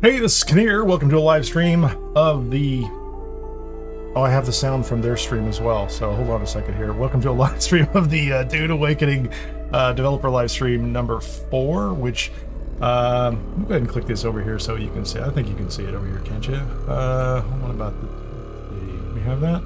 Hey, this is Kineer. Welcome to a live stream of the... Oh, I have the sound from their stream as well, so hold on a second here. Welcome to a live stream of the Dune Awakening developer live stream number 4, which... go ahead and click this over here so you can see. I think you can see it over here, can't you? What about we have that?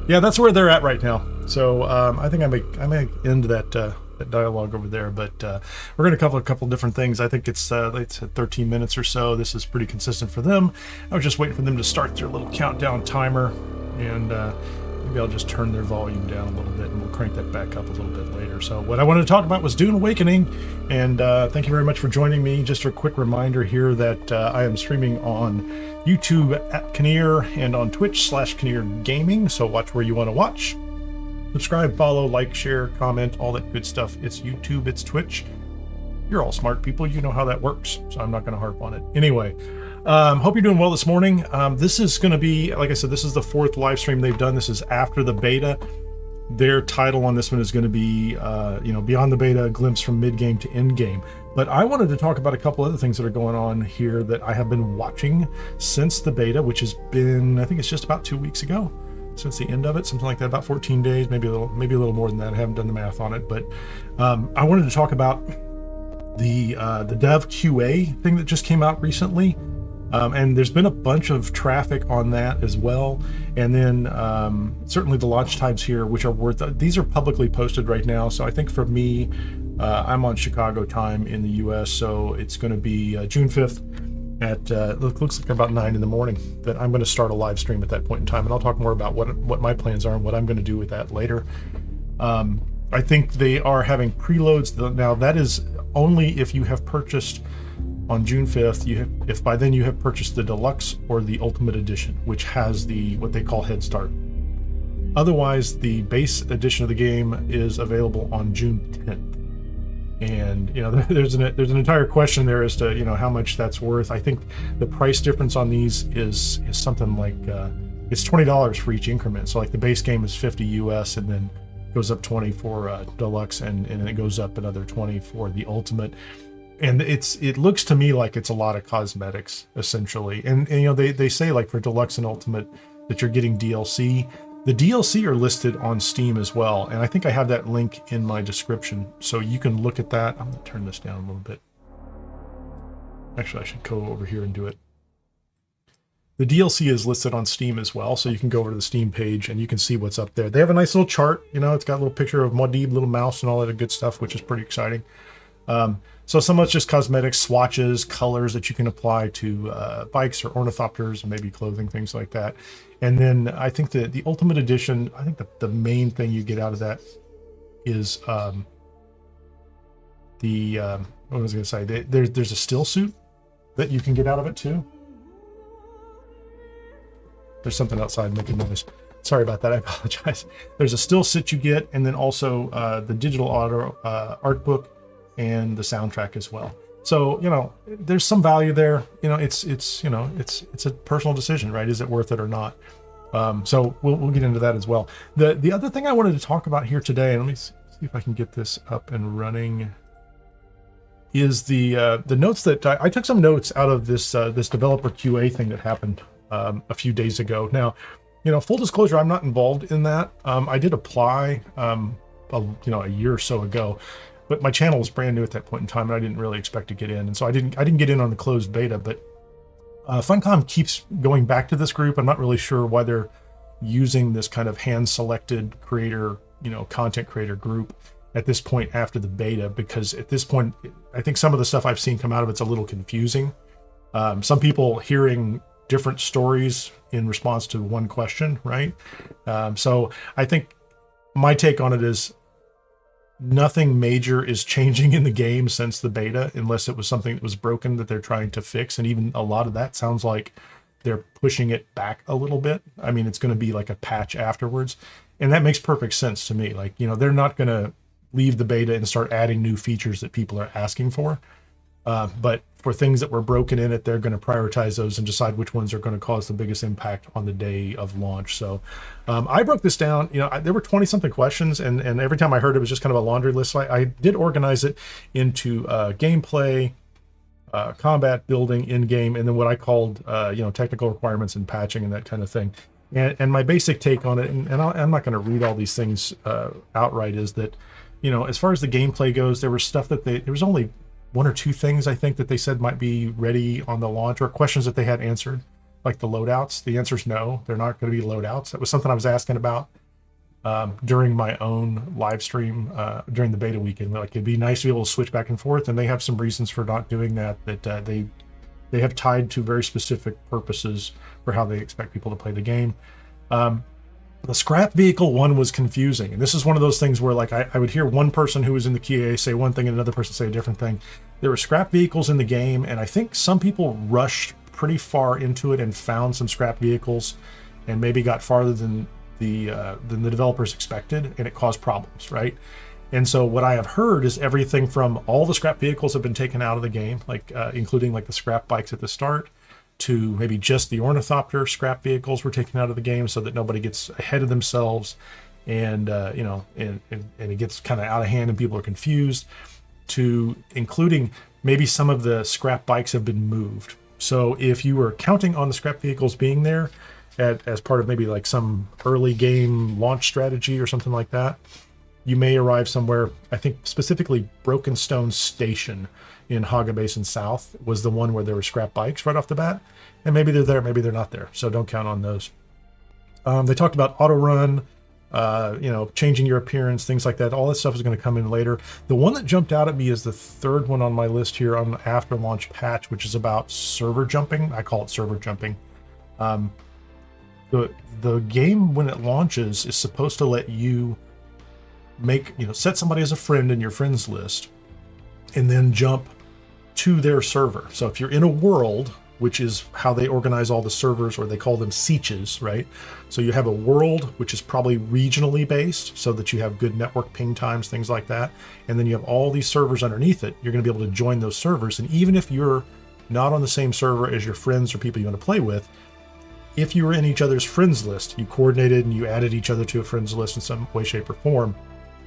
Yeah, that's where they're at right now. So I think I may end that dialogue over there, but we're going to cover a couple different things. I think it's at 13 minutes or so. This is pretty consistent for them. I was just waiting for them to start their little countdown timer, and maybe I'll just turn their volume down a little bit and we'll crank that back up a little bit later. So what I wanted to talk about was Dune Awakening, and thank you very much for joining me. Just a quick reminder here that I am streaming on YouTube at Kineer and on Twitch /Kineer Gaming, so watch where you want to watch. Subscribe, follow, like, share, comment, all that good stuff. It's YouTube, it's Twitch. You're all smart people. You know how that works, so I'm not going to harp on it. Anyway, hope you're doing well this morning. This is going to be, like I said, this is the 4th live stream they've done. This is after the beta. Their title on this one is going to be, Beyond the Beta, a glimpse from mid-game to end-game. But I wanted to talk about a couple other things that are going on here that I have been watching since the beta, which has been, I think it's just about 2 weeks ago. Since the end of it, something like that, about 14 days, maybe a little more than that. I haven't done the math on it, but I wanted to talk about the Dev QA thing that just came out recently, and there's been a bunch of traffic on that as well. And then certainly the launch times here, which are these are publicly posted right now. So I think for me, I'm on Chicago time in the U.S., so it's going to be June 5th. At looks like about 9 in the morning that I'm going to start a live stream at that point in time, and I'll talk more about what my plans are and what I'm going to do with that later. I think they are having preloads now. That is only if you have purchased on June 5th. If by then you have purchased the Deluxe or the Ultimate Edition, which has what they call Head Start. Otherwise, the base edition of the game is available on June 10th. And there's an entire question there as to how much that's worth. I think the price difference on these is something like it's $20 for each increment. So like the base game is 50 US, and then goes up 20 for Deluxe, and then it goes up another 20 for the Ultimate. And it looks to me like it's a lot of cosmetics essentially. And they say like for Deluxe and Ultimate that you're getting DLC. The DLC are listed on Steam as well, and I think I have that link in my description, so you can look at that. I'm going to turn this down a little bit. Actually, I should go over here and do it. The DLC is listed on Steam as well, so you can go over to the Steam page and you can see what's up there. They have a nice little chart. It's got a little picture of Muad'Dib, little mouse, and all that good stuff, which is pretty exciting. So some of it's just cosmetics, swatches, colors that you can apply to bikes or ornithopters, and maybe clothing, things like that. And then I think the Ultimate Edition, I think the main thing you get out of that is what was I going to say? There's a still suit that you can get out of it too. There's something outside making noise. Sorry about that. I apologize. There's a still suit you get, and then also the digital art book and the soundtrack as well. So there's some value there. It's a personal decision, right? Is it worth it or not? So we'll get into that as well. The other thing I wanted to talk about here today, and let me see if I can get this up and running, is the notes that I took some notes out of this developer QA thing that happened a few days ago. Now, full disclosure, I'm not involved in that. I did apply a year or so ago. But my channel was brand new at that point in time, and I didn't really expect to get in, and so I didn't get in on the closed beta. But Funcom keeps going back to this group. I'm not really sure why they're using this kind of hand-selected creator, content creator group at this point after the beta, because at this point, I think some of the stuff I've seen come out of it's a little confusing. Some people hearing different stories in response to one question, right? So I think my take on it is, nothing major is changing in the game since the beta, unless it was something that was broken that they're trying to fix. And even a lot of that sounds like they're pushing it back a little bit. I mean, it's going to be like a patch afterwards. And that makes perfect sense to me. Like, they're not going to leave the beta and start adding new features that people are asking for. But for things that were broken in it, they're going to prioritize those and decide which ones are going to cause the biggest impact on the day of launch. So I broke this down. There were 20 something questions, and every time I heard it was just kind of a laundry list. So I did organize it into gameplay, combat, building, in-game, and then what I called, technical requirements and patching and that kind of thing. And my basic take on it, and I'm not going to read all these things outright, is that, as far as the gameplay goes, there was stuff that there was only one or two things I think that they said might be ready on the launch, or questions that they had answered, like the loadouts. The answer is no, they're not going to be loadouts. That was something I was asking about during my own live stream during the beta weekend. Like, it'd be nice to be able to switch back and forth, and they have some reasons for not doing that they have tied to very specific purposes for how they expect people to play the game. The scrap vehicle one was confusing, and this is one of those things where, like, I would hear one person who was in the QA say one thing and another person say a different thing. There were scrap vehicles in the game, and I think some people rushed pretty far into it and found some scrap vehicles and maybe got farther than the developers expected, and it caused problems, right? And so what I have heard is everything from all the scrap vehicles have been taken out of the game, like including like the scrap bikes at the start, to maybe just the ornithopter scrap vehicles were taken out of the game so that nobody gets ahead of themselves, and and it gets kind of out of hand and people are confused, to including maybe some of the scrap bikes have been moved. So if you were counting on the scrap vehicles being there as part of maybe like some early game launch strategy or something like that, you may arrive somewhere. I think specifically Broken Stone Station in Haga Basin South was the one where there were scrap bikes right off the bat, and maybe they're there, maybe they're not there, so don't count on those. They talked about auto run, changing your appearance, things like that. All that stuff is going to come in later. The one that jumped out at me is the third one on my list here on the after launch patch, which is about server jumping. I call it server jumping. The game, when it launches, is supposed to let you set somebody as a friend in your friends list and then jump to their server. So if you're in a world, which is how they organize all the servers, or they call them swatches, right? So you have a world which is probably regionally based so that you have good network ping times, things like that. And then you have all these servers underneath it. You're going to be able to join those servers. And even if you're not on the same server as your friends or people you want to play with, if you were in each other's friends list, you coordinated and you added each other to a friends list in some way, shape, or form,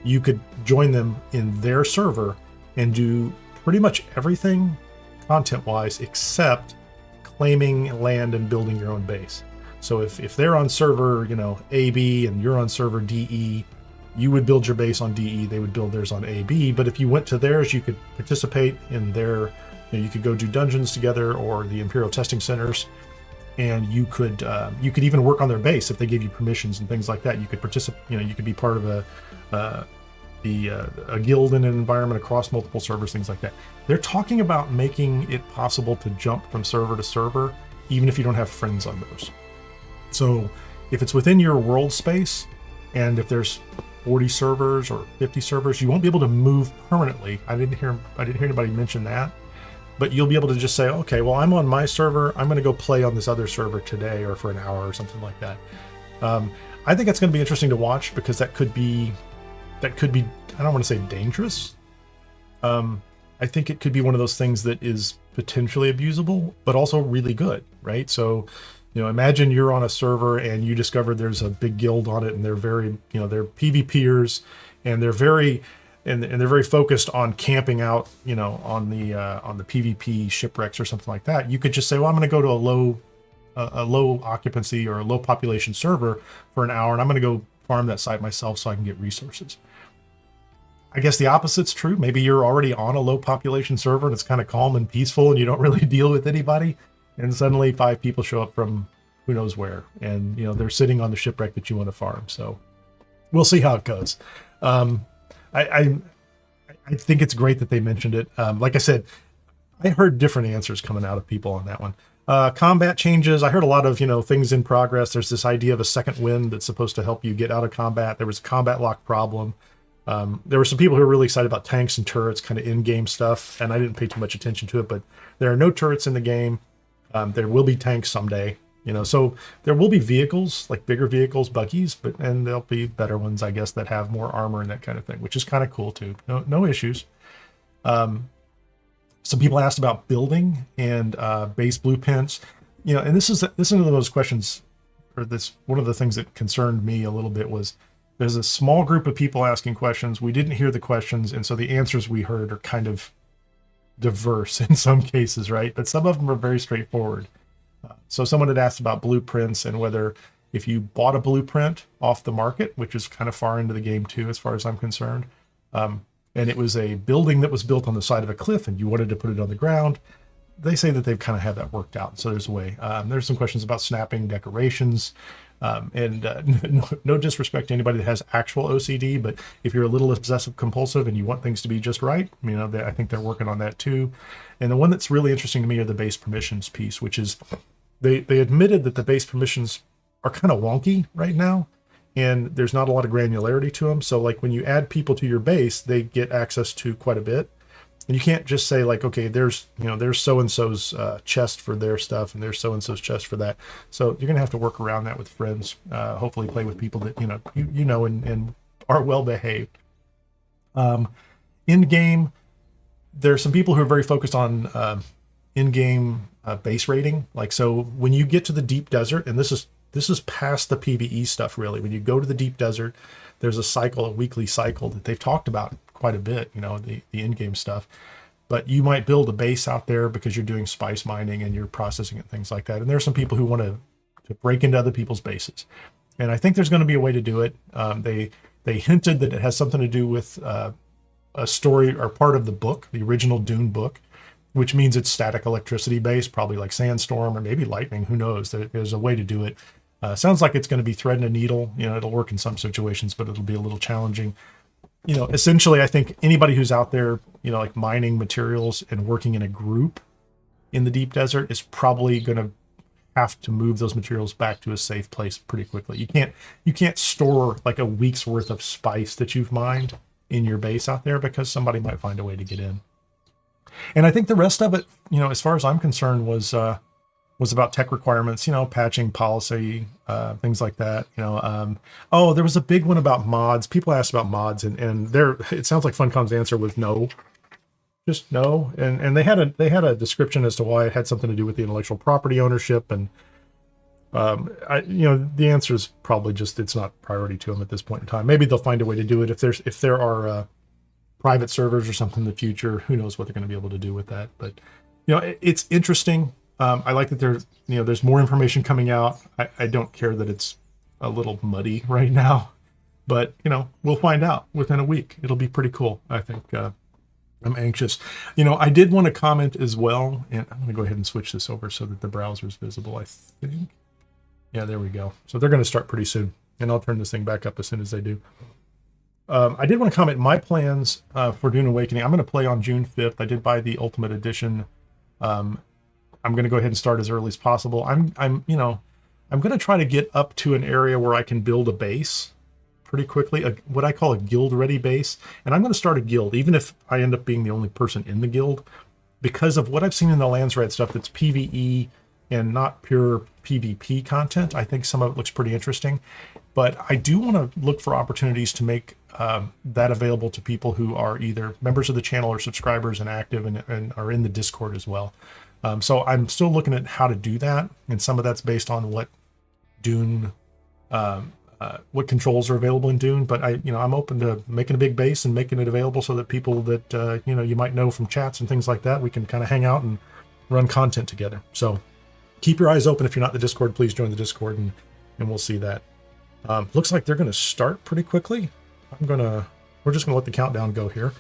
you could join them in their server and do pretty much everything content-wise except claiming land and building your own base. So if they're on server, AB, and you're on server DE, you would build your base on DE, they would build theirs on AB. But if you went to theirs, you could participate in their, you could go do dungeons together or the Imperial testing centers, and you could even work on their base if they gave you permissions and things like that. You could participate, you could be part of a guild in an environment across multiple servers, things like that. They're talking about making it possible to jump from server to server, even if you don't have friends on those. So if it's within your world space, and if there's 40 servers or 50 servers, you won't be able to move permanently. I didn't hear anybody mention that, but you'll be able to just say, okay, well, I'm on my server, I'm going to go play on this other server today or for an hour or something like that. I think it's going to be interesting to watch, because that could be, I don't want to say dangerous. I think it could be one of those things that is potentially abusable, but also really good, right? So, imagine you're on a server and you discover there's a big guild on it, and they're very, they're PvPers, and they're very, and they're very focused on camping out, on the PvP shipwrecks or something like that. You could just say, well, I'm going to go to a low occupancy or a low population server for an hour, and I'm going to go farm that site myself so I can get resources. I guess the opposite's true. Maybe you're already on a low population server and it's kind of calm and peaceful and you don't really deal with anybody, and suddenly 5 people show up from who knows where, and they're sitting on the shipwreck that you want to farm. So we'll see how it goes. I think it's great that they mentioned it. Like I said, I heard different answers coming out of people on that one. Combat changes. I heard a lot of, things in progress. There's this idea of a second wind that's supposed to help you get out of combat. There was a combat lock problem. There were some people who were really excited about tanks and turrets, kind of in-game stuff, and I didn't pay too much attention to it, but there are no turrets in the game. There will be tanks someday, so there will be vehicles, like bigger vehicles, buggies, and there'll be better ones, I guess, that have more armor and that kind of thing, which is kind of cool too. No issues. Some people asked about building and base blueprints, and this is one of those questions, or this one of the things that concerned me a little bit was, there's a small group of people asking questions. We didn't hear the questions, and so the answers we heard are kind of diverse in some cases, right? But some of them are very straightforward. So someone had asked about blueprints and whether if you bought a blueprint off the market, which is kind of far into the game too, as far as I'm concerned, and it was a building that was built on the side of a cliff and you wanted to put it on the ground, they say that they've kind of had that worked out. So there's a way. There's some questions about snapping decorations. No disrespect to anybody that has actual OCD, but if you're a little obsessive compulsive and you want things to be just right, you know, I think they're working on that too. And the one that's really interesting to me are the base permissions piece, which is they admitted that the base permissions are kind of wonky right now, and there's not a lot of granularity to them. So like when you add people to your base, they get access to quite a bit. And you can't just say like, okay, there's so-and-so's chest for their stuff and there's so-and-so's chest for that. So you're going to have to work around that with friends, hopefully play with people that, you know, and are well-behaved. In-game, there's some people who are very focused on in-game base rating. Like, so when you get to the deep desert, and this is past the PvE stuff, really. When you go to the deep desert, there's a weekly cycle that they've talked about quite a bit, you know, the in-game stuff. But you might build a base out there because you're doing spice mining and you're processing and things like that. And there's some people who want to break into other people's bases. And I think there's going to be a way to do it. They hinted that it has something to do with a story or part of the book, the original Dune book, which means it's static electricity based, probably like sandstorm or maybe lightning. Who knows? There's a way to do it. Sounds like it's going to be threading a needle. You know, it'll work in some situations, but it'll be a little challenging. You know, essentially, I think anybody who's out there, you know, like mining materials and working in a group in the deep desert is probably going to have to move those materials back to a safe place pretty quickly. You can't store like a week's worth of spice that you've mined in your base out there because somebody might find a way to get in. And I think the rest of it, you know, as far as I'm concerned, was about tech requirements, you know, patching policy, things like that, you know. Oh, there was a big one about mods. People asked about mods, and it sounds like Funcom's answer was no, just no. And they had a description as to why it had something to do with the intellectual property ownership, and the answer is probably just it's not priority to them at this point in time. Maybe they'll find a way to do it if there are private servers or something in the future. Who knows what they're going to be able to do with that? But you know, it's interesting. I like that there's more information coming out. I don't care that it's a little muddy right now, but you know, we'll find out within a week. It'll be pretty cool. I think I'm anxious. You know, I did want to comment as well, and I'm going to go ahead and switch this over so that the browser is visible, I think. Yeah, there we go. So they're going to start pretty soon, and I'll turn this thing back up as soon as they do. I did want to comment my plans for Dune Awakening. I'm going to play on June 5th. I did buy the Ultimate Edition. I'm going to go ahead and start as early as possible. I'm going to try to get up to an area where I can build a base pretty quickly, what I call a guild-ready base. And I'm going to start a guild, even if I end up being the only person in the guild, because of what I've seen in the Lands Red stuff that's PvE and not pure PvP content. I think some of it looks pretty interesting. But I do want to look for opportunities to make that available to people who are either members of the channel or subscribers and active and are in the Discord as well. So I'm still looking at how to do that, and some of that's based on what Dune, what controls are available in Dune. But I'm open to making a big base and making it available so that people that you might know from chats and things like that, we can kind of hang out and run content together. So keep your eyes open. If you're not in the Discord, please join the Discord, and we'll see that. Looks like they're going to start pretty quickly. We're just going to let the countdown go here.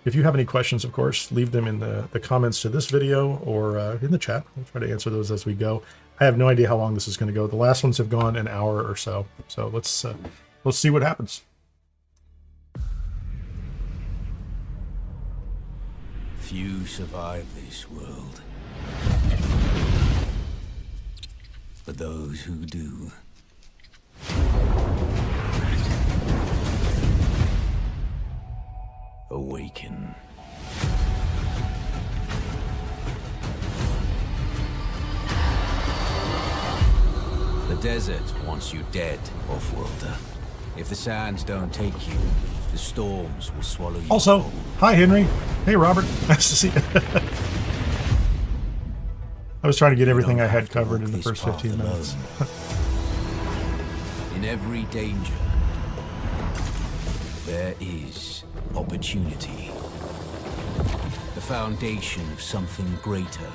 If you have any questions, of course, leave them in the comments to this video or in the chat. I'll try to answer those as we go. I have no idea how long this is going to go. The last ones have gone an hour or so. So let's see what happens. Few survive this world, but those who do awaken. The desert wants you dead, off-worlder. If the sands don't take you, the storms will swallow you. Also, hi Henry. Hey Robert. Nice to see you. I was trying to get everything I had covered in the first 15 minutes. In every danger, there is opportunity. The foundation of something greater.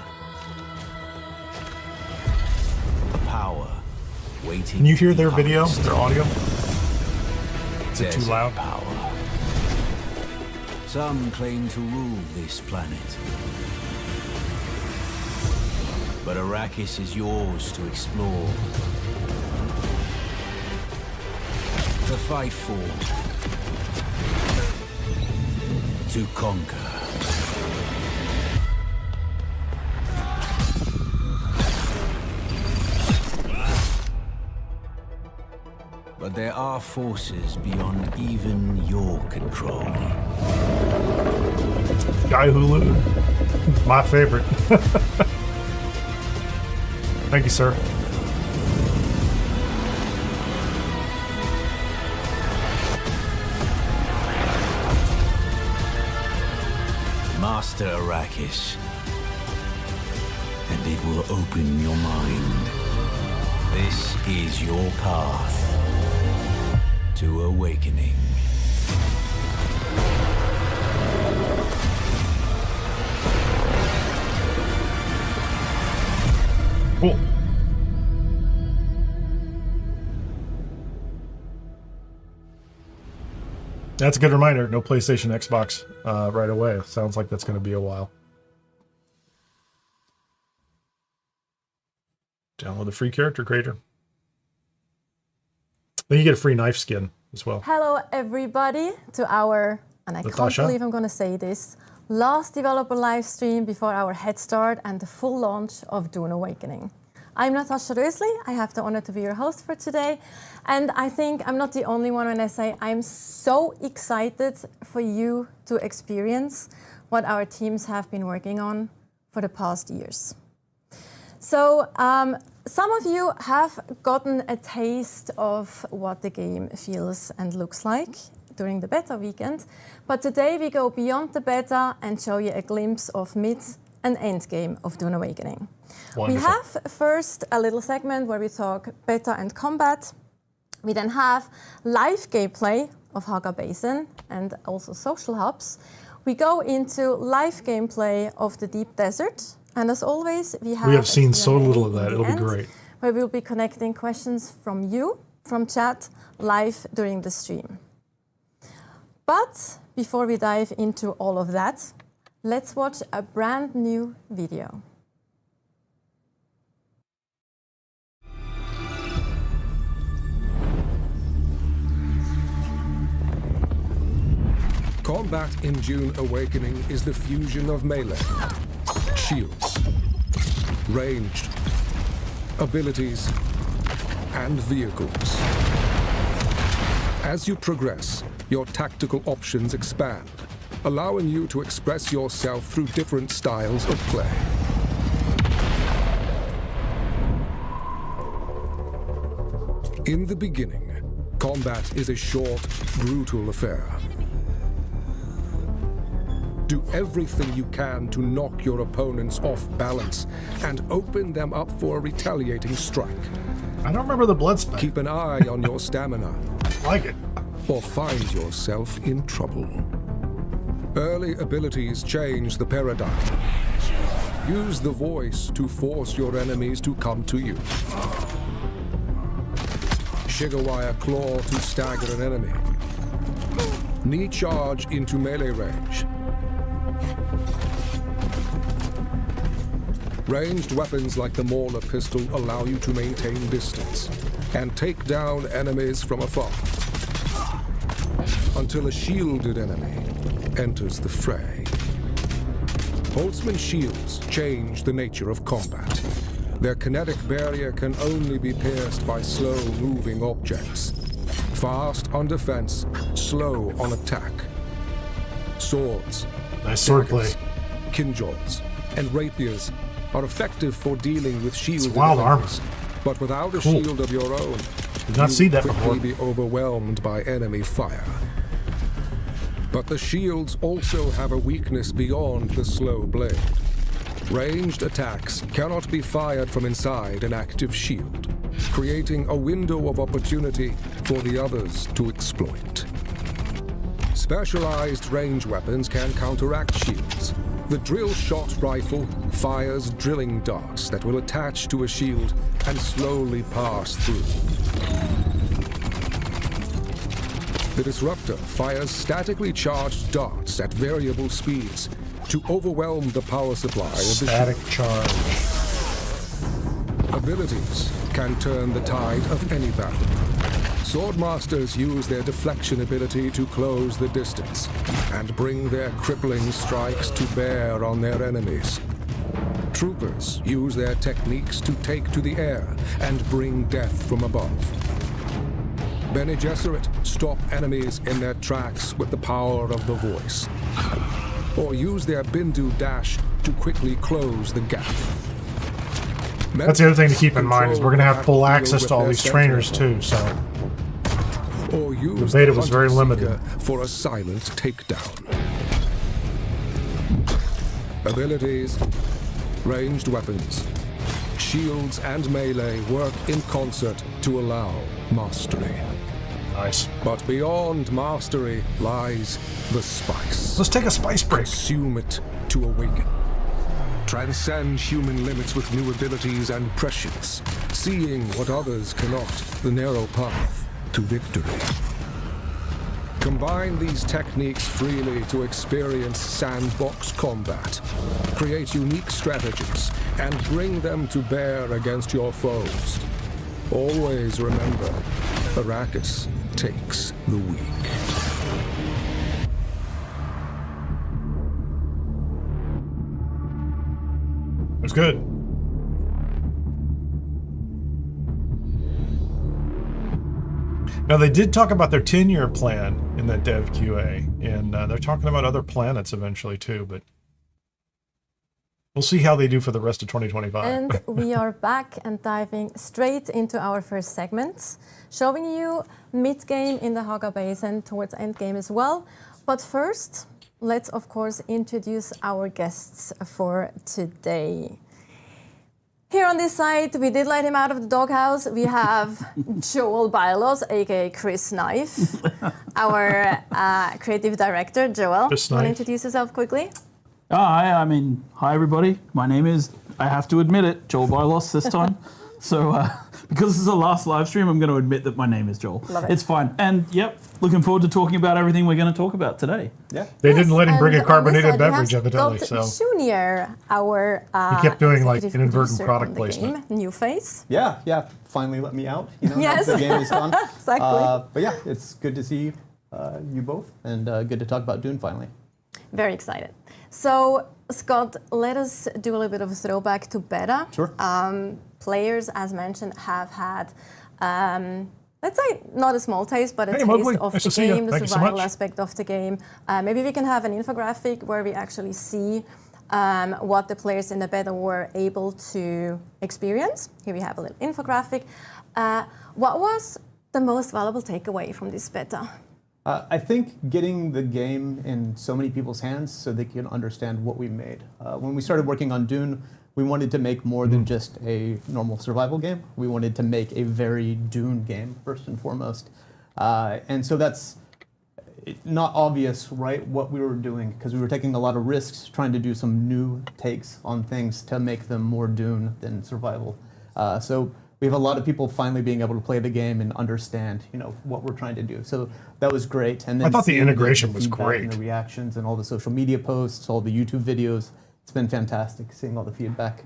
A power waiting. Can you hear to be their video, harnessed. their audio? Is it too Desert loud? power. Some claim to rule this planet. But Arrakis is yours to explore. To fight for. To conquer. But there are forces beyond even your control. Guy Hulu. My favorite. Thank you, sir. Master Arrakis. And it will open your mind. This is your path to awakening. Cool. That's a good reminder. No PlayStation, Xbox right away. Sounds like that's going to be a while. Download the free character creator. Then you get a free knife skin as well. Hello everybody to our, and I can't Natasha? believe I'm going to say this, last developer live stream before our head start and the full launch of Dune Awakening. I'm Natasha Rösli. I have the honor to be your host for today. And I think I'm not the only one when I say I'm so excited for you to experience what our teams have been working on for the past years. So some of you have gotten a taste of what the game feels and looks like during the beta weekend. But today we go beyond the beta and show you a glimpse of mid and end game of Dune Awakening. Wonderful. We have first a little segment where we talk beta and combat. We then have live gameplay of Haga Basin and also social hubs. We go into live gameplay of the Deep Desert. And as always, we have seen so Q&A little of in that. the It'll be end, great. where we'll be connecting questions from you, from chat, live during the stream. But before we dive into all of that, let's watch a brand new video. Combat in Dune Awakening is the fusion of melee, shields, ranged, abilities, and vehicles. As you progress, your tactical options expand, allowing you to express yourself through different styles of play. In the beginning, combat is a short, brutal affair. Do everything you can to knock your opponents off balance and open them up for a retaliating strike. I don't remember the blood spec. Keep an eye on your stamina, Like it. or find yourself in trouble. Early abilities change the paradigm. Use the voice to force your enemies to come to you. Shigawire Claw to stagger an enemy. Knee charge into melee range. Ranged weapons like the Mauler pistol allow you to maintain distance and take down enemies from afar, until a shielded enemy enters the fray. Boltzmann shields change the nature of combat. Their kinetic barrier can only be pierced by slow-moving objects. Fast on defense, slow on attack. Swords, Nice swordplay. daggers, kinjals, and rapiers are effective for dealing with shielded wild enemies, but without a Cool. shield of your own, Did not see that quickly before. be overwhelmed by enemy fire. But the shields also have a weakness beyond the slow blade. Ranged attacks cannot be fired from inside an active shield, creating a window of opportunity for the others to exploit. Specialized range weapons can counteract shields, The drill shot rifle fires drilling darts that will attach to a shield and slowly pass through. The disruptor fires statically charged darts at variable speeds to overwhelm the power supply of the Static shield. charge. Abilities can turn the tide of any battle. Swordmasters use their deflection ability to close the distance and bring their crippling strikes to bear on their enemies. Troopers use their techniques to take to the air and bring death from above. Bene Gesserit stop enemies in their tracks with the power of the voice, or use their Bindu dash to quickly close the gap. That's the other thing to keep in mind is we're going to have full access to all these trainers too, so or use the beta the was very Hunter limited. Seeker for a silent takedown. Abilities, ranged weapons, shields and melee work in concert to allow mastery. Nice. But beyond mastery lies the spice. Let's take a spice break. Consume it to awaken. Transcend human limits with new abilities and prescience, seeing what others cannot, the narrow path to victory. Combine these techniques freely to experience sandbox combat. Create unique strategies and bring them to bear against your foes. Always remember, Arrakis takes the weak. It was good. Now, they did talk about their 10-year plan in that dev QA, and they're talking about other planets eventually too, but we'll see how they do for the rest of 2025. And we are back and diving straight into our first segment, showing you mid-game in the Haga Basin towards endgame as well. But first, let's of course introduce our guests for today. Here on this side, we did let him out of the doghouse. We have Joel Bylos, aka Chris Knife, our creative director. Joel, Chris want to Knife. introduce yourself quickly? Hi everybody. My name is, I have to admit it, Joel Bylos this time. So, because this is the last live stream, I'm going to admit that my name is Joel. Love it. It's fine. And yep, looking forward to talking about everything we're going to talk about today. Yeah. They didn't let him bring a And on this carbonated side, we beverage, have evidently, Scott so Junior, our he kept doing like executive inadvertent producer product on the placement. game. New face. Yeah. Finally let me out. You know, now Yes. the game is done. Exactly. But yeah, it's good to see you both, and good to talk about Dune finally. Very excited. So, Scott, let us do a little bit of a throwback to beta. Sure. Players, as mentioned, have had, let's say, not a small taste, but a Hey, taste Mowgli, of nice the to see you. game, the Thank you so survival much. aspect of the game. Maybe we can have an infographic where we actually see what the players in the beta were able to experience. Here we have a little infographic. What was the most valuable takeaway from this beta? I think getting the game in so many people's hands so they can understand what we made. When we started working on Dune, we wanted to make more than just a normal survival game. We wanted to make a very Dune game, first and foremost. And so that's not obvious, right, what we were doing, because we were taking a lot of risks trying to do some new takes on things to make them more Dune than survival. So we have a lot of people finally being able to play the game and understand, what we're trying to do. So that was great. And then I thought the seeing integration was feedback great. and the reactions and all the social media posts, all the YouTube videos. It's been fantastic seeing all the feedback.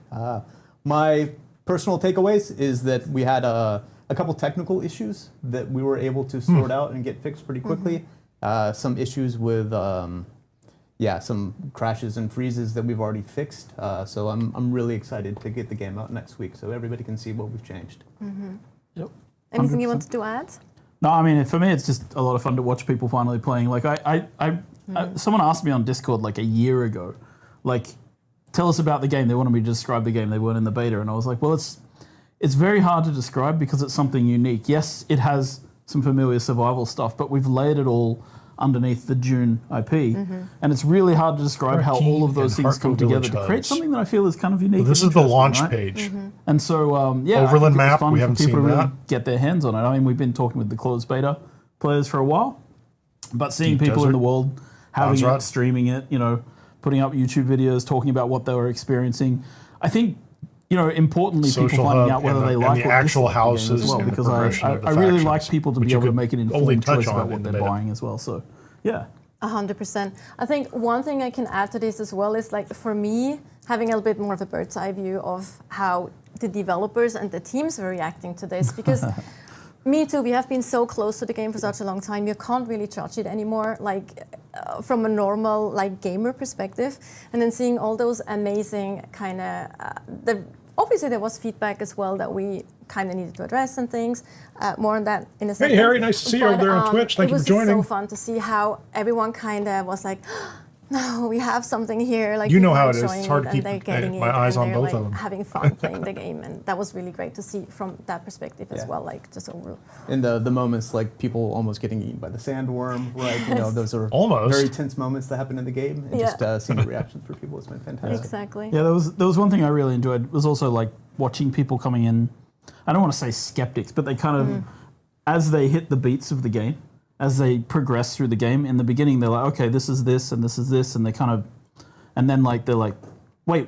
My personal takeaways is that we had a couple technical issues that we were able to sort out and get fixed pretty quickly. Some issues with some crashes and freezes that we've already fixed. So I'm really excited to get the game out next week so everybody can see what we've changed. Yep. Anything you wanted to add? No, I mean, for me, it's just a lot of fun to watch people finally playing. Like, someone asked me on Discord like a year ago, like, tell us about the game. They wanted me to describe the game. They weren't in the beta. And I was like, well, it's very hard to describe because it's something unique. Yes, it has some familiar survival stuff, but we've layered it all underneath the Dune IP. And it's really hard to describe how all of those and things come Harkonnen together village to create hubs. something that I feel is kind of unique. This and is the interesting, launch right? page. And so, I Overland think it was map, fun we for haven't people seen to really that. get their hands on it. I mean, we've been talking with the closed beta players for a while, but seeing Deep people in Desert, the world having Bonsrod. it, streaming it, putting up YouTube videos, talking about what they were experiencing. I think, importantly, Social people finding hub out whether and they the like actual what houses as well, and the because progression of the I really factions, like people to which be you able to could make an only informed touch choice on about in what the they're beta. buying as well. So, yeah. 100%. I think one thing I can add to this as well is like for me, having a little bit more of a bird's eye view of how the developers and the teams were reacting to this, because me too, we have been so close to the game for such a long time, you can't really judge it anymore, like from a normal like gamer perspective. And then seeing all those amazing kind of, obviously there was feedback as well that we kind of needed to address and things. More on that in a second. Hey Harry, nice to see you over there on Twitch. Thank you for joining. It was so fun to see how everyone kind of was like, no, we have something here. Like You know people how are it is. enjoying It's hard it to keep and they're getting my it eyes and on they're, both of like, them. having fun playing the game, and that was really great to see from that perspective as Yeah. well. Like just overall. In the moments like people almost getting eaten by the sandworm, right? Those are Almost. very tense moments that happen in the game, and Yeah. just seeing the reactions for people has been fantastic. Exactly. Yeah, there was one thing I really enjoyed was also like watching people coming in. I don't want to say skeptics, but they kind of, as they hit the beats of the game, as they progress through the game, in the beginning they're like, okay, this is this and this is this, and they kind of, and then like they're like, wait,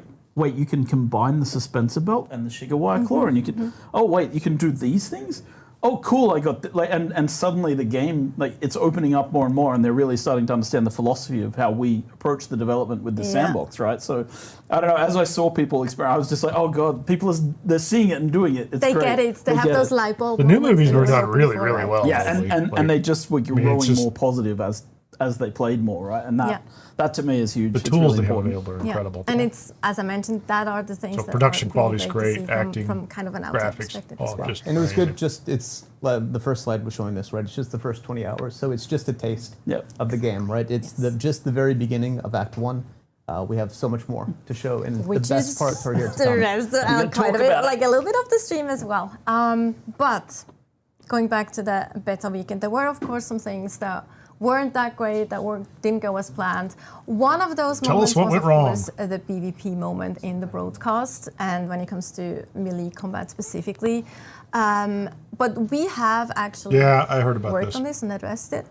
you can combine the suspensor belt and the Shiga claw, and you can, oh wait, you can do these things. Oh, cool! I got and suddenly the game it's opening up more and more, and they're really starting to understand the philosophy of how we approach the development with the sandbox, right? So, I don't know. As I saw people experience, I was just like, oh god, they're seeing it and doing it. It's They great. get it. They have get those it. light bulb The new moments movies that were we done saw really, before, really right? well. Yeah, and they just were growing it's just- more positive as they played more, right? And that to me is huge. The It's tools really they have important. available are Yeah. incredible. And it's, as I mentioned, that are the things So that production are quality really is great to great, see acting, from kind of an outside graphics, perspective all as well. just And it was amazing. good. Just it's the first slide was showing this, right? It's just the first 20 hours, so it's just a taste Yep. of the game, right? It's just the very beginning of Act 1. We have so much more to show, and Which the best is parts are here to the come. rest, gonna quite talk a bit, about it. like a little bit of the stream as well. But going back to the beta weekend, there were of course some things that weren't that great, that didn't go as planned. One of those Tell moments us what was went of wrong. course the PvP moment in the broadcast, and when it comes to melee combat specifically. But we have actually Yeah, I heard about worked this. on this and addressed it.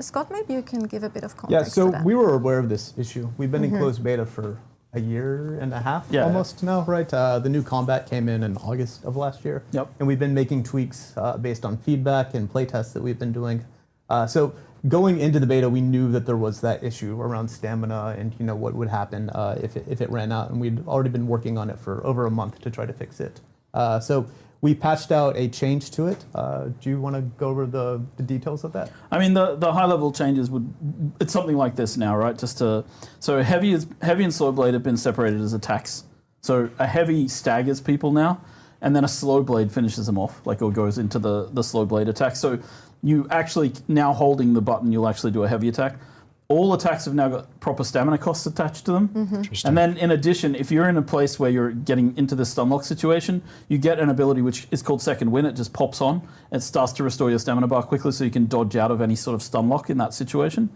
Scott, maybe you can give a bit of Yeah, context so to that. we were aware of this issue. We've been in closed beta for a year and a half Yeah. almost now, right? The new combat came in August of last year. Yep. And we've been making tweaks based on feedback and playtests that we've been doing. So going into the beta, we knew that there was that issue around stamina and what would happen if it ran out. And we'd already been working on it for over a month to try to fix it. So we patched out a change to it. Do you want to go over the details of that? I mean, the high level changes it's something like this now, right? So heavy and slow blade have been separated as attacks. So a heavy staggers people now, and then a slow blade finishes them off, or goes into the slow blade attack. So you actually, now holding the button, you'll actually do a heavy attack. All attacks have now got proper stamina costs attached to them. And then in addition, if you're in a place where you're getting into the stunlock situation, you get an ability which is called Second Wind. It just pops on. It starts to restore your stamina bar quickly so you can dodge out of any sort of stunlock in that situation.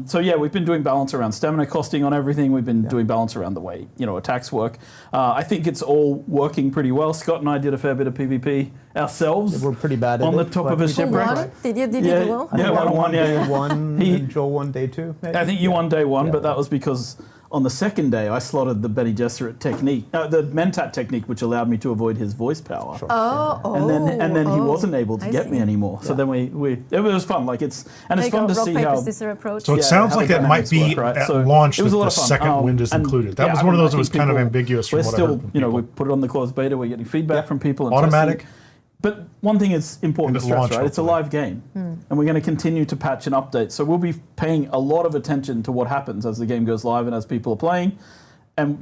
So yeah, we've been doing balance around stamina costing on everything. We've been doing balance around the way attacks work. I think it's all working pretty well. Scott and I did a fair bit of PvP ourselves. We're pretty bad at on it. the top but of a we shipwreck. One? Did you do well? Yeah, I one, day yeah. one, and Joel won day 2. Maybe? I think you won day 1, Yeah. but that was because on the second day I slotted the Bene Gesserit technique, the Mentat technique, which allowed me to avoid his voice power. And then he wasn't able to I get me see. anymore. So then it was fun. It's There you fun go, to rock, see paper, how. scissors approach. So it Yeah, sounds how like the it might dynamics be work, right? at So launch it was that a lot the of fun. second wind is And included. That yeah, was I one of mean, those I that was think kind of people- ambiguous from We're what I still, heard from people. we put it on the closed beta. We're getting feedback from people. And Automatic. testing. But one thing is important And to it stress, launched, right? It's a hopefully. live game, and we're going to continue to patch and update. So we'll be paying a lot of attention to what happens as the game goes live and as people are playing. And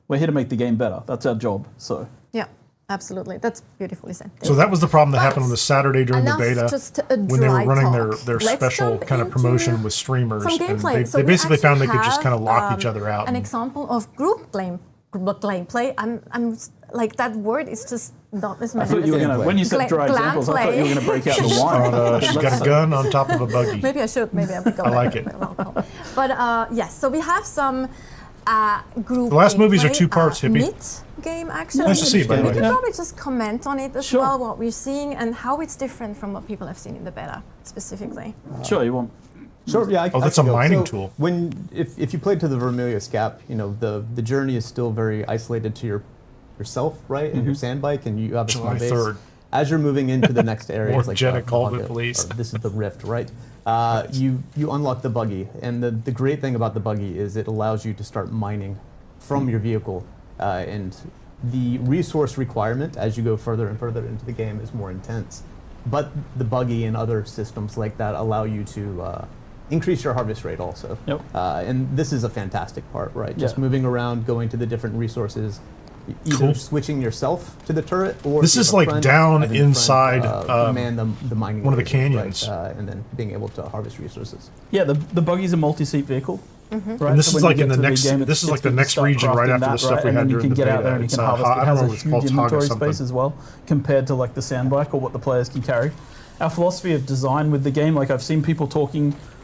we're here to make the game better. That's our job. So Yeah, absolutely. That's beautifully said. So that was the problem that happened on the Saturday during the Enough beta just a when they were dry running talk. their Let's special jump kind of into promotion with streamers. some And gameplay. they We basically found they actually could just kind of lock have, each other out. An and- example of group gameplay. I'm like that word is just not as I thought you were going to, when you said dry examples, I thought you were going to break out the wine. She's got a gun on top of a buggy. Maybe I should. Maybe I would go. I like it. But yes, so we have some group. The last movies are gameplay, 2 parts, Hippie. Mid-game actually. Nice to see you, by the We way. can Yeah. probably just comment on it as Sure. well, what we're seeing and how it's different from what people have seen in the beta specifically. Sure, you want. Sure. Yeah. Oh, that's a mining tool. If you played to the Vermilius Gap, the journey is still very isolated to yourself, right, and your sand bike, and you have a small July base. 3rd. As you're moving into the next area, More Jenna Colvin, please. This is the Rift, right? You unlock the buggy, and the great thing about the buggy is it allows you to start mining from your vehicle, and the resource requirement as you go further and further into the game is more intense. But the buggy and other systems like that allow you to increase your harvest rate also. Yep. And this is a fantastic part, right? Just Yeah. moving around, going to the different resources, either Cool. switching yourself to the turret, or This if you is have a like friend, down having a friend, inside, man the mining one of the areas, right? canyons. And then being able to harvest resources. Yeah, the buggy's a multi-seat vehicle. Right? And this So is when like you in get the to next. game, This is it's like the good to next start region right crafting after the that, stuff right? we And had then you during can the get out beta. there and you It's, can harvest. I It don't has know a what it's huge called, Hog or inventory something. space as well compared to like the sand bike or what the players can carry. Our philosophy of design with the game, like I've seen people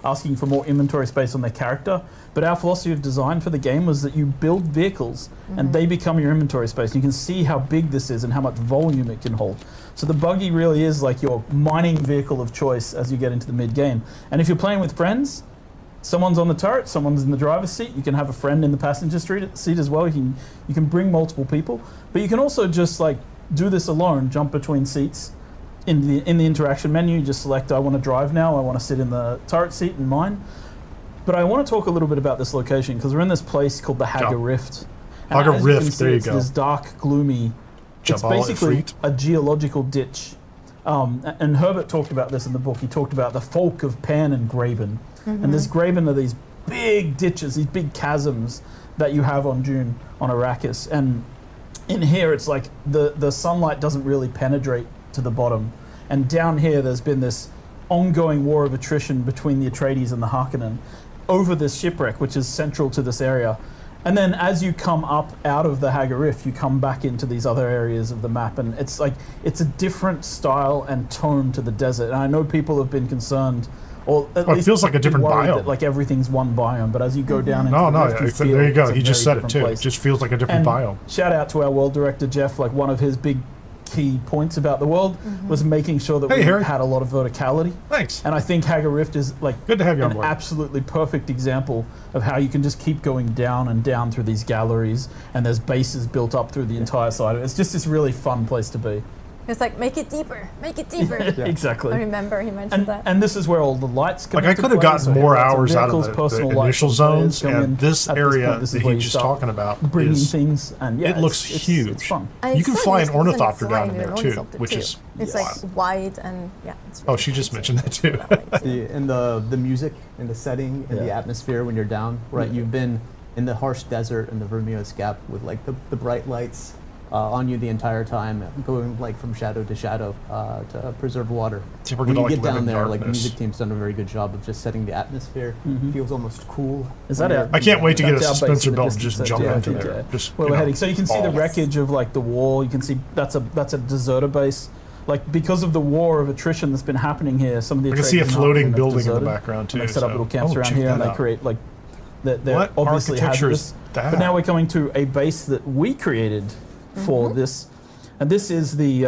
asking for more inventory space on their character, but our philosophy of design for the game was that you build vehicles and they become your inventory space. You can see how big this is and how much volume it can hold. So the buggy really is like your mining vehicle of choice as you get into the mid-game. And if you're playing with friends, someone's on the turret, someone's in the driver's seat. You can have a friend in the passenger seat as well. You can bring multiple people, but you can also just like do this alone, jump between seats. In the interaction menu, you just select, I want to drive now, I want to sit in the turret seat and mine. But I want to talk a little bit about this location because we're in this place called the Haga Rift. And Haga as you Rift, can see, there you it's go. this dark, gloomy, it's Jabal basically Ifrit. a geological ditch. And Herbert talked about this in the book. He talked about the folk of Pan and Graben. And this Graben are these big ditches, these big chasms that you have on Dune, on Arrakis. And in here, it's like the sunlight doesn't really penetrate to the bottom. And down here, there's been this ongoing war of attrition between the Atreides and the Harkonnen over this shipwreck, which is central to this area. And then as you come up out of the Haga Rift, you come back into these other areas of the map. And it's like, it's a different style and tone to the desert. And I know people have been concerned, or at least it feels like a different worried biome. that like everything's one biome. But as you go down into No, the no, Rift, yeah, feel there you go. it's a He just very said it different too. place. It just feels like a different And biome. shout out to our world director, Jeff. Like one of his big key points about the world was making sure that Hey, we Harry. had a lot of verticality. Thanks. And I think Haga Rift is like Good to have you on an board. absolutely perfect example of how you can just keep going down and down through these galleries, and there's bases built up through the entire side. It's just this really fun place to be. It's like, make it deeper, make it deeper. Exactly. I remember he mentioned that. And this is where all the lights come Like I into could have play, gotten so more lots hours out vehicles, of personal the lights initial and players zones, come in. and this At area point, this is that where he's you just start talking about bringing is. things, and yeah, It looks it's huge. fun. And You it's can so fly an nice because ornithopter it's down flying there an too, ornithopter which too. is It's wild. like wide and yeah. It's Oh, really she just amazing. mentioned that too. And the music and the setting and the Yeah. atmosphere when you're down, right? You've been in the harsh desert and the Vermilius Gap with like the bright lights on you the entire time, going like from shadow to shadow to preserve water. See, we're When gonna, you like, get live down in there, like the darkness. music team's done a very good job of just setting the atmosphere. Feels almost cool. Is that when it? you're- I can't wait to get a That's our base suspensor in the belt and distance, just jump yeah, I into think, there. yeah. Just Where we're heading. So you can see the balls. wreckage of like the wall. You can see that's a deserter base. Like because of the war of attrition that's been happening here, some of the I can see a Atreides and floating Harkonnen have building in the deserted, background too. and they set up so- little camps oh, around check here, and that they out. create like they're What obviously architecture hazardous. is that? But now we're coming to a base that we created for this, and this is the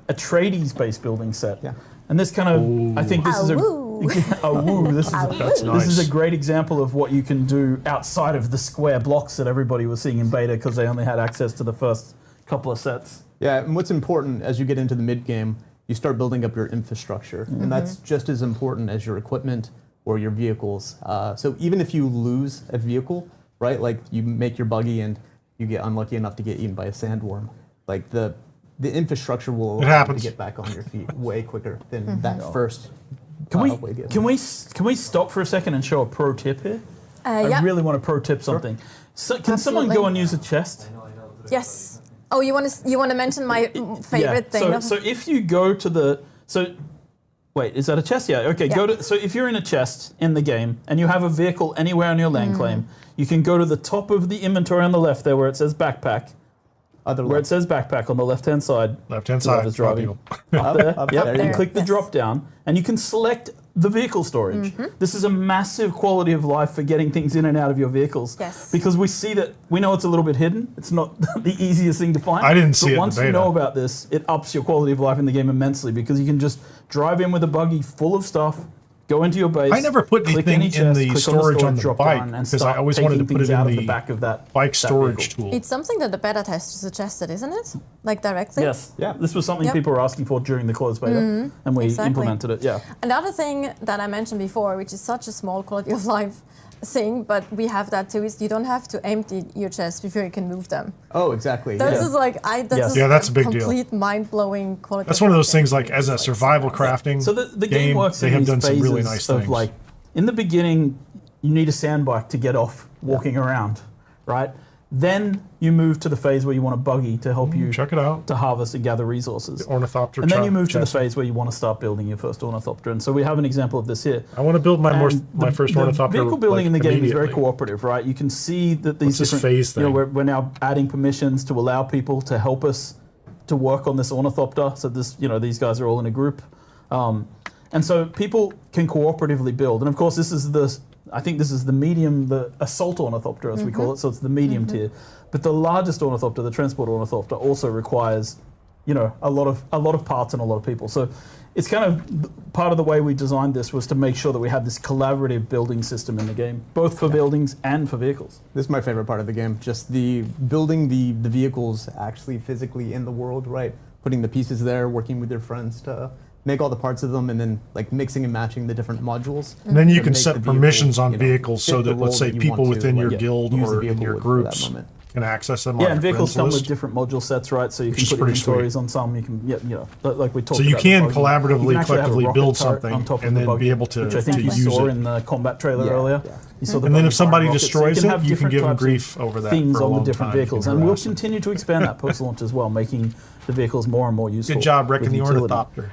Atreides base building set. Yeah. And this kind of, I think this is a Awoo. This is That's this is nice. a great example of what you can do outside of the square blocks that everybody was seeing in beta because they only had access to the first couple of sets. Yeah, and what's important as you get into the mid game, you start building up your infrastructure, and that's just as important as your equipment or your vehicles. So even if you lose a vehicle, right, like you make your buggy and you get unlucky enough to get eaten by a sandworm, like the infrastructure will allow you to happens. get back on your feet way quicker than that first. Can way gift. we stop for a second and show a pro tip here? I Yeah. really want to pro tip something. So, can someone Absolutely. go and use a chest? Yes. Oh, you want to mention my favorite thing? So if you go to the wait, is that a chest? Yeah. Okay. Yeah. Go to. So if you're in a chest in the game and you have a vehicle anywhere on your land claim, you can go to the top of the inventory on the left there where it says backpack. Other Where it left. says backpack on the left-hand side. Left-hand Whoever's side. driving. Up Up there. up Yep. there, And yeah. click the Yes. drop down, and you can select the vehicle storage. This is a massive quality of life for getting things in and out of your vehicles. Yes. Because we know it's a little bit hidden. It's not the easiest thing to find. I didn't see but it in once the you beta. know about this, it ups your quality of life in the game immensely because you can just drive in with a buggy full of stuff, Go into your base. I never put click anything any in chest, the click storage on the drop bike, down and because I start always wanted to taking put it things in out of the back of that bike that storage vehicle. tool. It's something that the beta tester suggested, isn't it? Like directly. Yes. Yeah. This was something Yep. people were asking for during the closed beta, and we Exactly. implemented it. Yeah. Another thing that I mentioned before, which is such a small quality of life thing, but we have that too, is you don't have to empty your chest before you can move them. Oh, exactly. This yeah. is like Yes. is Yeah, that's a big deal. complete mind-blowing quality. That's of one of life those thing. things, like as a survival crafting So the game works they in have these done some phases really nice of things. like, in the beginning, you need a sand bike to get off walking around, right? Then you move to the phase where you want a buggy to help you Check it out. to harvest and gather resources. Ornithopter And then you chop move to the chest. phase where you want to start building your first ornithopter. And so we have an example of this here. I want to build my And my first the ornithopter. vehicle building like, in the game is very immediately. cooperative, right? You can see that these What's this different phase You know, thing? we're now adding permissions to allow people to help us to work on this ornithopter. So this, these guys are all in a group, and so people can cooperatively build. And of course, I think this is the medium, the assault ornithopter, as we call it. So it's the medium tier. But the largest ornithopter, the transport ornithopter, also requires, a lot of parts and a lot of people. So it's kind of part of the way we designed this was to make sure that we had this collaborative building system in the game, both for buildings and for vehicles. This is my favorite part of the game, just the building the vehicles actually physically in the world, right? Putting the pieces there, working with your friends to make all the parts of them, and then like mixing and matching the different modules. And then you to can make set the vehicle, permissions on you know, vehicles so fit the that, let's role say, that you people want to, within your like, guild use the or in vehicle your with for that groups moment. can access them Yeah, on and a vehicles friends come list. with different module sets, right? So you Which can is put pretty inventories on some. You can, like we talked So about. you can the buggy. collaboratively, You can actually have a collectively rocket build turret something on top of and the then buggy, be able to which I think to you use saw it. in the combat trailer Yeah, earlier. yeah. You saw the And then buggy if somebody firing rockets. So destroys you can it, have you can different give them types of grief over that things for a on the long different time. You vehicles, can and we'll harass them. continue to expand that post launch as well, making the vehicles more and more useful. Good job wrecking with the utility. ornithopter.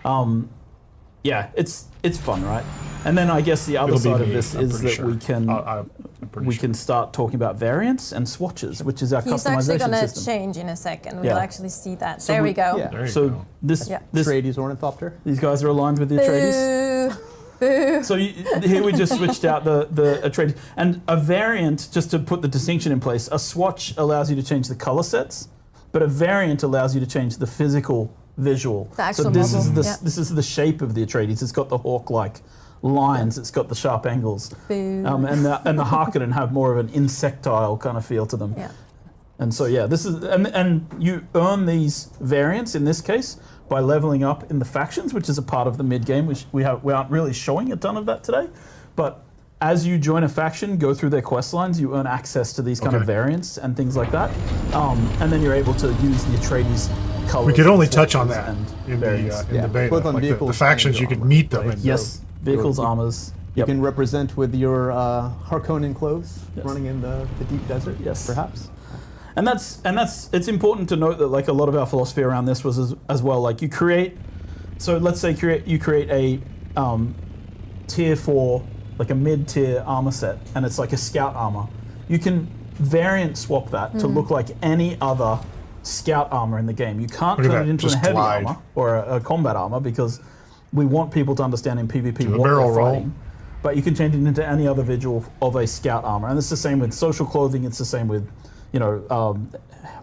Yeah, it's fun, right? And then I guess the other It'll be side of me, this I'm is pretty that sure. we can I'm pretty sure. can start talking about variants and swatches, which is our He's actually customization going to system. change in a second. We'll Yeah. actually see that. So there we- we go. Yeah. There you So go. this Yeah. Atreides ornithopter. these guys are aligned with the Atreides. Boo. So here we just switched out the Atreides. And a variant, just to put the distinction in place, a swatch allows you to change the color sets, but a variant allows you to change the physical visual. The actual so this model, is the yeah. this is the shape of the Atreides. It's got the hawk-like lines. It's got the sharp angles. Boo. And the Harkonnen have more of an insectile kind of feel to them. Yeah. And so this is and you earn these variants in this case by leveling up in the factions, which is a part of the mid game. Which we aren't really showing a ton of that today, but as you join a faction, go through their quest lines, you earn access to these kind of Okay. variants and things like that, and then you're able to use the Atreides colors. We could only and touch on swatches that and in variants. the beta. both on Like the vehicles factions, and you could armor, meet them. right? And Yes, vehicles, armors. You Yep. can represent with your Harkonnen clothes Yes. running in the deep desert, Yes. perhaps. And that's it's important to note that like a lot of our philosophy around this was as well, like you create. So let's say you create a tier 4, like a mid-tier armor set, and it's like a scout armor. You can variant swap that to look like any other scout armor in the game. You can't Look at turn it that, into a just heavy glide. armor or a combat armor because we want people to understand in PvP Do a what barrel they're roll. fighting. But you can change it into any other visual of a scout armor, and it's the same with social clothing. It's the same with,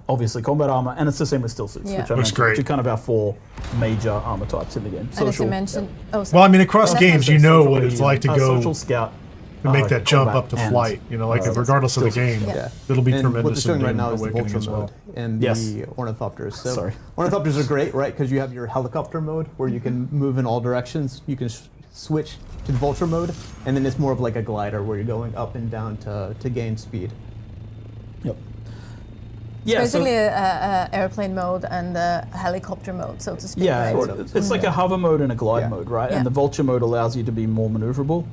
obviously combat armor, and it's the same with still suits, Yeah. which I Looks mentioned, great. which are kind of our 4 major armor types in the game. And as you mentioned, Well, I mean, across Oh, games, you know what it's like to go social scout to make that jump combat up to and- flight. You know, like regardless of the game, Yeah. it'll be And what they're tremendous. showing in right now Dune is the Awakening vulture as well. mode and Yes. the ornithopters. So Sorry. ornithopters are great, right? Because you have your helicopter mode where you can move in all directions. You can switch to the vulture mode, and then it's more of like a glider where you're going up and down to gain speed. Yep. it's Yeah, basically a airplane mode and a helicopter mode, so to speak. yeah, right? sort of. it's like a hover mode and a glide Yeah. mode, right? Yeah. And the vulture mode allows you to be more maneuverable.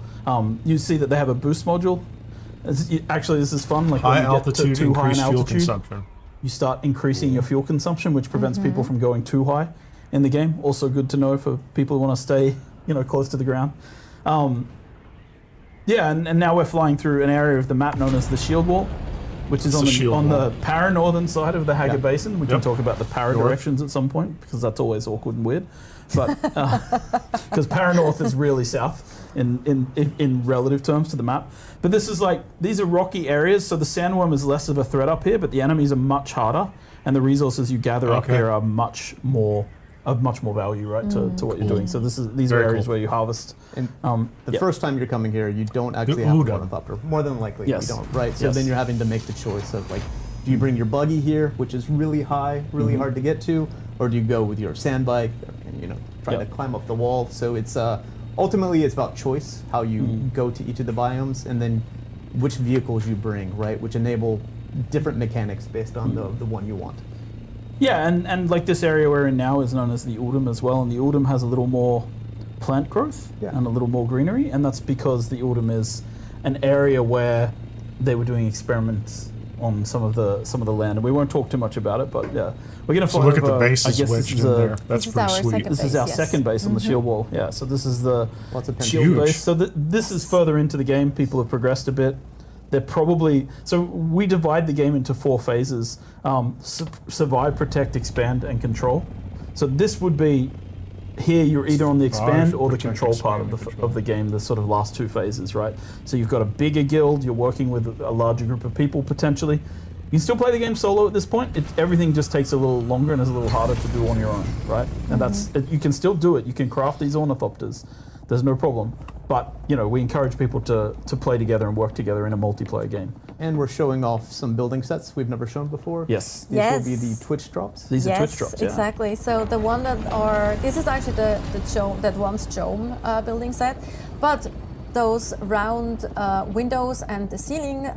You see that they have a boost module. Actually, this is fun. Like when High you get altitude, to too high in increased fuel altitude, consumption. you start increasing your fuel consumption, which prevents people from going too high in the game. Also good to know for people who want to stay, close to the ground. And now we're flying through an area of the map known as the Shield Wall, which is It's the shield on wall. the para-northern side of the Haggard Yeah. Basin. We can Yep. talk about the para-directions at some point, because that's always awkward and weird. But because para-north is really south in relative terms to the map. But this is these are rocky areas, so the sandworm is less of a threat up here, but the enemies are much harder, and the resources you gather up Okay. here are much more of much more value, right, to what you're doing. So these Very are areas cool. where you harvest. And the yeah. first time you're coming here, you don't actually The have Udon. one ornithopter. More than likely, Yes. you don't, right? So Yes. then you're having to make the choice of like, do you bring your buggy here, which is really high, really hard to get to, or do you go with your sand bike and try to climb up the wall? So it's ultimately it's about choice, how you go to each of the biomes, and then which vehicles you bring, right, which enable different mechanics based on the one you want. Yeah, and like this area we're in now is known as the Autumn as well, and the Autumn has a little more plant growth and a little more greenery, and that's because the Autumn is an area where they were doing experiments on some of the land, and we won't talk too much about it, but yeah, we're gonna So fly look at over, the bases I guess wedged this is in a- there. That's This is pretty our sweet. second This is our Yes. second base on the shield wall. Yeah, so this is the Lots of shield Huge. base. So this is further into the game. People have progressed a bit. They're probably so we divide the game into 4 phases: survive, protect, expand, and control. So this would be here. You're either on the expand Survive, or the protect, control part expand, of and the control. of the game. The sort of last 2 phases, right? So you've got a bigger guild. You're working with a larger group of people potentially. You can still play the game solo at this point. Everything just takes a little longer and is a little harder to do on your own, right? And that's you can still do it. You can craft these ornithopters. There's no problem. But we encourage people to play together and work together in a multiplayer game. And we're showing off some building sets we've never shown before. Yes. These will be Yes. the Twitch drops. These are Yes, Twitch drops. Yeah. exactly. So the one this is actually that one's Jome building set, but those round windows and the ceiling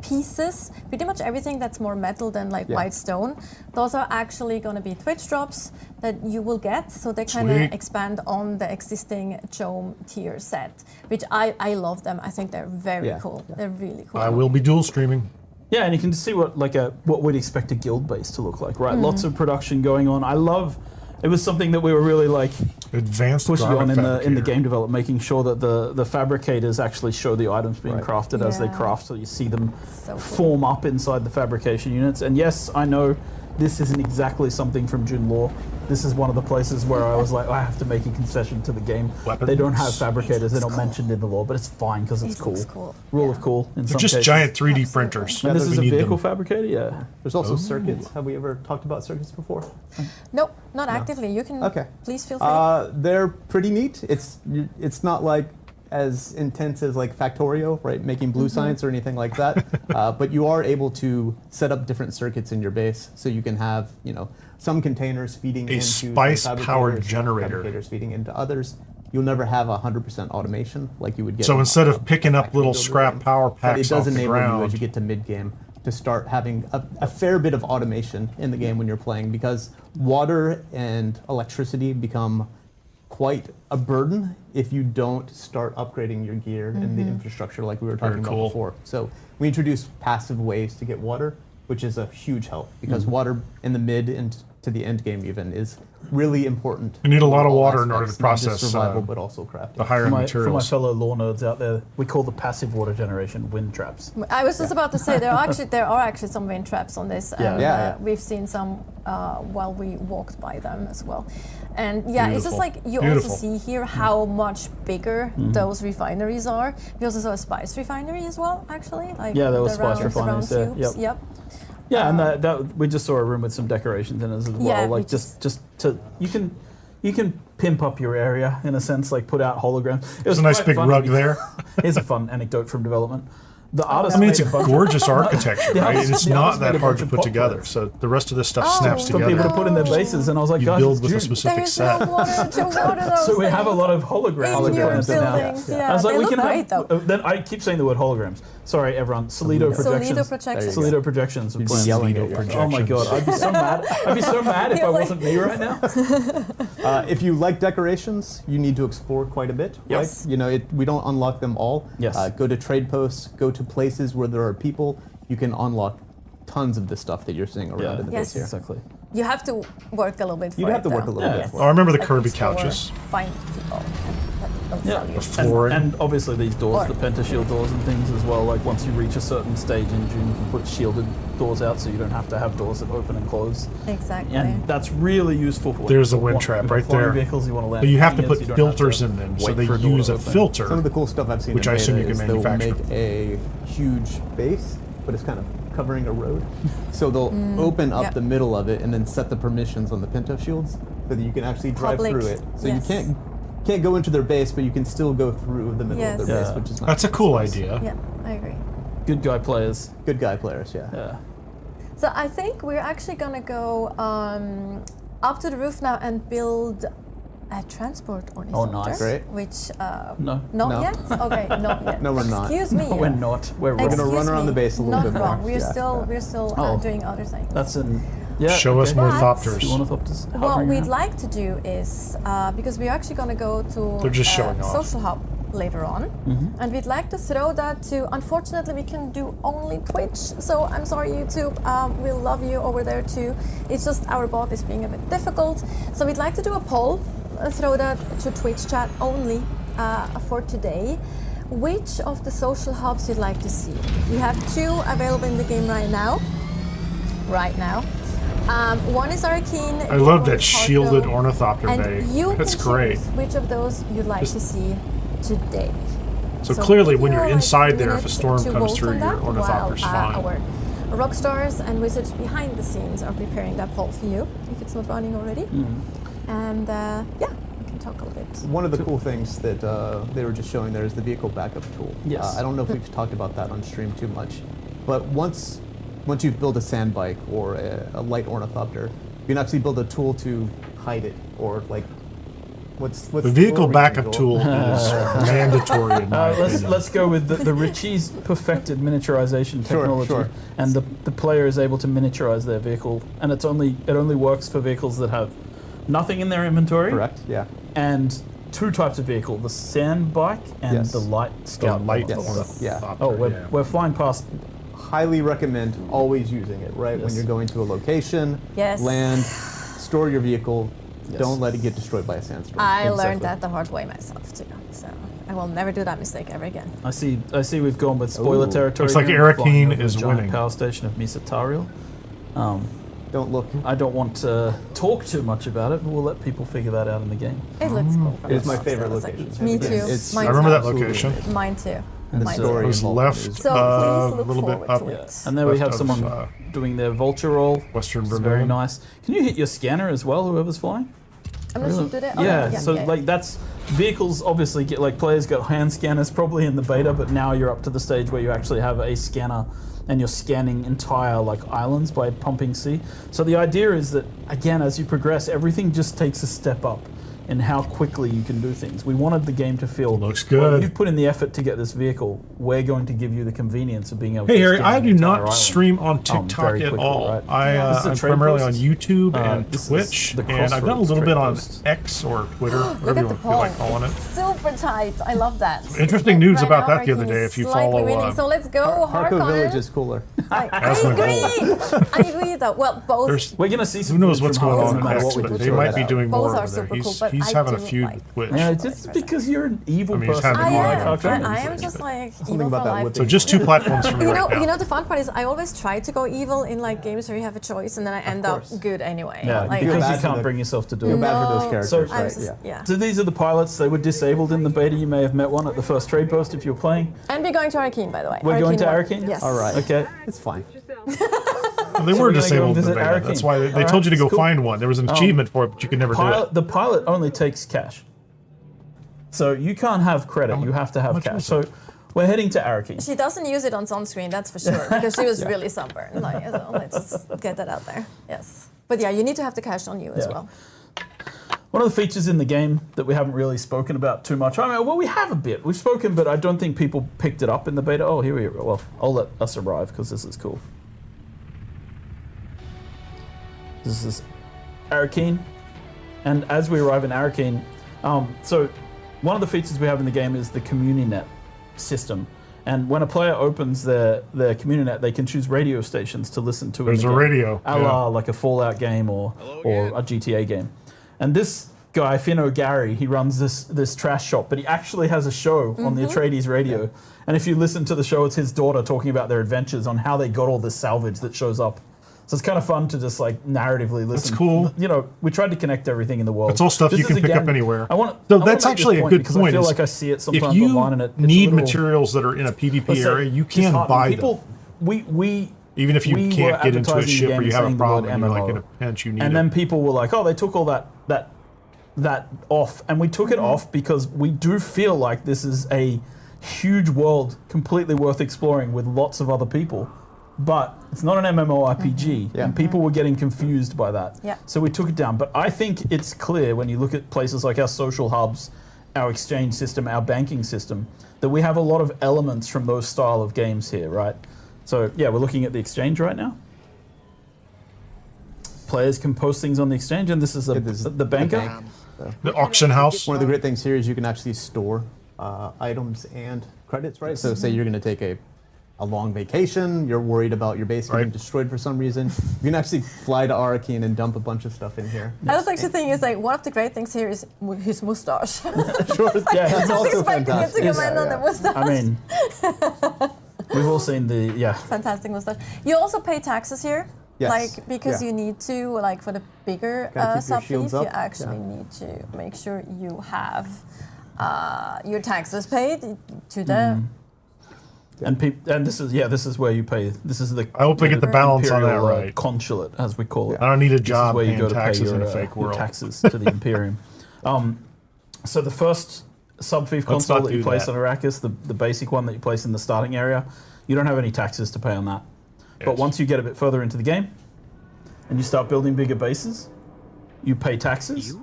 pieces, pretty much everything that's more metal than like white stone, those are actually going to be Twitch drops that you will get. So they kind of Sweet. expand on the existing Jome tier set, which I love them. I think they're very cool. They're really cool. I will be dual streaming. Yeah, and you can see what we'd expect a guild base to look like, right? Lots of production going on. It was something that we were really like Advanced pushing on garment in the fabricator. game development, making sure that the fabricators actually show the items being crafted as they Yeah. craft, so you see them So cool. form up inside the fabrication units. And yes, I know this isn't exactly something from Dune lore. This is one of the places where I was like, I have to make a concession to the game. They don't have fabricators; they're not mentioned in the lore, but it's fine because it's It cool. looks cool. Rule Yeah. of cool. In They're some just cases. giant 3D Absolutely. printers. And this We is a need vehicle them. fabricator. Yeah. There's also circuits. Have we ever talked about circuits before? Nope, not actively. You can please feel free. They're pretty neat. It's not like as intense as like Factorio, right? Making blue science or anything like that. But you are able to set up different circuits in your base, so you can have some containers feeding into some spice-powered fabricators, generator. fabricators feeding into others. You'll never have 100% automation like you would get. So in instead a of picking up factory little builder scrap game. power But packs it does off the enable you as ground, you get to mid-game to start having a fair bit of automation in the game when you're playing, because water and electricity become quite a burden if you don't start upgrading your gear and the infrastructure like we were talking cool. about before. So we introduced passive ways to get water, which is a huge help, because water in the mid and to the end game even is really important. You need a lot of all water in order to aspects, not just process, survival, uh, but also crafting. the higher For my materials. fellow law nerds out there, we call the passive water generation wind traps. I was just about to say there are actually some wind traps on this, and we've seen some while we walked by them as well. And it's just Beautiful. like you Beautiful. also see here how much bigger those refineries are. We also saw a spice refinery as well, actually. Like Yeah, there was the spice refineries round there, tubes. yep. Yeah, and that we just saw a room with some decorations in it as well. Yeah, like we just to you can pimp up your area in a sense, like put out holograms. It There's a nice quite big funny rug because- there. Here's a fun anecdote from development. The artist I mean, it's made a a bunch gorgeous architecture, The right? artist- And it's the not artist made that a hard bunch to of put pop together. plants. So the rest of this stuff Oh, snaps for for people together. to put in their bases, and I was like, You guys, build it's with a June. specific There's set. no water to water those So we have a things. lot of holograms In your planted now. buildings, yeah. I was like, They we look can great, have. though. Then I keep saying the word holograms. Sorry, everyone. Solido projections. Solido projections. Solido projections. of You'd be plants. yelling at Solido your projections. Oh my god, I'd be so mad. I'd be so mad if I You're like- wasn't me right now. If you like decorations, you need to explore quite a bit, Yes. right? We don't unlock them all. Yes. Go to trade posts, go to places where there are people. You can unlock tons of the stuff that you're seeing around in the Yes. base here. Exactly. You have to work a little bit for You'd have to it, work though. a little bit Yes. for it. I remember the Like Kirby explore, couches. Find people. They'll Yeah. tell you. Flooring. And obviously these doors, Or- the pentashield doors and things as well, like once you reach a certain stage in Dune, you can put shielded doors out so you don't have to have doors that open and close. Exactly. And that's really useful for There's the you wind want- trap you've got right flying there. vehicles you want to land But you have to in, put so you don't filters have to in them, so wait they for a door use to a open. Some filter. of the cool stuff I've seen Which in I assume beta you can is they'll manufacture. make a huge base, but it's kind of covering a road. So they'll open up yep. the middle of it and then set the permissions on the pinto shields. so that you can actually drive Public, through it. So yes. you can't go into their base, but you can still go through the middle of Yes. their base, Yeah. which is nice. That's a cool idea. Yeah, I agree. Good guy players. Good guy players, yeah. Yeah. So I think we're actually gonna go up to the roof now and build a transport ornithopter. nice. Great. Which No. not No. yet. Okay, not yet. No, we're not. Excuse me. We're not. We're We're gonna wrong. run around the base a little not bit more. wrong. We're Yeah, still yeah. we're still Oh. doing other things. That's an. Yeah. Show us okay. more But- thopters. Two ornithopters What hovering we'd around. like to do is because we're actually going to go to They're just showing off. social hub later on, and we'd like to throw that to. Unfortunately, we can do only Twitch, so I'm sorry, YouTube. We love you over there too. It's just our bot is being a bit difficult, so we'd like to do a poll, throw that to Twitch chat only for today. Which of the social hubs you'd like to see? We have 2 available in the game right now. One is Arrakis. I love that shielded ornithopter and bay. you That's can great. choose which of those you'd like to see today. So clearly, give when you, you're like, inside 2 there, if a minutes storm to comes vote through, on your that ornithopter's while, fine. Our rock stars and wizards behind the scenes are preparing that poll for you, if it's not running already. And yeah, we can talk a little bit. One of the cool things that they were just showing there is the vehicle backup tool. Yes. I don't know if we've talked about that on stream too much, but once you build a sand bike or a light ornithopter, you can actually build a tool to hide it, or like what's The vehicle what backup regional? tool is mandatory in my opinion. Let's go with the Ritchie's perfected miniaturization Sure, technology, sure. and the player is able to miniaturize their vehicle, and it only works for vehicles that have nothing in their inventory. Correct. Yeah. And 2 types of vehicle: the sand bike and Yes. the light The scout. light Yes. ornithopter. Yeah. Oh, yeah. we're flying past. Highly recommend always using it. Right when Yes. you're going to a location, Yes. land, store your vehicle. Yes. Don't let it get destroyed by a sandstorm. I learned Exactly. that the hard way myself too, so I will never do that mistake ever again. I see. We've gone with spoiler Ooh. territory. Looks like here. We're Arrakeen flying over is the giant winning. Power station of Misatariel. Don't look. I don't want to talk too much about it, but we'll let people figure that out in the game. It looks cool. from It's my the favorite looks location. Me It too. is. Mine I remember too. that Absolutely location. amazing. Mine too. And the Mine story It too. was involved left is- So a please look little bit forward up to it. And there we Left have of, someone doing their vulture roll. Western It's very Vermilion. nice. Can you hit your scanner as well, whoever's flying? I'm not sure who did it. Oh, Yeah, so like that's vehicles obviously get like players got hand scanners probably in the beta, but now you're up to the stage where you actually have a scanner and you're scanning entire like islands by pumping sea. So the idea is that again, as you progress, everything just takes a step up in how quickly you can do things. We wanted the game to feel Looks well, good. you've put in the effort to get this vehicle. We're going to give you the convenience of being able Hey to Harry, scan I the do entire not island. stream on TikTok very at quickly, all. right? I'm This is a trade primarily on post. YouTube and This is Twitch, the and I've done a Crossroads little bit trade on post. X or Twitter, Look whatever you at the feel like poll. calling it. Super tight. I love that. Interesting news Right about now, that the other Arrakeen day, is if you slightly follow, winning. So let's go, Harko Village Harkonnen. is cooler. I we agree. I agree though. Well, both. There's We're going to see some who knows footage what's from going Harkonnen on no in matter X, what we but do. they might be doing Both more are over there. super cool, He's but I having a do feud like with Twitch. Yeah, Vice just versa. because you're an evil I mean, he's person. having I fun am. with And it. I am just like Something evil about for that life. whipping. So just 2 platforms for me right now. You know the fun part is I always try to go evil in like games where you have a choice, and then I end up course. good anyway. Yeah, like, feel because bad you for can't the- bring yourself to do Feel it. bad for those No. characters, So- I right? was just, Yeah. yeah. So these are the pilots. They were disabled in the beta. You may have met one at the first trade post if you were playing. And we're going to Arrakeen, by the way. We're going to won. Arrakeen? Yes. All right. Okay. It's fine. They So were we're gonna go disabled in the visit beta. Arrakeen. That's why they Alright, told you to go that's cool. find one. There was an achievement for it, but you could never do it. The pilot only takes cash. So you can't have credit. You have to have much cash. was So we're heading to Arrakeen. She doesn't use it on sunscreen, that's for sure, because she was really sunburned. Like, so let's just get that out there. Yes. But yeah, you need to have the cash on you as Yeah. well. One of the features in the game that we haven't really spoken about too much. I mean, well, we have a bit. We've spoken, but I don't think people picked it up in the beta. Oh, here we go. Well, I'll let us arrive because this is cool. This is Arrakeen. And as we arrive in Arrakeen, so one of the features we have in the game is the CommuniNet system. And when a player opens their CommuniNet, they can choose radio stations to listen to. There's in a the game, radio, a la like a Fallout game or a GTA game. And this guy, Finn O'Gary, he runs this trash shop, but he actually has a show on the Atreides radio. And if you listen to the show, it's his daughter talking about their adventures on how they got all this salvage that shows up. So it's kind of fun to just like narratively listen. cool. You know, we tried to connect everything in the world. It's all stuff This you can is, pick up again, anywhere. I want. So I wanna that's make this actually a good because point. I feel is like I see it if sometimes you online, and it's a need little materials that are in a PvP Let's say area, you can disheartening. buy People, them. Even if you we can't were get into a advertising the ship game or you have a saying the word problem and you're like MMO. in a pinch, you need And it. then people were like, oh, they took all that off. And we took it off because we do feel like this is a huge world completely worth exploring with lots of other people. But it's not an MMORPG, and people were getting confused by that. Yeah. So we took it down. But I think it's clear when you look at places like our social hubs, our exchange system, our banking system, that we have a lot of elements from those style of games here, right? So yeah, we're looking at the exchange right now. Players can post things on the exchange, and this is the banker. The auction house. One of the great things here is you can actually store items and credits, right? So say you're going to take a long vacation, you're worried about your base getting destroyed for some reason, you can actually fly to Arrakis and dump a bunch of stuff in here. I was actually thinking, like, one of the great things here is his mustache. Sure. Yeah, That's also expecting it to fantastic. come in on the mustache. I mean, we've all seen the Fantastic mustache. You also pay taxes here. Yes. Like, because Yeah. you need to, like, for the bigger Gotta keep your sub fees, shields you up. actually need to make sure you have your taxes paid to the. and this is where you pay. This is the I hope they get the balance on that imperial, right. consulate, as we call it. I don't need a This is job where you paying go to pay taxes in your, a fake your world. taxes to the Imperium. So the first sub-fief console not that you do place that. on Arrakis, the basic one that you place in the starting area, you don't have any taxes to pay on that. But Yes. once you get a bit further into the game, and you start building bigger bases, you pay taxes.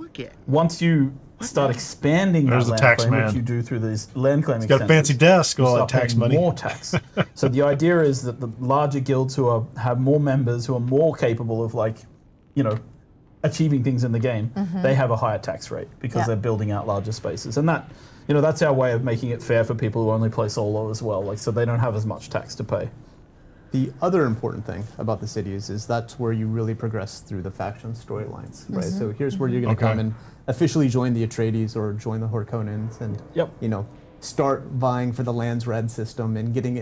Once you start expanding There's that the land tax claim, man. which you do through these land claim Got a extensions, fancy desk, you all start that tax paying money. more tax. So the idea is that the larger guilds who have more members, who are more capable of, like, achieving things in the game, they have a higher tax rate because Yeah. they're building out larger spaces. And that, that's our way of making it fair for people who only play solo as well. Like, so they don't have as much tax to pay. The other important thing about the cities is that's where you really progress through the faction storylines, right? So here's where you're going to Okay. come and officially join the Atreides or join the Harkonnens and, Yep. start vying for the Lands Red system and getting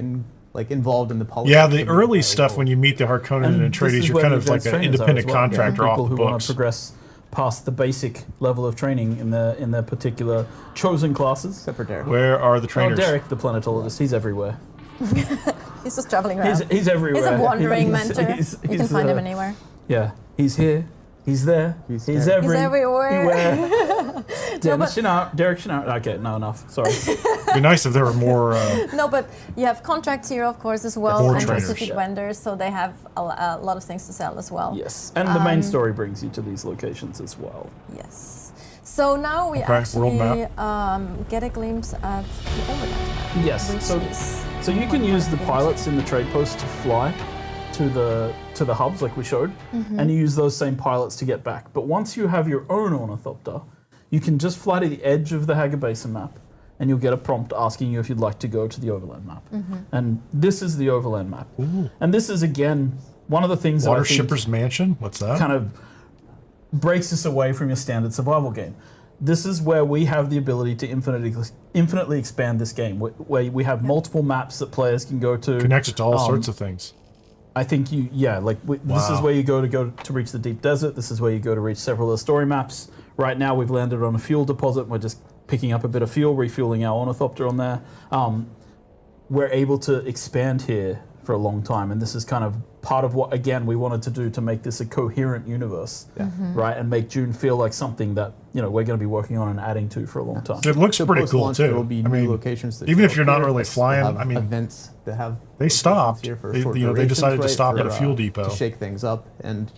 involved in the politics. Yeah, of the the early entire stuff world. when you meet the Harkonnen and this Atreides, is you're where kind the of like advanced an trainers are independent as well. contractor off People the who want books. to progress past the basic level of training in their particular chosen classes. Except for Derek. Where are the Oh, trainers? Derek, the planetologist, he's everywhere. He's just traveling around. He's everywhere. He's a wandering He's- mentor. he's- You can he's, find him uh, anywhere. Yeah, he's here. He's there. He's He's there. He's everywhere. Dennis Chenard, Derek Chenard. Okay, no, enough. Sorry. It'd be nice if there were more. No, but you have contracts here, of course, as well, More and trainers. specific vendors, so they have a lot of things to sell as well. Yes, and the main story brings you to these locations as well. Yes. So now we Okay, world actually get a glimpse of the overland map. Yes, which so is you can use the into. pilots in the trade post to fly to the hubs like we showed, and you use those same pilots to get back. But once you have your own ornithopter, you can just fly to the edge of the Haga Basin map, and you'll get a prompt asking you if you'd like to go to the overland map. And this is the overland map. And this is, again, one of the things Water that I think Shipper's Mansion? What's that? kind of breaks us away from your standard survival game. This is where we have the ability to infinitely expand this game, where we have multiple maps that players can go to. Connected to all sorts of things. I think this is Wow. where you go to reach the deep desert. This is where you go to reach several of the story maps. Right now, we've landed on a fuel deposit. We're just picking up a bit of fuel, refueling our ornithopter on there. We're able to expand here for a long time, and this is kind of part of what, again, we wanted to do to make this a coherent universe, right? And make Dune feel like something that we're going to be working on and adding to for a long time. It looks So pretty cool post-launch, too. There will be I new mean, locations that even if show you're not here. really They'll flying, have I mean, events that have they locations stopped. here for They- short they durations, decided to right, stop at for, a fuel depot. to shake things up, and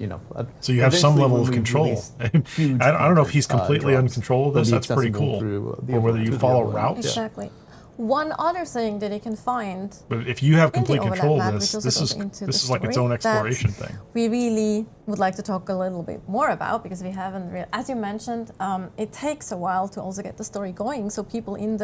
So you have some eventually level when of we control. release I huge don't know if he's content, completely in drops, control of they'll this. be That's pretty accessible cool. through the Or whether overland- you through the follow overland. routes. Exactly. One other thing that you can find But if you have in the complete overland control map, of this, which this also is goes into this the is like its story, own that exploration thing. we really would like to talk a little bit more about, because we haven't as you mentioned, it takes a while to also get the story going, so people during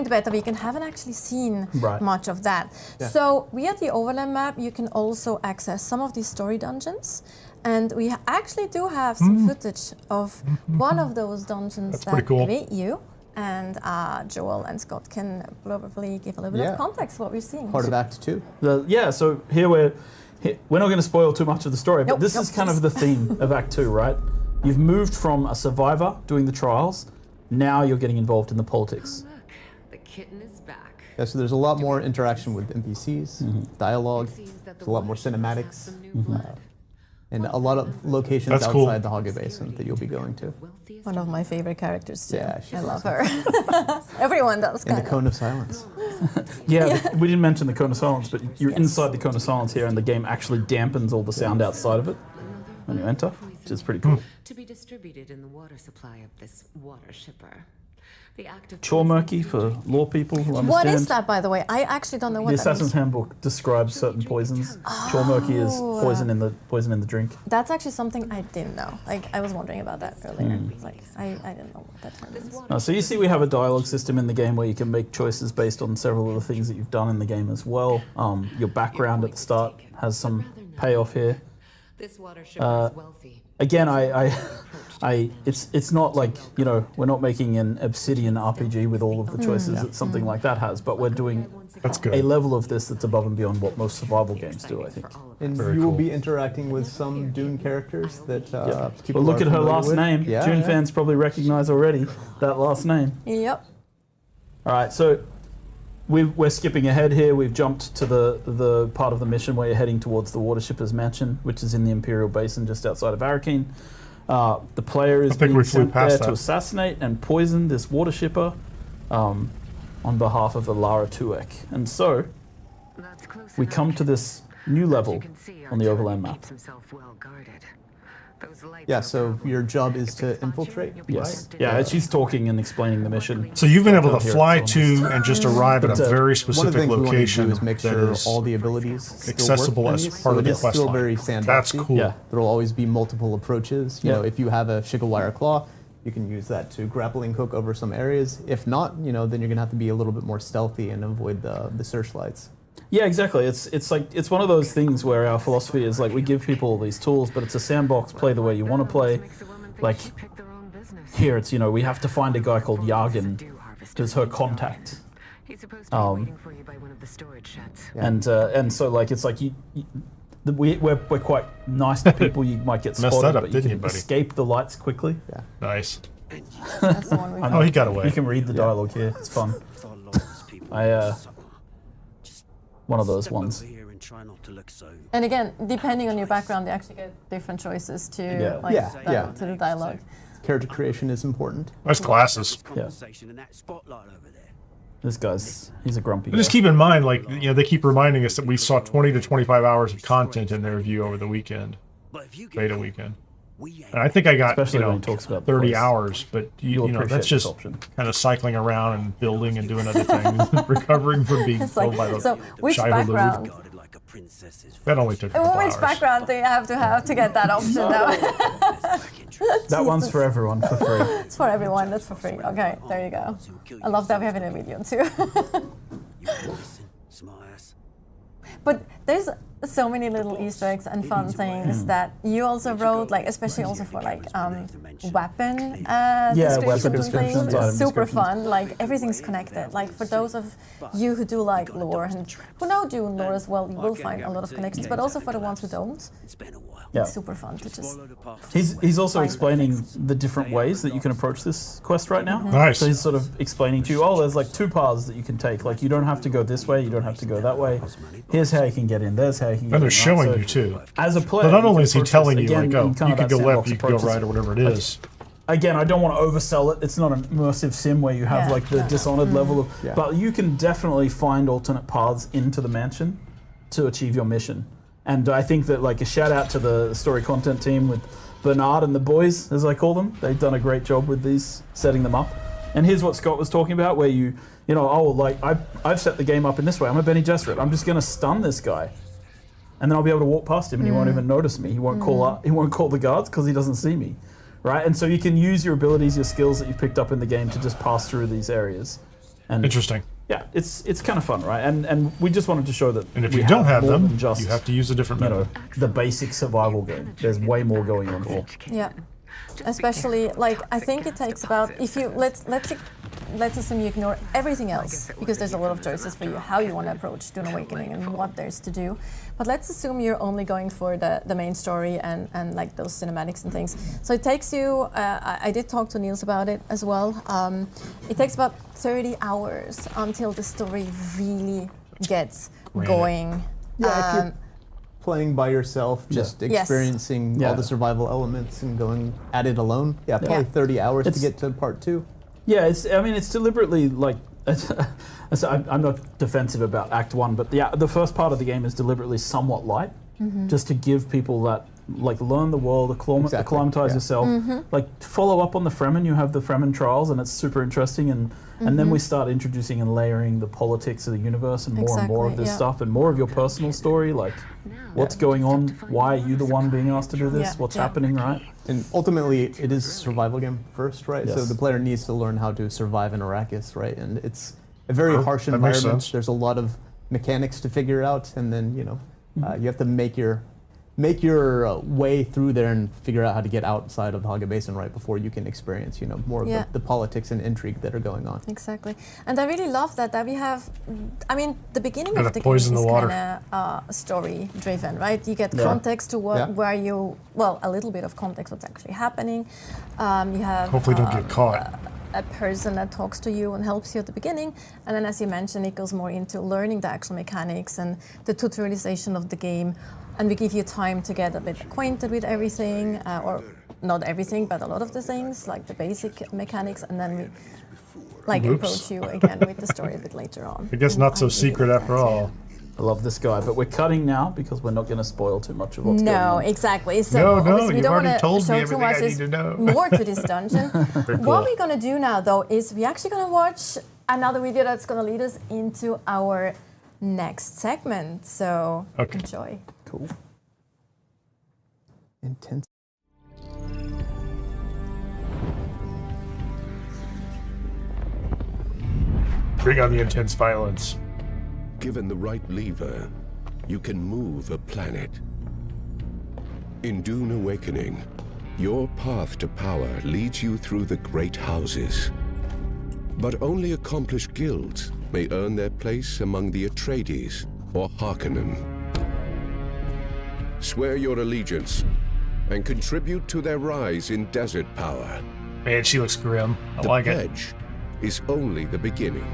the beta weekend haven't actually seen Right. much of that. Yeah. So via the overland map you can also access some of these story dungeons, and we actually do have some footage of one of those dungeons That's that pretty cool. you and Joel and Scott can probably give a little bit Yeah. of context what we're seeing. Part of Act 2. So here we're not going to spoil too much of the story, but Nope, this nope, is kind of the theme of Act 2, right? You've moved from a survivor doing the trials, now you're getting involved in the politics. Look, the kitten is back. Yeah, so there's a lot more interaction with NPCs, dialogue. Seems that There's a lot more cinematics. And a lot of locations That's outside cool. the Hogge Basin that you'll be going to. One of my favorite characters too. Yeah, she's I love her. Everyone does. In the Kind Cone of Silence. We didn't mention the Cone of Silence, but you're inside the Cone of Silence here, and the game actually dampens all the sound outside of it when you enter, which is pretty cool. To be distributed in the water supply of this water shipper. The act of Chore murky for law people who understand. What is that, by the way? I actually don't know The what that Assassin's is. Handbook describes certain poisons. Chore murky is poison in the drink. That's actually something I didn't know. Like I was wondering about that earlier. Like I didn't know what that term is. So you see we have a dialogue system in the game where you can make choices based on several of the things that you've done in the game as well. Your background at the start has some payoff here. this water shipper is wealthy. Again, it's not like, we're not making an Obsidian RPG with all of the choices that something like that has, but we're doing That's good. a level of this that's above and beyond what most survival games do, I think. And Very you will cool. be interacting with some Dune characters that people Well, look are at her familiar last with. name. Yeah, Dune yeah. fans probably recognize already that last name. Yep. All right, so we're skipping ahead here. We've jumped to the part of the mission where you're heading towards the Water Shipper's Mansion, which is in the Imperial Basin just outside of Arrakis. The player is I think being we flew sent there past to that. assassinate and poison this water shipper on behalf of the Lara Tuek. And so That's close we enough. come to this new level You can see on the Arturi overland map. keeps himself well guarded. Those lights Yeah, are so powerful. your job is If to they spot you, infiltrate, you'll be Yes. tempted Yeah, to- she's talking and explaining the mission. So you've been able to Here, fly it's to and just arrive at But, a very One of the specific things we want to location do is make that sure is all the abilities still accessible work as underneath, part so of it the is quest still line. very sandboxy. That's cool. Yeah. There will always be multiple approaches. You Yeah. know, if you have a Shigawire Claw, you can use that to grappling hook over some areas. If not, then you're gonna have to be a little bit more stealthy and avoid the searchlights. Yeah, exactly. It's one of those things where our philosophy is like we give people all these tools, but it's a sandbox. Play the way you want to play. Makes a woman think Like she picked the wrong business. here, it's we have to find a guy called Yargan, Dew harvest who's her contact. He's supposed to be waiting for you by one of the storage sheds. And so like it's like we're quite nice to people. You might get Messed spotted, that up, but you didn't can you, buddy? escape the lights quickly. nice. That's the one we Oh, he got away. You can read the dialogue here. It's fun. One of those ones. And again, depending on your background, they actually get different choices to Yeah. to the dialogue. Character creation is important. Nice glasses. Yeah. This he's a grumpy But just guy. keep in mind, like, they keep reminding us that we saw 20 to 25 hours of content in their review over the weekend, beta weekend. And I think I got, Especially when he talks about the 30 place. hours, but You'll appreciate that's this just option. kind of cycling around and building and doing other things, recovering from being It's killed like, by the so which Shiva lizard. background? That only took a couple Which hours. background do you have to get that option now? That one's for everyone for free. It's for everyone. That's for free. Okay, there you go. I love that we have it in a video too. But there's so many little Easter eggs and fun things that you also wrote, like especially also for like weapon weapon descriptions and descriptions, things. item It's super descriptions. fun. Like everything's connected. Like for those of you who do like lore and who know Dune lore as well, you will find a lot of connections. But also for the ones who don't, Yeah. it's super fun to just. He's also Find explaining things. the different ways that you can approach this quest right now. Nice. So he's sort of explaining to you, there's like two paths that you can take. Like you don't have to go this way, you don't have to go that way. Here's how you can get in. There's how you can get in. And they're right? showing So you too. As a player, But not you only can is he approach telling this, you, again, like, oh, in kind you of could that go left, sandbox you could go approach. right, or whatever it is. Again, I don't want to oversell it. It's not an immersive sim where you have Yeah, like the no. Dishonored level of, Yeah. but you can definitely find alternate paths into the mansion to achieve your mission. And I think that like a shout out to the story content team with Bernard and the boys, as I call them. They've done a great job with these, setting them up. And here's what Scott was talking about, where I've set the game up in this way. I'm a Bene Gesserit. I'm just going to stun this guy, and then I'll be able to walk past him, and he won't even notice me. He won't call up. He won't call the guards because he doesn't see me, right? And so you can use your abilities, your skills that you've picked up in the game to just pass through these areas. And Interesting. yeah, it's kind of fun, right? And we just wanted to show that. And if we you don't have more them, than just, you have to use a different you method. know, the basic survival game. There's way more going on here. Yeah, especially like I think it takes about if you let's assume you ignore everything else because there's a lot of choices for you how you want to approach Dune Awakening and what there's to do. But let's assume you're only going for the main story and like those cinematics and things. So it takes you. I did talk to Niels about it as well. It takes about 30 hours until the story really gets going. Yeah, playing by yourself, just Yes. experiencing Yeah. all the survival elements and going at it alone. Yeah, probably Yeah. 30 hours It's- to get to part 2. Yeah, it's deliberately like. I'm not defensive about Act 1, but the first part of the game is deliberately somewhat light, just to give people that, like, learn the world, Exactly, acclimatize yeah. yourself, like, follow up on the Fremen. You have the Fremen trials, and it's super interesting, and then we start introducing and layering the politics of the universe and more of Exactly, this yeah. stuff, and more of your personal story, like, what's going on, why are you the one being asked to do this, Yeah, what's yeah. happening, right? And ultimately, it is a survival game first, right? So Yes. the player needs to learn how to survive in Arrakis, right? And it's a very harsh that makes environment. sense. There's a lot of mechanics to figure out, and then you have to make your way through there and figure out how to get outside of the Haga Basin right before you can experience more of Yeah. the politics and intrigue that are going on. Exactly, and I really love that we have. I mean, the beginning Gotta of the game poison is the water. kind of story-driven, right? You get Yeah. context to Yeah. where you, well, a little bit of context what's actually happening. You have Hopefully don't get caught. a person that talks to you and helps you at the beginning, and then, as you mentioned, it goes more into learning the actual mechanics and the tutorialization of the game. And we give you time to get a bit acquainted with everything, or not everything, but a lot of the things, like the basic mechanics, and then we Oops. approach you again with the story a bit later on. I guess And not so really secret love after that, all. yeah. I love this guy, but we're cutting now because we're not going to spoil too much of what's going No, on. exactly. So No, obviously we you've don't already want to told me show too everything much I need to know. more to this dungeon. Very What cool. we're gonna do now, though, is we're actually gonna watch another video that's gonna lead us into our next segment. So Okay. enjoy. Cool. Intense. Bring on the intense violence. Given the right lever, you can move a planet. In Dune Awakening, your path to power leads you through the great houses. But only accomplished guilds may earn their place among the Atreides or Harkonnen. Swear your allegiance and contribute to their rise in desert power. Man, she looks grim. I The like it. pledge is only the beginning.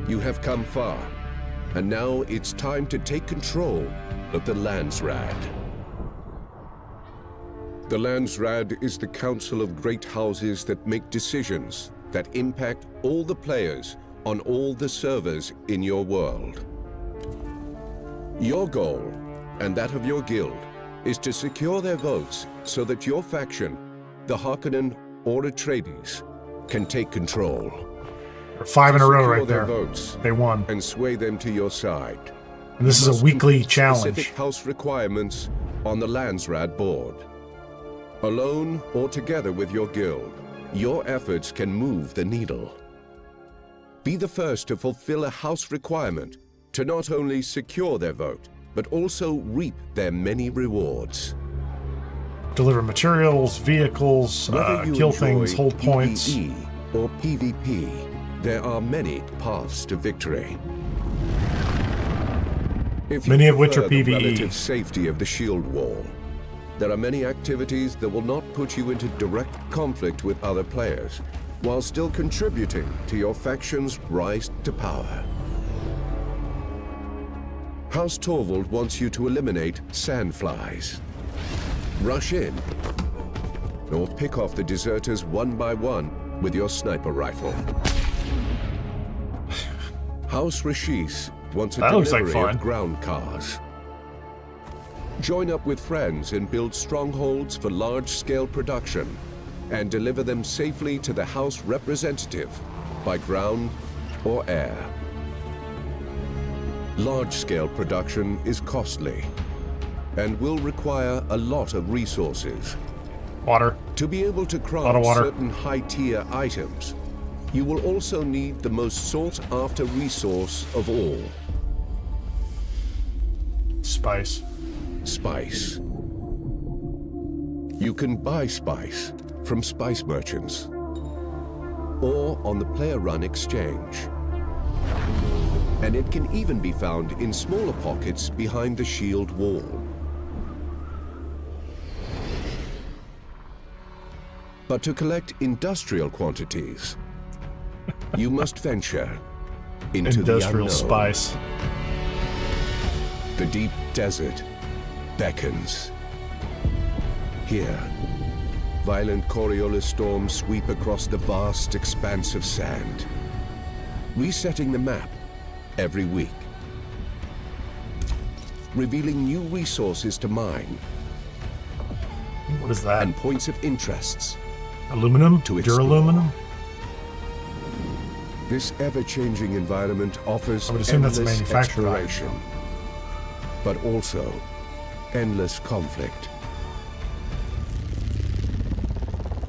You have come far, and now it's time to take control of the Landsraad. The Landsraad is the council of great houses that make decisions that impact all the players on all the servers in your world. Your goal, and that of your guild, is to secure their votes so that your faction, the Harkonnen or Atreides, can take control. 5 in a row Secure right their there. votes They won. and sway them to your side. And this is Must a weekly complete challenge. Specific house requirements on the Landsraad board. Alone or together with your guild, your efforts can move the needle. Be the first to fulfill a house requirement to not only secure their vote, but also reap their many rewards. Deliver materials, vehicles, Whether you kill enjoy things, hold points. PvE or PvP, there are many paths to victory. If you Many of which are prefer the PvE. relative safety of the shield wall, there are many activities that will not put you into direct conflict with other players, while still contributing to your faction's rise to power. House Torvald wants you to eliminate sandflies. Rush in, or pick off the deserters one by one with your sniper rifle. House Rashis wants a That looks like delivery fun. of ground cars. Join up with friends and build strongholds for large-scale production and deliver them safely to the House representative by ground or air. Large-scale production is costly and will require a lot of resources. Water. To be able to Lot of craft water. certain high-tier items, you will also need the most sought-after resource of all, Spice. spice. You can buy spice from spice merchants or on the player-run exchange. And it can even be found in smaller pockets behind the shield wall. But to collect industrial quantities, you must venture into the Industrial unknown. spice. The deep desert beckons. Here, violent Coriolis storms sweep across the vast expanse of sand, resetting the map every week, revealing new resources to mine What is that? and points of interests. Aluminum? to explore. Duraluminum? This ever-changing environment offers I would assume that's a endless manufactured item. exploration, but also endless conflict.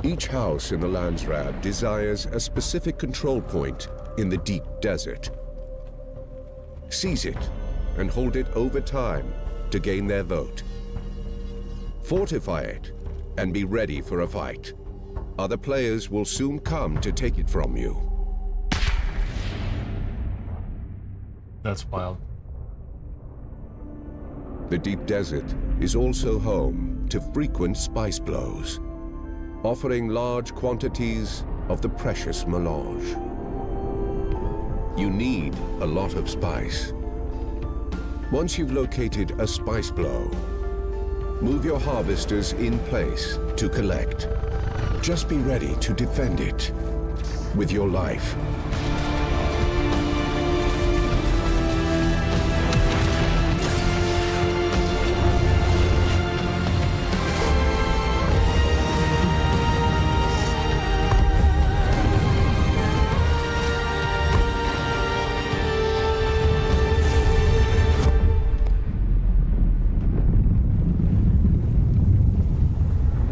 Each house in the Landsraad desires a specific control point in the deep desert. Seize it and hold it over time to gain their vote. Fortify it and be ready for a fight. Other players will soon come to take it from you. That's wild. The deep desert is also home to frequent spice blows, offering large quantities of the precious melange. You need a lot of spice. Once you've located a spice blow, move your harvesters in place to collect. Just be ready to defend it with your life.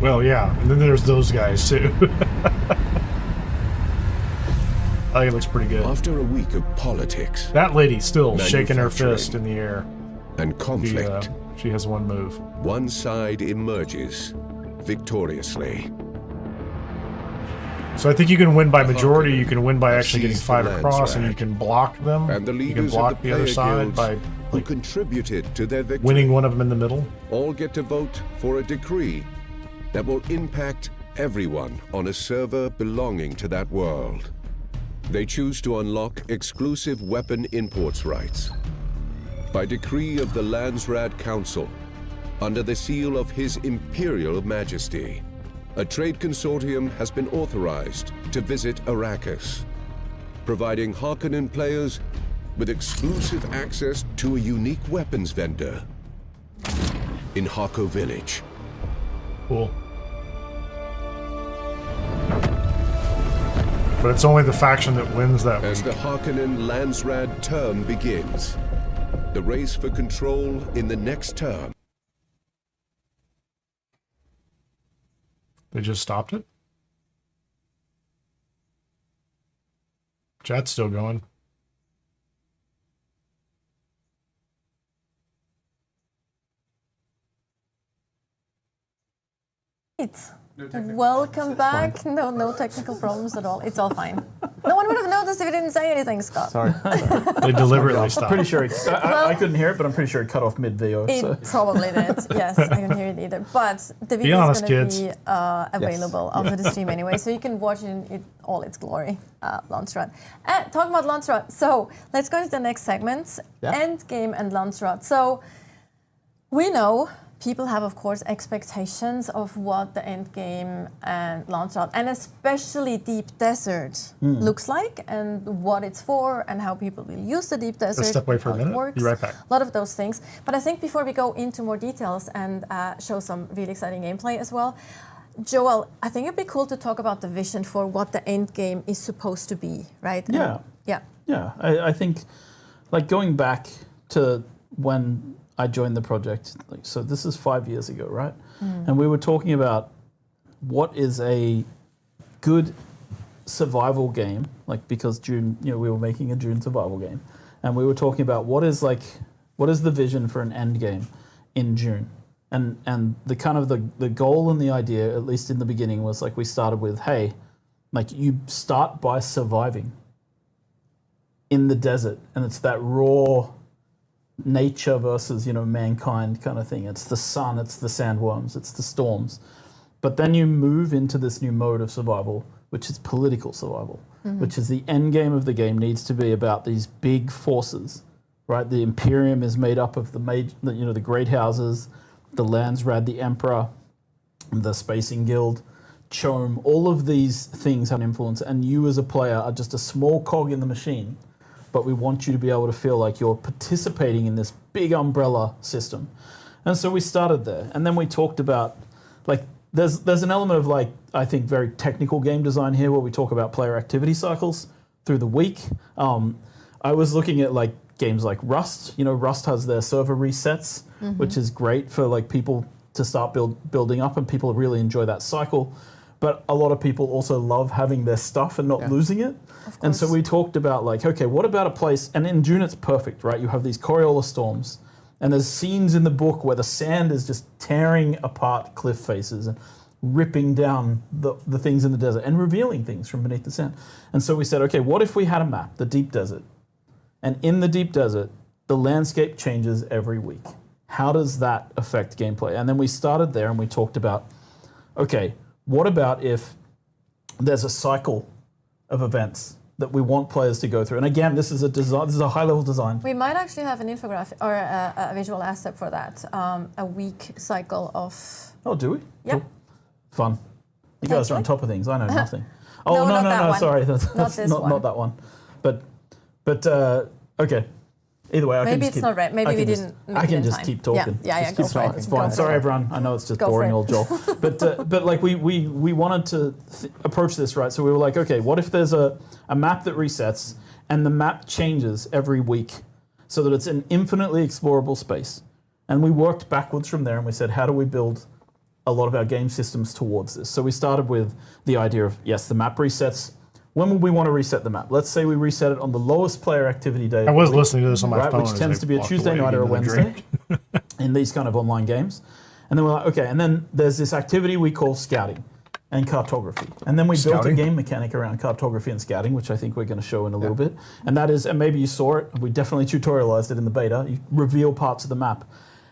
Well, yeah, and then there's those guys too. I think it looks pretty good. After a week of politics That lady's still shaking her Manufacturing. fist in the air. and conflict, She has one move. one side emerges victoriously. So I think you can win by majority. You can win by have actually getting seized 5 the across, and you Landsraad. can block them. And the You can leaders block of the the other player side guilds by who like, contributed to their victory winning one of them in the middle. all get to vote for a decree that will impact everyone on a server belonging to that world. They choose to unlock exclusive weapon imports rights. By decree of the Landsraad Council, under the seal of His Imperial Majesty, a trade consortium has been authorized to visit Arrakis, providing Harkonnen players with exclusive access to a unique weapons vendor in Harko Village. Cool. But it's only the faction that wins that As week. the Harkonnen Landsraad term begins, the race for control in the next term. They just stopped it? Chat's still going. Welcome back. No technical problems at all. It's all fine. No one would have noticed if you didn't say anything, Scott. Sorry. They deliberately stopped. Pretty sure I couldn't hear it, but I'm pretty sure it cut off mid-VO. It So. probably did. Yes, I can hear it either. But the Be video honest, is going to kids. be available after the stream anyway, so you can watch it in all its glory. Landsraad. Talking about Landsraad, so let's go to the next segment. Yeah. Endgame and Landsraad. So we know people have, of course, expectations of what the Endgame and Landsraad, and especially Deep Desert, looks like, and what it's for, and how people will use the Deep Desert. step away for a how it minute. works. Be right back. A lot of those things. But I think before we go into more details and show some really exciting gameplay as well, Joel, I think it'd be cool to talk about the vision for what the end game is supposed to be, right? Yeah. Yeah, I think, like, going back to when I joined the project, like, so this is 5 years ago, right? And we were talking about what is a good survival game, like, because Dune, we were making a Dune survival game, and we were talking about what is the vision for an end game in Dune, and the kind of the goal and the idea, at least in the beginning, was like we started with, hey, like, you start by surviving in the desert, and it's that raw nature versus mankind kind of thing. It's the sun, it's the sandworms, it's the storms, but then you move into this new mode of survival, which is political survival, which is the end game of the game needs to be about these big forces right? The Imperium is made up of the great houses, the Landsrad, the Emperor, the Spacing Guild, Chome. All of these things have an influence, and you as a player are just a small cog in the machine. But we want you to be able to feel like you're participating in this big umbrella system. And so we started there. And then we talked about, like, there's an element of, like, I think very technical game design here where we talk about player activity cycles through the week. I was looking at, like, games like Rust. You know, Rust has their server resets, which is great for, like, people to start building up, and people really enjoy that cycle. But a lot of people also love having their stuff and not losing it. And so we talked about, like, okay, what about a place, and in Dune it's perfect, right? You have these Coriolis storms, and there's scenes in the book where the sand is just tearing apart cliff faces and ripping down the things in the desert and revealing things from beneath the sand. And so we said, okay, what if we had a map, the deep desert, and in the deep desert, the landscape changes every week. How does that affect gameplay? And then we started there and we talked about, okay, what about if there's a cycle of events that we want players to go through? And again, this is a high-level design. We might actually have an infographic or a visual asset for that. A week cycle of. Oh, do we? Yeah. Cool. Fun. You guys are on top of things. I know nothing. Oh, No, not that no. one. Sorry, that's Not this one. not that one. But okay. Either way, I can Maybe just it's keep, not right. Maybe I we can just- didn't make I it can in just time. keep talking. Yeah, Just go keep for talking. it. It's Go fine. for Sorry, it. everyone. I know it's just Go for boring it. old Joel. But like we wanted to approach this right. So we were like, okay, what if there's a map that resets and the map changes every week so that it's an infinitely explorable space? And we worked backwards from there and we said, how do we build a lot of our game systems towards this? So we started with the idea of, yes, the map resets. When would we want to reset the map? Let's say we reset it on the lowest player activity day. I was listening to this on my phone. Which as tends I to be a walked Tuesday away night or a into the Wednesday drink. in these kind of online games. And then we're like, okay, and then there's this activity we call scouting and cartography. And then we built a Scouting? game mechanic around cartography and scouting, which I think we're going to show in a little bit. And that is, and maybe you saw it, we definitely tutorialized it in the beta, you reveal parts of the map.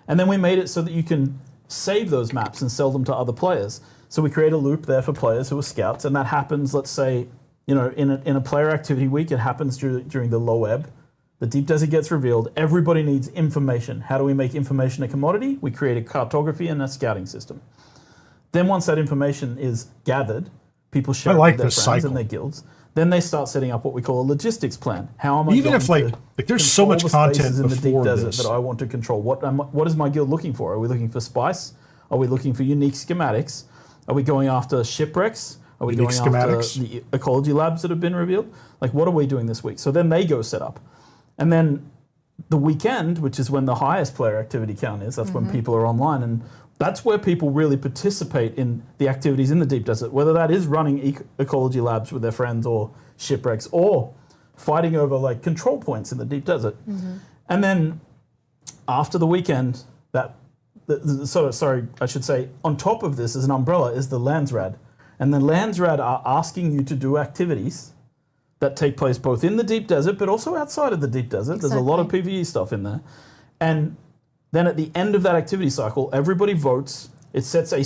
And then we made it so that you can save those maps and sell them to other players. So we create a loop there for players who are scouts, and that happens, let's say, you know, in a player activity week, it happens during the low ebb. The deep desert gets revealed. Everybody needs information. How do we make information a commodity? We create a cartography and a scouting system. Then once that information is gathered, people share it like with their this friends cycle. and their guilds. Then they start setting up what we call a logistics plan. How am I Even going if, like to there's so control much the content spaces in the deep before desert this. that I want to control? What is my guild looking for? Are we looking for spice? Are we looking for unique schematics? Are we going after shipwrecks? Are we Unique going after schematics? the ecology labs that have been revealed? Like, what are we doing this week? So then they go set up. And then the weekend, which is when the highest player activity count is, that's when people are online. And that's where people really participate in the activities in the deep desert, whether that is running ecology labs with their friends or shipwrecks or fighting over like control points in the deep desert. And then after the weekend, I should say, on top of this as an umbrella is the Landsrad. And the Landsrad are asking you to do activities that take place both in the deep desert, but also outside of the deep desert. There's a lot of PvE stuff in there. And then at the end of that activity cycle, everybody votes. It sets a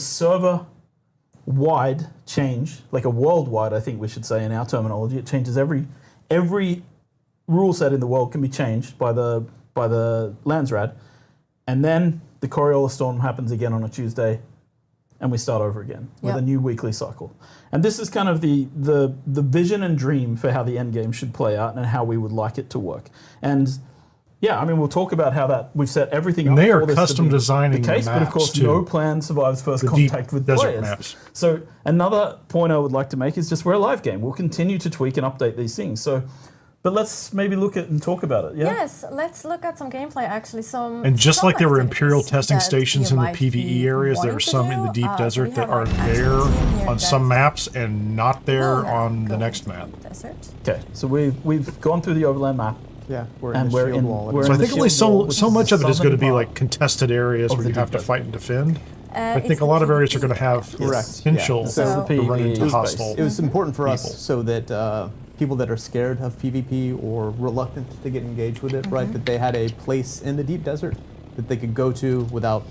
server-wide change, like a worldwide, I think we should say in our terminology. It changes every rule set in the world can be changed by the Landsrad. And then the Coriolis Storm happens again on a Tuesday, and we start over again with a new weekly cycle. And this is kind of the vision and dream for how the end game should play out and how we would like it to work. And yeah, I mean, we'll talk about how that we've set everything And up they are for this custom to be designing the case, the but of maps, course, too. no plan survives first The deep contact with desert players. maps. So another point I would like to make is just we're a live game. We'll continue to tweak and update these things. So, but let's maybe look at and talk about it. Yeah. Yes, let's look at some gameplay. Actually, And just like there were activities Imperial testing that stations you in the might be PvE areas, there wanting are to some in do. the deep So desert we that have are an there actual team here on some that maps and not there will now on the go next to map. the desert. Okay, so we've gone through the overland map. Yeah, we're And in the we're shield in- wall. we're So I in think the only shield wall, which so is much the of it is going to be southern like part contested areas of where the you have deep to fight and defend. I It's think a the lot of areas are PvE. going to have Correct, potential yeah. So So the to run PvE into space. hostile. it was important for people. us so that people that are scared of PvP or reluctant to get engaged with it, right, that they had a place in the deep desert that they could go to without,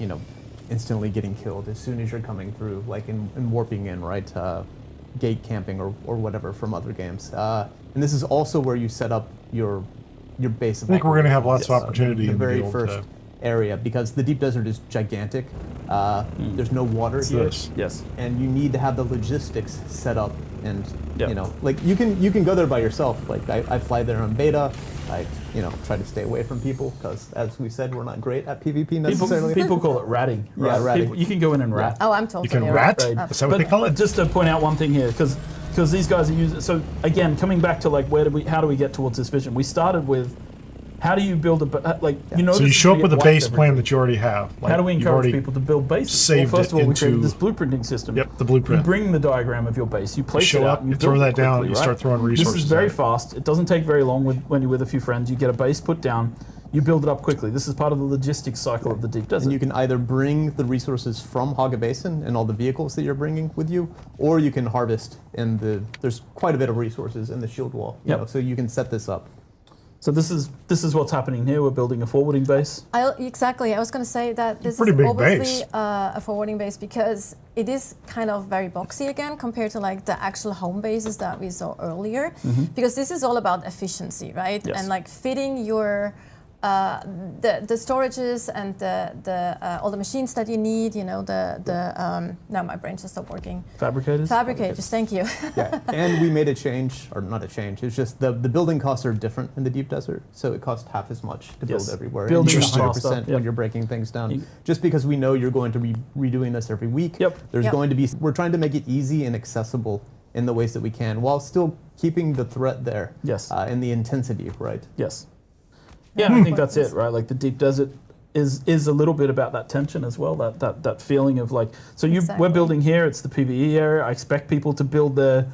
instantly getting killed as soon as you're coming through, like in warping in, right, gate camping or whatever from other games. And this is also where you set up your your base of I think we're going to have operations. lots of opportunity The in the very build first to- area, because the deep desert is gigantic. There's no water here, this. Yes. and you need to have the logistics set up. And Yep. you know, like you can go there by yourself. Like I fly there on beta. I try to stay away from people because, as we said, we're not great at PvP necessarily. People call it ratting. Yeah, Right? ratting. People, you can go in and rat. Oh, I'm totally You can right. rat? Right. Is that what they call it? Just to point out one thing here, because these guys are using. So again, coming back to like how do we get towards this vision? We started with how do you build you know. So you show up with a base plan that you already have. How do we you've encourage already people to build bases? saved First it of all, we created into- this blueprinting system. Yep, the blueprint. You bring the diagram of your base, you place show it out, up, and you build throw it that down, quickly, you right? start throwing resources This is very at it. fast. It doesn't take very long when you're with a few friends. You get a base put down, you build it up quickly. This is part of the logistics cycle of the deep desert. And you can either bring the resources from Haga Basin and all the vehicles that you're bringing with you, or you can harvest in there's quite a bit of resources in the shield wall. You Yep. know, so you can set this up. So this is what's happening here. We're building a forwarding base. Exactly. I was going to say that this Pretty is big obviously base. a forwarding base because it is kind of very boxy again compared to like the actual home bases that we saw earlier. Because this is all about efficiency, right? Yes. And like fitting your the storages and the all the machines that you need. You know now my brain just stopped working. Fabricators. Fabricators. Thank you. Yeah, and we made a change, or not a change. It's just the building costs are different in the deep desert, so it costs half as much to build Yes. everywhere. Building and is 100% faster, when yep. you're breaking things down. You- Just because we know you're going to be redoing this every week. Yep. There's Yep. going to be. We're trying to make it easy and accessible in the ways that we can, while still keeping the threat there. Yes. And the intensity, right? Yes. Yeah, and I think that's it, right? Like the deep desert is a little bit about that tension as well, that feeling of like. So we're Exactly. building here. It's the PVE area. I expect people to build their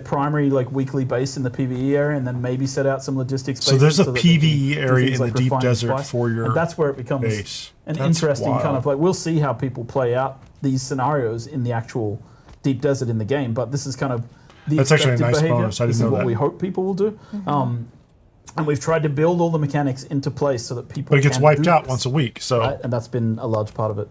primary like weekly base in the PVE area, and then maybe set out some logistics. So there's a bases that they can PVE do area things in like the deep refine and desert spice. for your And that's where it becomes base. an That's interesting kind wild. of like. We'll see how people play out these scenarios in the actual deep desert in the game, but this is kind of the That's actually a expected nice behavior. bonus. I This didn't is know what that. we hope people will do. And we've tried to build all the mechanics into place so that people. But it gets can wiped do out this, once a week. So right? And that's been a large part of it.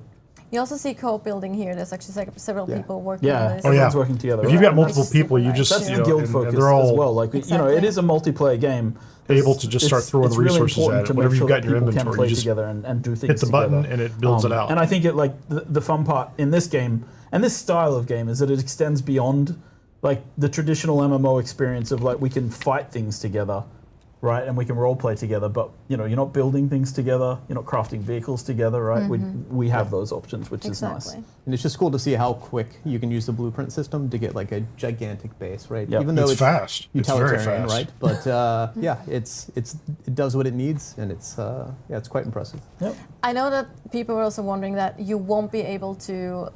You also see co-building here. There's actually several people working Yeah, on this. Oh, yeah. everyone's working together. if you've right? got multiple That's people, you super just nice. That's you the know, guild and focus they're all as well. Like Exactly. it is a multiplayer game. able to just start throwing it's really resources important at to it. make Whatever sure you've got that in your people can inventory, play you just together and do things hit the button together. and it builds it out. And I think it like the fun part in this game and this style of game is that it extends beyond like the traditional MMO experience of like we can fight things together, right? And we can role play together, but you know, you're not building things together, you're not crafting vehicles together, right? We have those options, which is nice. Exactly. And it's just cool to see how quick you can use the blueprint system to get like a gigantic base, right? Yep. Even though It's it's fast. It's very utilitarian, fast. right? But yeah, it does what it needs, and it's quite impressive. Yep. I know that people were also wondering that you won't be able to,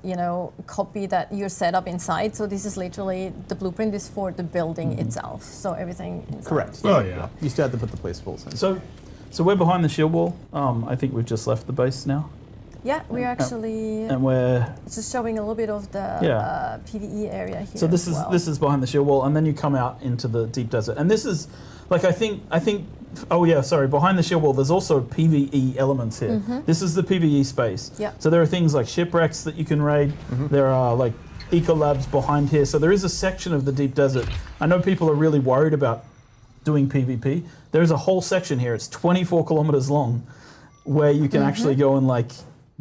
copy that your setup inside. So this is literally the blueprint is for the building itself. So everything inside. Correct. Oh, yeah. You still have to put the placeables in. So we're behind the shield wall. I think we've just left the base now, Yeah, we're actually and we're just showing a little bit of the Yeah. PVE area here. so this as is well. this is behind the shield wall, and then you come out into the deep desert, and this is like I think. Oh yeah, sorry. Behind the shield wall, there's also PVE elements here. This is the PVE space. Yeah. So there are things like shipwrecks that you can raid. There are like eco labs behind here. So there is a section of the deep desert. I know people are really worried about doing PvP. There's a whole section here. It's 24 kilometers long, where you can actually go and like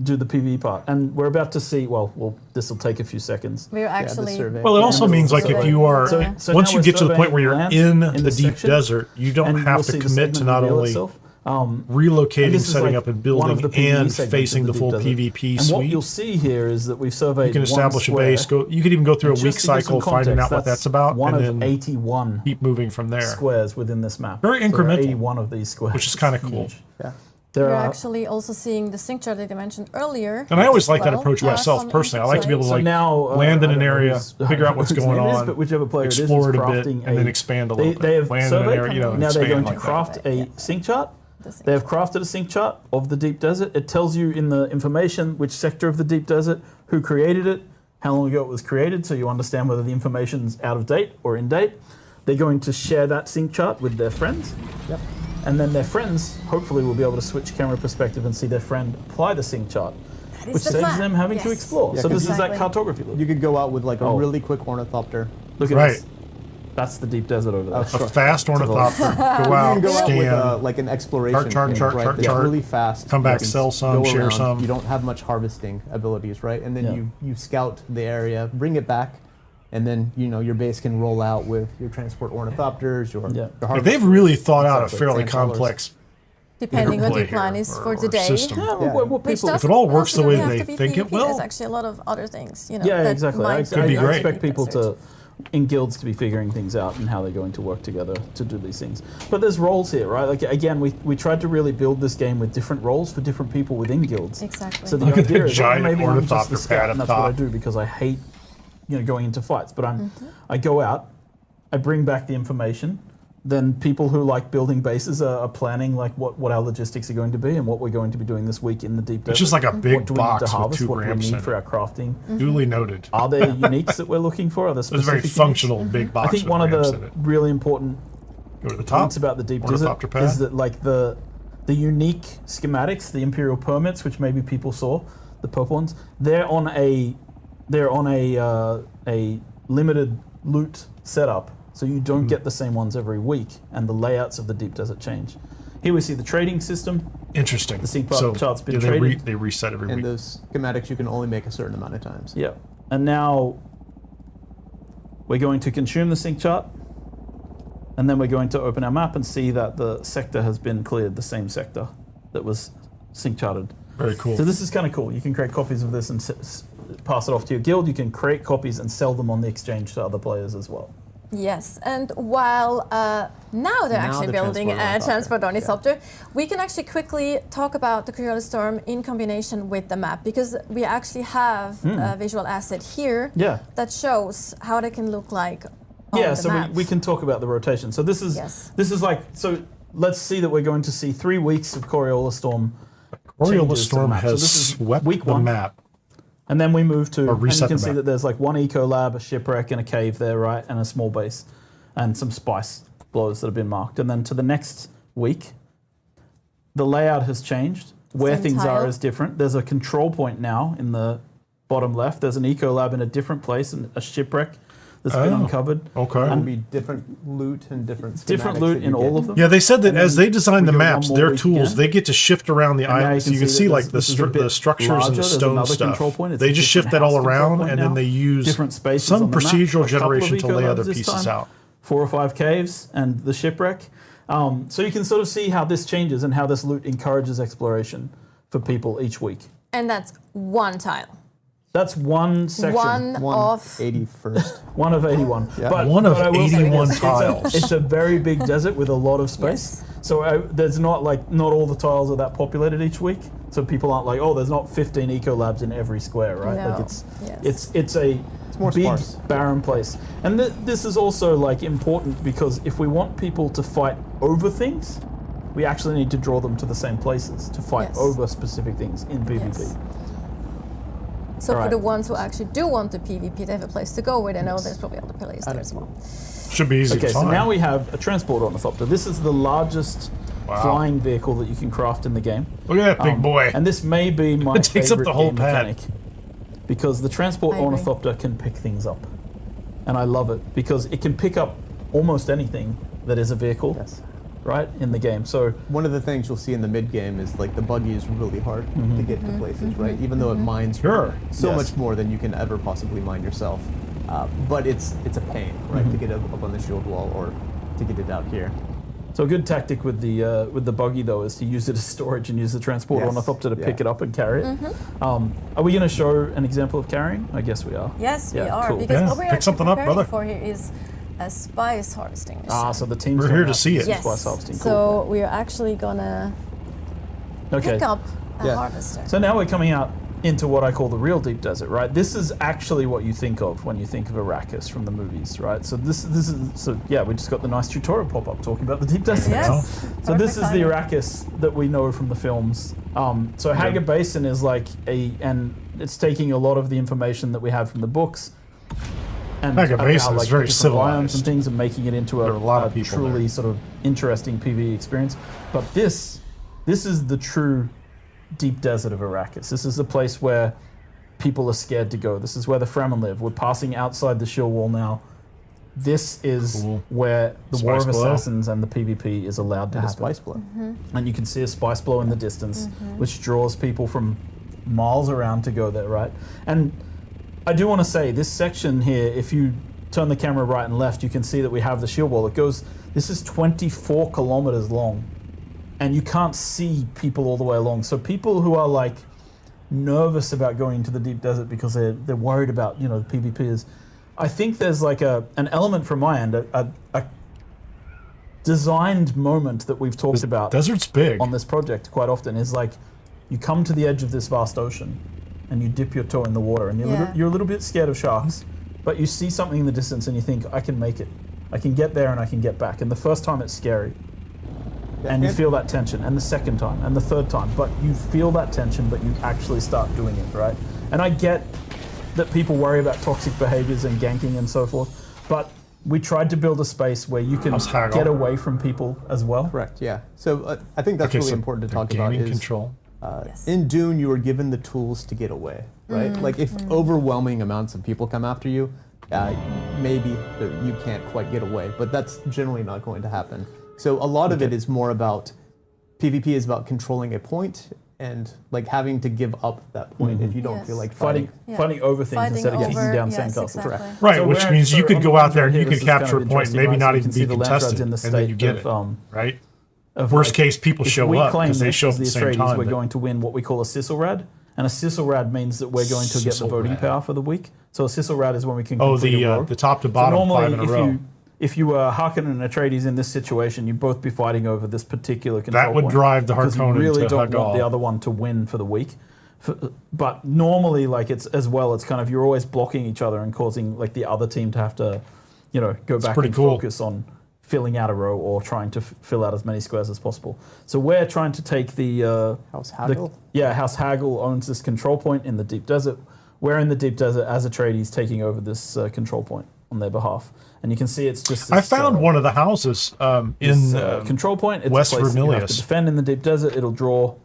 do the PvE part. And we're about to see. Well, this will take a few seconds. We're the actually. survey. Well, it also Yeah. means like if you are So once now you we're get to the point where you're surveying in land the in deep this section, desert, you don't and have you'll to see the commit to segment not reveal only itself. relocating, This is setting like up and one of building, the PvE and segments facing of the deep full desert. PvP And what suite. you'll see here is that we've surveyed. You can one establish a square. base. You could even go through a And week just to give some cycle, finding out context, what that's about, one and of then 81 keep moving from there. squares within this map. Very So there are incremental, 81 of these squares, which is kinda It's cool. huge. Yeah. There We're are actually also seeing the sync chart that you mentioned earlier. And I always like that Well, approach myself some personally. I like to be able to so like now land in I an don't know area, whose- figure out what's whose going name it is, on, but whichever player it is explore it a crafting bit, and then expand a little bit. They have Land in an surveyed, area, now they're going to expand like craft that. a sync chart. The sync They have crafted a sync chart of the deep desert. It tells you in the information which sector of the deep desert, who created it, how long ago it was created, so you understand whether the information's out of date or in date. They're going to share that sync chart with their friends. Yep. And then their friends hopefully will be able to switch camera perspective and see their friend apply the sync chart, That is which the saves plan. them having to Yes. explore. Yeah, so this is that Exactly. cartography look. You could go out with like a Oh. really quick ornithopter. Look at Right. this. That's the deep desert over there. A fast ornithopter. Go You can out, go out with scan. like an exploration Chart, thing, chart, right? chart, That's chart. really fast. Come back, You can sell some, go share around. some. You don't have much harvesting abilities, right? And then Yeah. you scout the area, bring it back, and then your base can roll out with your transport ornithopters, your Yeah. Like, they've really thought out a Exactly, fairly sand crawlers. complex Depending what gameplay your plan here, is or- for or today. system. Yeah, Yeah. what Which people, doesn't If it all works the also way have they to be think it PvP. will. There's actually a lot of other things, yeah, that exactly. might Could be I great. expect people Desert. in guilds to be figuring things out and how they're going to work together to do these things. But there's roles here, right? Like again, we tried to really build this game with different roles for different people within guilds. Exactly. So the Look at idea the is, giant maybe I'm just the ornithopter scout, pad and up that's what I top. do because I hate, going into fights. But I go out, I bring back the information. Then people who like building bases are planning like what our logistics are going to be and what we're going to be doing this week in the deep desert. It's just like a big what do we need box to with harvest? 2 What do we ramps need in for it. our crafting? Duly noted. Are there uniques that we're looking for? Are there It's a specific very uniques? functional big box. I think with one of ramps the in it. really important Go to the top. points about the deep desert Ornithopter pad. is that like the unique schematics, the Imperial permits, which maybe people saw, the purple ones, they're on a limited loot setup, so you don't get the same ones every week, and the layouts of the deep desert change. Here we see the trading system. Interesting. The sync so chart's been they, traded. they reset every And week. those schematics you can only make a certain amount of times. Yeah, and now we're going to consume the sync chart, and then we're going to open our map and see that the sector has been cleared, the same sector that was sync charted. Very cool. So this is kind of cool. You can create copies of this and pass it off to your guild. You can create copies and sell them on the exchange to other players as well. Yes, and while now they're actually the building a transport transport ornithopter. ornithopter, we can actually quickly talk about the Curious Storm in combination with the map, because we actually have a visual asset here Yeah. that shows how they can look like on Yeah, the so map. we can talk about the rotation. So this is like, so let's see that we're going to see 3 weeks of Coriolis Storm. Coriolis changes to the Storm map. So has this is swept week the 1. map. And then we move to, Or and you reset can the see map. that there's like 1 eco lab, a shipwreck, and a cave there, right? And a small base, and some spice blows that have been marked. And then to the next week, the layout has changed. Where Same things tile. are is different. There's a control point now in the bottom left. There's an eco lab in a different place, and a shipwreck that's been Oh, uncovered. Okay. There'll be different loot and different Different schematics loot that in you all get. of them. Yeah, they said that And as then they designed the we go maps, one more their week tools, again. they get to shift around the And now islands. You can that see like this is a bit the structures and larger. the There's stone another stuff. control point. It's They a just shift different that all house control around, point and now. then they use Different spaces some on the map, procedural a couple of generation to eco lay labs other this pieces time, out. 4 or 5 caves and the shipwreck. So you can sort of see how this changes and how this loot encourages exploration for people each week. And that's one tile. That's one section. One of 81st. One of 81. Yeah. One of I will say 81 this, tiles. It's a very big desert with a lot of space. Yes. So there's not all the tiles are that populated each week. So people aren't like, oh, there's not 15 eco labs in every square, right? No. Like it's Yes. it's more big sparse. barren place. And this is also like important because if we want people to fight over things, we actually need to draw them to the same places to fight Yes. over specific things in PvP. Yes. So Alright. for the ones who actually do want the PvP, they have a place to go where they know there's probably other players there as well. Should be easy Okay, to so find. now we have a transport ornithopter. This is the largest Wow. flying vehicle that you can craft in the game. Look at that big boy. And this may be my It takes up favorite the whole game pad. mechanic because the transport I agree. ornithopter can pick things up, and I love it because it can pick up almost anything that is a vehicle, Yes. right, in the game. So One of the things you'll see in the mid game is like the buggy is really hard to get to places, right? Even though it mines Sure. so Yes. much more than you can ever possibly mine yourself, but it's a pain, right, to get it up on the shield wall or to get it out here. So a good tactic with the buggy though is to use it as storage and use the transport Yes, ornithopter to yeah. pick it up and carry it. Are we going to show an example of carrying? I guess we are. Yes, we Yeah, are, cool. because Yeah, what we're pick actually something up, preparing brother. for here is a spice harvesting mission. So the team's We're going here to out see do it. some Yes. spice harvesting. Cool. So we're actually gonna Okay. pick up a Yeah. harvester. So now we're coming out into what I call the real deep desert, right? This is actually what you think of when you think of Arrakis from the movies, right? So this is we just got the nice tutorial pop up talking about the deep desert. Yes. So this is Perfect the timing. Arrakis that we know from the films. So Hager Basin is like and it's taking a lot of the information that we have from the books. And Hager about, Basin is like, very different biomes civilized. and things, and making it into There are a lot of people truly there. sort of interesting PvE experience. But this is the true deep desert of Arrakis. This is the place where people are scared to go. This is where the Fremen live. We're passing outside the shield wall now. this is Cool. where the War Spice of blow. Assassins and the PvP is allowed to happen. Spice blow. And you can see a spice blow in the distance, which draws people from miles around to go there, right? And I do want to say, this section here, if you turn the camera right and left, you can see that we have the shield wall. It goes, this is 24 kilometers long, and you can't see people all the way along. So people who are like nervous about going into the deep desert because they're worried about, you know, the PvPers, I think there's like an element from my end, a designed moment that we've talked about Desert's big. on this project quite often is like, you come to the edge of this vast ocean and you dip your toe in the water and you're a little bit scared of sharks, but you see something in the distance and you think, I can make it. I can get there and I can get back. And the first time it's scary. And you feel that tension, and the second time, and the third time, but you feel that tension, but you actually start doing it, right? And I get that people worry about toxic behaviors and ganking and so forth, but we tried to build a space where you can get away from people as well. Correct, yeah. So I think that's really important to talk about. Gaming control. In Dune, you were given the tools to get away, right? Like if overwhelming amounts of people come after you, maybe you can't quite get away, but that's generally not going to happen. So a lot of it is more about, PvP is about controlling a point and like having to give up that point if you don't feel like fighting. Fighting over things instead of kicking down sandcastles. Exactly. Right, So which we're- means you so could on go the out there and here, you this could is kind capture of a point, interesting, maybe right? not So you even can see be the Landsraad's contested, in the and then you state get of, it, right? of Worst like, case, people if show we up claim because they this show up as at the same Atreides, time. we're but- going to win what we call a sizzle rad, and a sizzle rad means that we're going to get the voting Sizzle power for the week. So a sizzle rad is when we can Oh, complete a row. the top to So bottom normally, 5 in a row. if you were Harkonnen and Atreides in this situation, you'd both be fighting over this particular control That would point, drive the because Harkonnen you really to don't hug want off. the other one to win for the week. But normally, like it's as well, it's kind of you're always blocking each other and causing like the other team to have to, you know, go back pretty and cool. focus on filling out a row or trying to fill out as many squares as possible. So we're trying to take the House Haggle? House Haggle owns this control point in the deep desert. We're in the deep desert as Atreides taking over this control point on their behalf. And you can see it's just this, I found one of the houses in control point. It's West a place that you have to Vermilius. defend in the deep desert. It'll draw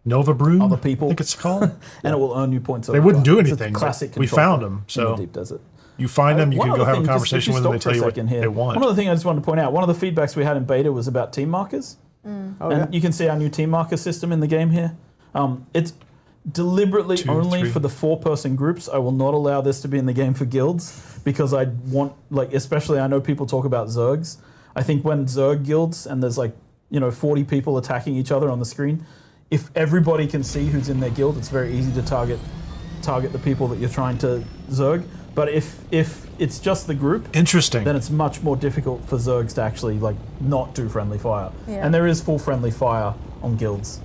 Nova Brew, other people. I think it's called. and it will earn you points. They wouldn't do It's a anything. but classic we control found point them, in so the deep desert. you find them. You One can go other have a thing, conversation just with them. They stop tell you for a what second here. they want. One other thing I just wanted to point out, one of the feedbacks we had in beta was about team markers. And you can see our new team marker system in the game here. It's deliberately 2, only 3. for the 4-person groups. I will not allow this to be in the game for guilds because I want, like, especially I know people talk about Zergs. I think when Zerg guilds and there's like, 40 people attacking each other on the screen, if everybody can see who's in their guild, it's very easy to target the people that you're trying to Zerg. But if it's just the group, Interesting. then it's much more difficult for Zergs to actually like not do friendly fire. Yeah. And there is full friendly fire on guilds.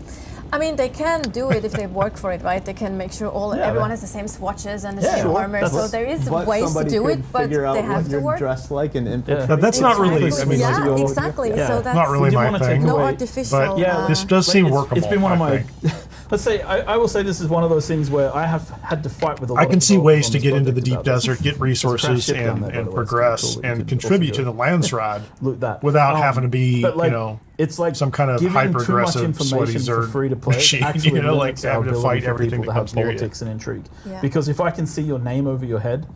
I mean, they can do it if they work for it, right? They can make sure everyone has the same swatches and the same sure. armor. So there is But ways to somebody do could it, but figure out they have what to you're work. dressed like and infiltrate. But that's not really. I mean, yeah, like, exactly. Yeah. So that's not really We my didn't wanna thing. take no away- artificial. But Yeah, this does seem workable. It's been one of I my. think. Let's say I will say this is one of those things where I have had to fight with a lot I of can see developers ways on to this get into the project deep about this. desert, get resources, ship down and, there, by and the way. It's progress cool that you and can contribute also to the Landsraad Loot that without having to be, but like, you know, it's like some kind of giving too much hyper-aggressive sweaty information for Zerg free to play machine, actually you know, like limits our having to ability fight for everything people that to have comes near you. politics and intrigue. Yeah. Because if I can see your name over your head,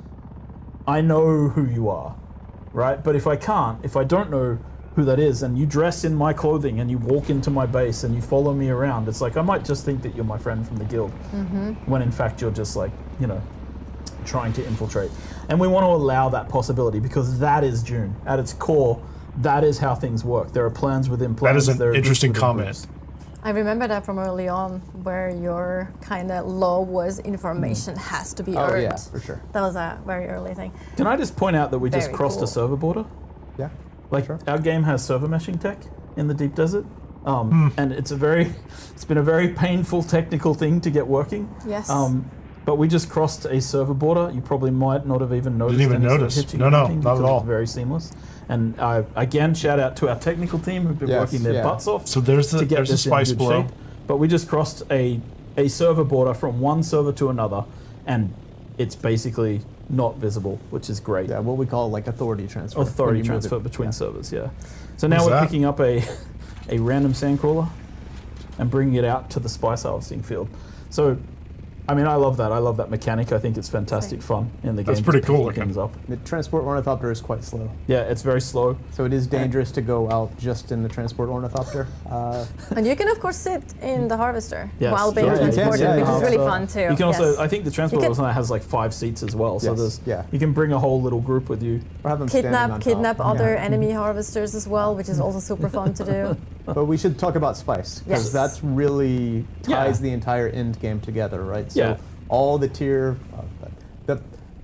I know who you are, right? But if I don't know who that is, and you dress in my clothing and you walk into my base and you follow me around, it's like I might just think that you're my friend from the guild, when in fact you're just like, trying to infiltrate. And we want to allow that possibility because that is Dune. At its core, that is how things work. There are plans within plans. That is there an are groups interesting within comment. groups. I remember that from early on, where your kind of law was information has to be Oh earned. yeah, for sure. That was a very early thing. Can I just point out that we just Very crossed cool. a server border? Yeah. Like our game has server meshing tech in the deep desert, and it's been a very painful technical thing to get working. Yes. But we just crossed a server border. You probably might not have even noticed. even any sort of notice. hitching No, or no, anything not at because all. It's very seamless. And again, shout out to our technical team who've been Yes, working their yeah. butts off. So there's to the get there's the this in spice good blow. shape. But we just crossed a server border from one server to another, and it's basically not visible, which is great. Yeah, what we call like authority transfer. Authority when you move transfer it. between Yeah. servers, yeah. So now What's we're that? picking up a random sandcrawler and bringing it out to the spice harvesting field. So I mean, I love that. I love that mechanic. I think it's fantastic fun in the game. That's pretty just cool picking looking. things up. The transport ornithopter is quite slow, Yeah, it's very slow. so it is dangerous to go out just in the transport ornithopter. And you can of course sit in the harvester Yes, while being sure, you can, transported, yeah, which yeah. is really So fun too. You can also, Yes. I think the transport You can- has like 5 seats as well. So Yes, there's, yeah. you can bring a whole little group with you. Or have them standing on top. kidnap other Yeah. enemy harvesters as well, which is also super fun to do. But we should talk about spice, because Yes. that's really Yeah. ties the entire end game together, right? So Yeah. all the tier,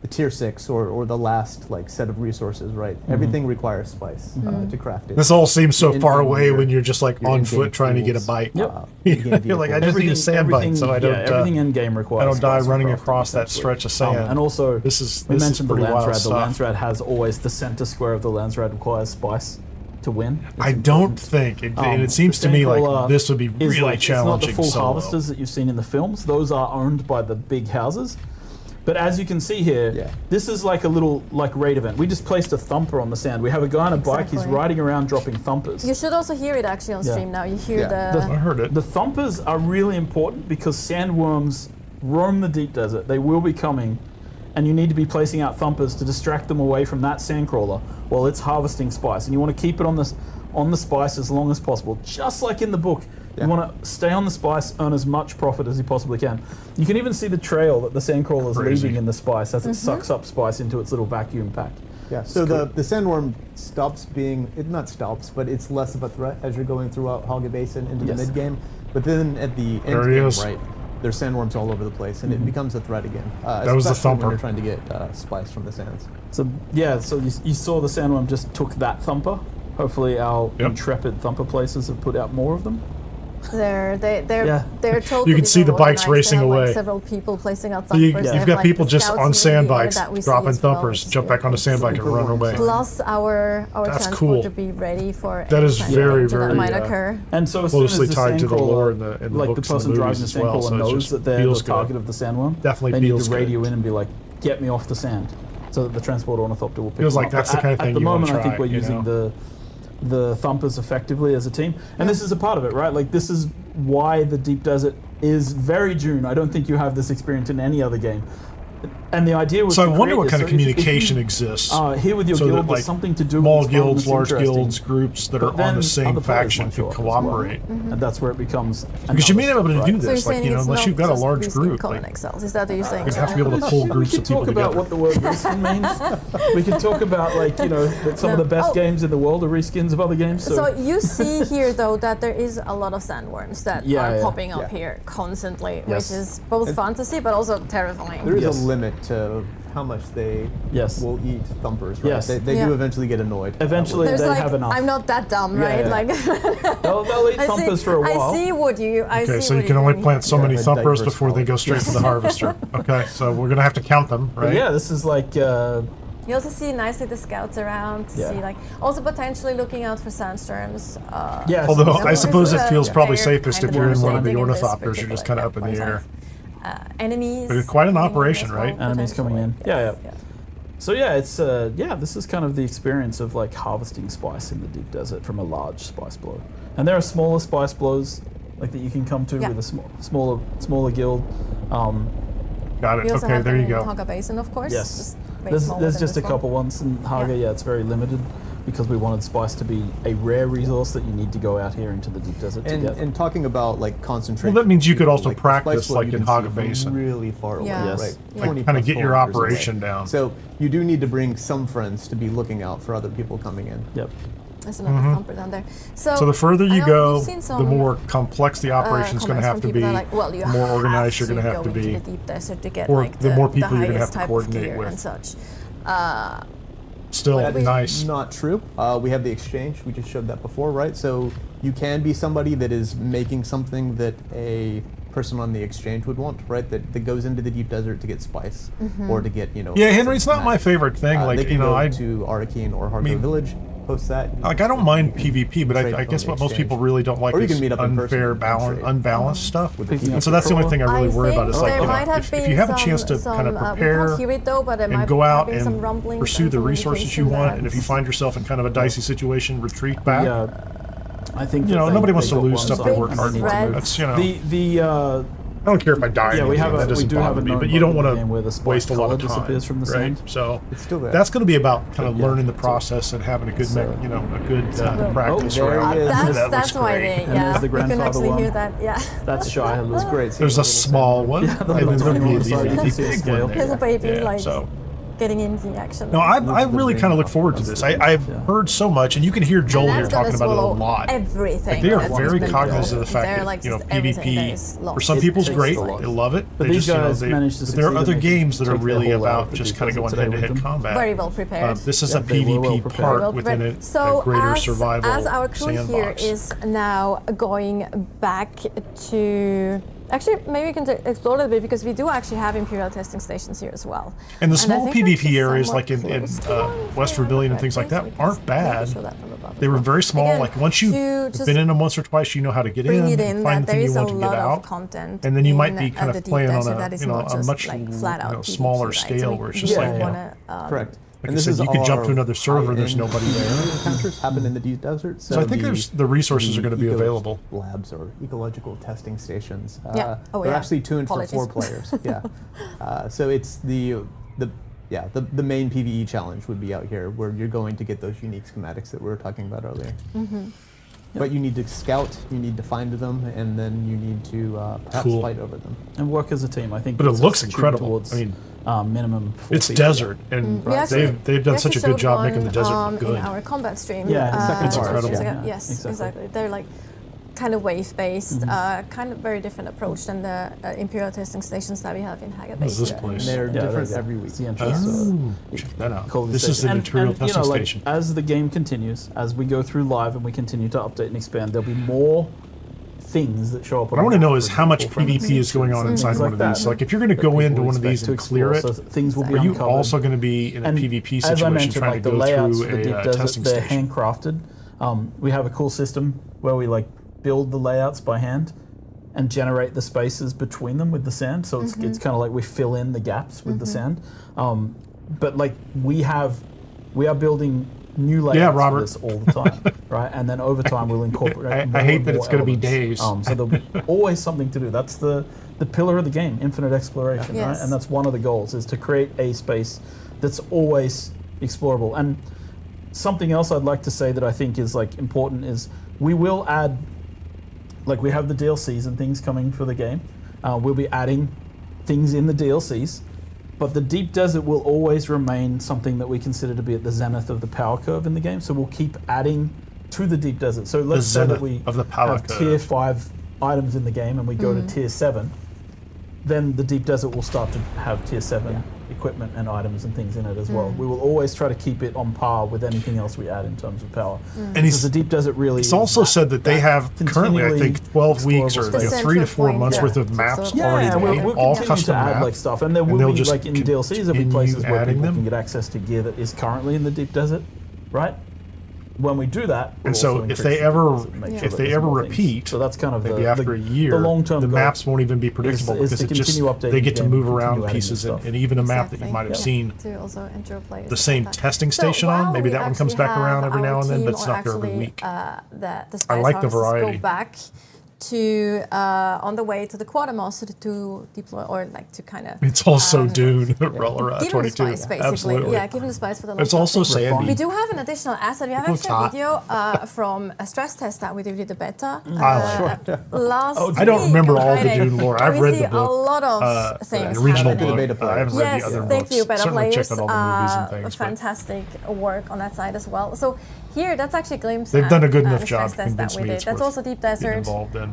the tier 6 or the last like set of resources, right? Mm-hmm. Everything requires spice to craft it. This all seems so Your far in-game away gear, when you're just like your on in-game foot trying to get a tools, bite. Yep. in-game You're like, I vehicles. just need a sand bite, so I don't. everything in game requires. I don't die spice for running crafting, across that essentially. stretch of sand. And also, This is we mentioned the pretty wild Landsrad. The stuff. Landsrad has always the center square of the Landsrad requires spice to win. It's I don't think, and it seems the to me Sandcrawler like this would be is really like, challenging. It's not the full solo. harvesters that you've seen in the films; those are owned by the big houses. But as you can see here, Yeah. this is like a little like raid event. We just placed a thumper on the sand. We have a guy on a bike. He's Exactly. riding around dropping thumpers. You should also hear it actually on Yeah. stream now. You hear Yeah. the I heard it. The thumpers are really important because sandworms roam the deep desert. They will be coming, and you need to be placing out thumpers to distract them away from that sandcrawler while it's harvesting spice. And you want to keep it on the spice as long as possible, just like in the book. Yeah. You want to stay on the spice, earn as much profit as you possibly can. You can even see the trail that the sandcrawler is Crazy. leaving in the spice as it sucks up spice into its little vacuum pack. Yeah, so the sandworm stops being, it not stops, but it's less of a threat as you're going throughout Hogga Basin into Yes. the mid game. But then at the There end he game, is. right, there's sandworms all over the place, and it becomes a threat again. That was the especially thumper. when you're trying to get spice from the sands. So yeah, so you saw the sandworm just took that thumper. Hopefully our Yep. intrepid thumper places have put out more of them. they're Yeah. totally You can see the well bikes organized. racing They have, like, away. several people placing out You, thumpers. They you've have, got like, people the just scouts on in sand the air bikes that we see dropping as well, thumpers, which is jump back on the sand bike and Super run cool. away. Plus our That's transport cool. to be ready for That any is kind of very, danger that very, might uh, occur. And so as Closely soon as the tied to the sandcrawler, lore in the like the books and person the driving the movies as well, sandcrawler so it knows just that they're the feels good. target of the sandworm. Definitely they need feels to radio good. in and be like, "Get me off the sand," so that the transport ornithopter will pick Feels them like up. that's But the kind of at thing the you wanna moment, I think try, we're you using know? the thumpers effectively as a team, and this is a part of it, right? Like this is why the deep desert is very Dune. I don't think you have this experience in any other game. And the idea was So I to wonder create what this. kind of So if you- communication exists. here with your so guild, that, there's like, something to do small with this fun, guilds, that's large interesting. guilds, groups that But are on then the same other players faction won't can show up as well. cooperate. And that's where it becomes. Because you may not be able to do So you're this, like, saying you know, it's unless not you've got a just large reskin group. Common Like, Excels. Is that what you're saying? you'd have to be able to pull groups We of could people talk about together. what the word reskin means. We could talk about, like, you know, that some of the best Oh. games in the world are reskins of other games. So you see here, though, that there is a lot of sandworms that Yeah, are yeah. popping up Yeah. here constantly, Yes. which is both fun to see, but also terrifying. There is Yes. a limit to how much they Yes. will eat thumpers, right? Yes. They Yeah. do eventually get annoyed. Eventually- There's they like, have enough. I'm not that dumb, Yeah, right? yeah. Like, they'll eat thumpers for a while. I see what you. I Okay, see so what you can only doing. plant so Yeah, many a thumpers diverse before they go knowledge. straight to the harvester. Okay, so we're gonna have to count them, But right? yeah, this is like. You also see nicely the scouts around to Yeah. see, like, also potentially looking out for sandstorms. Yes. Although You know, I suppose it this is feels a probably fair safest kind if of you're in one of the understanding in this ornithopters. You're just kind of up in the particular air. point. Enemies. But it's quite an coming in operation, as well, right? Enemies coming in. potentially. Yeah, Yes, So yeah, it's this is kind of the experience of like harvesting spice in the deep desert from a large spice blow. And there are smaller spice blows like that you can come to Yeah. with a smaller guild. Got We it. also Okay, have there them you in go. Hogga Basin, of course. Yes. Just way There's smaller than just a this one. couple ones in Haga. Yeah, it's very limited because we wanted spice to be a rare resource that you need to go out here into the deep desert to get. And talking about like concentration. Well, that means you could also like, the practice, spice flow like you in can see Hogga from Basin. really far away, Yeah. Yes. right? Yeah. 20 Kinda plus get your kilometers away. operation down. So you do need to bring some friends to be looking out for other people coming in. Yep. There's another thumper down there. So the further I you know go, we've seen the some, more complex the operation's going to comments have from to people be. that are like, well, you The more have organized you're going to have to go be. into the deep desert to get Or like the more people you're gonna highest have to type of coordinate gear with. and such. Still That is nice. not true. We have the exchange. We just showed that before, right? So you can be somebody that is making something that a person on the exchange would want, right? That goes into the deep desert to get spice or to get, you know. Yeah, Henry, it's not some my snacks. favorite thing. They Like, can you know, go I to Arrakis or Harkonnen mean- Village, post that. like I don't mind PvP, but Trade I on guess the what most people exchange. really don't like Or you is can meet up in person unfair, and trade. unbalanced stuff. With the Picking And so that's the only thing I really worry about. Is like, there you know, might have if been you have a some, chance to kind of we prepare can't hear it though, but there and might go have out been some and rumblings pursue and the some resources you indication want, and if you that find yourself in kind of a dicey situation, retreat back. Yeah. I think You know, that nobody they wants to got lose one stuff side they Big worked hard and for. thread. That's, you know, The I don't care if I die. Yeah, or we anything, that we doesn't do have bother a me, known but you don't bug in the want game where the to spike waste a lot color of time. disappears from the right? sand. So It's still there. that's going to be about kind of Yeah. learning the process and having a good, So- a good practice there around he it. is. That That's looks why great. they, And yeah, there's the you can grandfather actually hear one. that, yeah. That's Shy. It was great. There's a small one, Yeah, the and then little there'll tiny be one, sorry, you the can see a big scale. one Here's a there. baby, Yeah, like, so. getting into the action. No, I the really brain kind of look part. forward to That's this. the- I've yeah. heard so much, and you can hear Joel And here that's gonna talking about it a swallow lot. Everything. Like they are that's very been cognizant of built. the fact They're that like just everything that is PvP lost. for some people's It's great. like- They love it. But They these just, guys they, managed to but there are succeed other and they games that are take their really whole out about of the just kind of details going today with head-to-head them. combat. Very well prepared. This is Yeah, a they were well PvP prepared. part Well within prepared. a So greater as, survival as our crew here sandbox. is now going back to, actually maybe we can explore a little bit because we do actually have Imperial testing stations here as well. And the I small think we're PvP actually areas somewhat like in close to one, West if I Rebellion and remember things like that correctly, so we aren't can maybe bad. show that from above They as were well. very small. Again, Like once you've to just been in them once or twice, you know how to get bring in, it in find that the there thing you is a want to get lot of out. content And then you might in, be kind the of deep playing on desert that is a not just much like flat out PvP, smaller right? So scale we where it's just really like wanna, Correct. Like I said, you could jump to another server and there's nobody there. Encounters happen in the deep desert. So I think the resources are going to be eco available. Labs or ecological testing stations. Yeah. Oh, they're yeah. actually tuned Apologies. for 4 players. Yeah. So it's the main PvE challenge would be out here where you're going to get those unique schematics that we were talking about earlier. But you need to scout, you need to find them, and then you need to perhaps Cool. fight over them. And work as a team, I think. But it puts looks us tuned incredible. Towards, I mean, minimum. 4 It's people. desert, and We actually- they've done we such a actually good job showed making the one, desert look in good. our combat stream. Yeah, the second It's part. incredible. Yeah, Yes, exactly. exactly. They're like kind of wave-based, kind of very different approach than the Imperial testing stations that we have in Haggard What is Base. this place? And they're Yeah, different that's- every week. it's the entrance. Oh, check that out. Call This is the station. material and, testing like, station. As the game continues, as we go through live and we continue to update and expand, there'll be more things that show up. What I want to know is for how much example, PvP is going on and inside things one like of these. that So like if you're going to that go people into one of expect these to and clear explore. it, So things will be are you uncovered. also going to be in a And PvP as I situation mentioned, trying like to the go layouts through for the deep a desert, testing they're station? handcrafted. We have a cool system where we like build the layouts by hand and generate the spaces between them with the sand. So it's kind of like we fill in the gaps with the sand. But like we are building new layouts Robert. for this all the time, right? And then over time we'll incorporate. I more hate and that more it's gonna be elements. days. So there'll be always something to do. That's the pillar of the game, infinite exploration, right? Yes. And that's one of the goals is to create a space that's always explorable. And something else I'd like to say that I think is like important is we will add, like we have the DLCs and things coming for the game. We'll be adding things in the DLCs, but the deep desert will always remain something that we consider to be at the zenith of the power curve in the game. So we'll keep adding to the deep desert. So let's say that zenith we of the power have curve. tier 5 items in the game and we go to tier 7, then the deep desert will start to have tier 7 equipment and items and things in it as well. We will always try to keep it on par with anything else we add in terms of power. And Because the deep desert really It's is also said that they have currently, I continually think, 12 weeks or explorable space. 3 to 4 months Yeah. worth of maps Yeah, already yeah, made, we'll all continue custom to add mapped. like stuff, and there and will they'll be just like in DLCs there'll be places where adding people them. can get access to gear that is currently in the deep desert, right? When we do that, we'll And so also if increase they the ever deep desert, make sure if that they there's ever more things. repeat, so that's kind of maybe the, after a year, the long-term the goal maps won't even be predictable is because to it just continue updating they get the to game, move around continue adding pieces, new and, stuff. and even a map that you Exactly. might have Yeah. seen To also ensure players the same that. testing So station on. while Maybe we that one comes actually back around have every our now and then, team but it's or not there every actually, week. The I like the spice harvesters variety. go back to on the way to the quartermaster to deploy or like to kind of. It's also Dune, Give them the 22. spice, basically. Absolutely. Yeah, give them the spice for the It's long also term. sandy. We do have an additional asset. We have It's actually a hot. video from a stress test that we did with the beta last I don't week remember on all the Friday. Dune lore. I've We read see the book. a lot of The things original happening. book. The beta I haven't read Yes, the other thank books. you, beta Certainly players. checked out all the movies and things. but- Fantastic work on that side as well. So here, that's actually a glimpse. They've at, done a good enough the job stress to test that convince we me did. it's That's worth also deep being desert. involved in.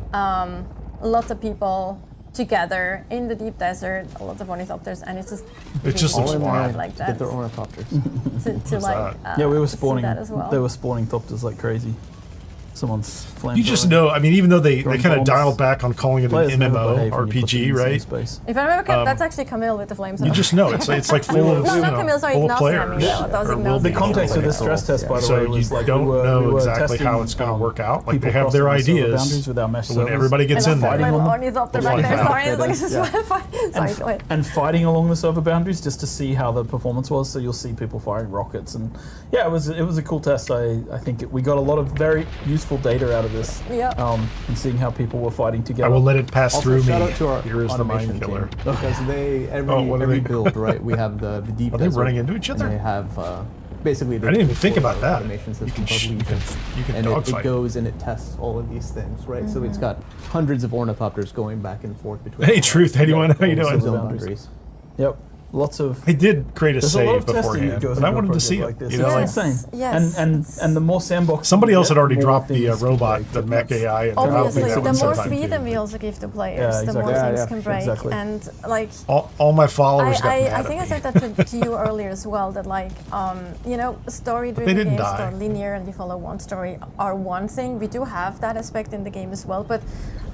Lots of people together in the deep desert. A lot of ornithopters, and it's just It just really looks cool wild. like Get that their ornithopters. to like. Yeah, we were see spawning. that as well. They were spawning thopters like crazy. Someone's flame. You just know, I mean, even though they Drone kind of bombs. dialed back on calling it Players an never MMO behave when you put them RPG, in the same right? space. If I remember correctly, that's actually Camille with the flames. You just know it's like full of, No, you not know, Camille, sorry, full of Ignacio, I mean, players. that was or will Ignacio. be The context of this full stress test, by the So way, you was like don't we were know testing, exactly how it's going to work out. Like they people have their crossing the server ideas. boundaries with our mesh But when servers. everybody gets I in love that there, little them. ornithopter They'll back there. fight Sorry, back. it's like just sorry, go ahead. and fighting along the server boundaries just to see how the performance was. So you'll see people firing rockets, and yeah, it was a cool test. I think we got a lot of very useful useful data out of this. Yep. And seeing how people were fighting together. I will let it pass Also, through shout me. out to our Here is the automation mind killer. team, because they what are every they- build, right? We have the deep. Are they desert, running into each other? And they have basically. I didn't even think about that. Automation You system can called Legion. you can And dogfight. it goes and it tests all of these things, right? So it's got hundreds of ornithopters going back and forth between. Hey, Truth, anyone? How you all doing? zone boundaries. Yep. Lots of. I did create a There's a lot save of testing beforehand, that goes but I into a wanted to project see it. like this. You know, It's like, Yes. insane. Yes. And the more sandbox. somebody you else get, had already more dropped the things robot, break. the mech AI, and Obviously, that the one more sometime freedom too. we also give the players, Yeah, the more exactly. things Yeah, can break. exactly. And like, All my followers got I mad think I at me. said that to you earlier as well. That like, story-driven didn't games die. that are linear and you follow one story are one thing. We do have that aspect in the game as well, but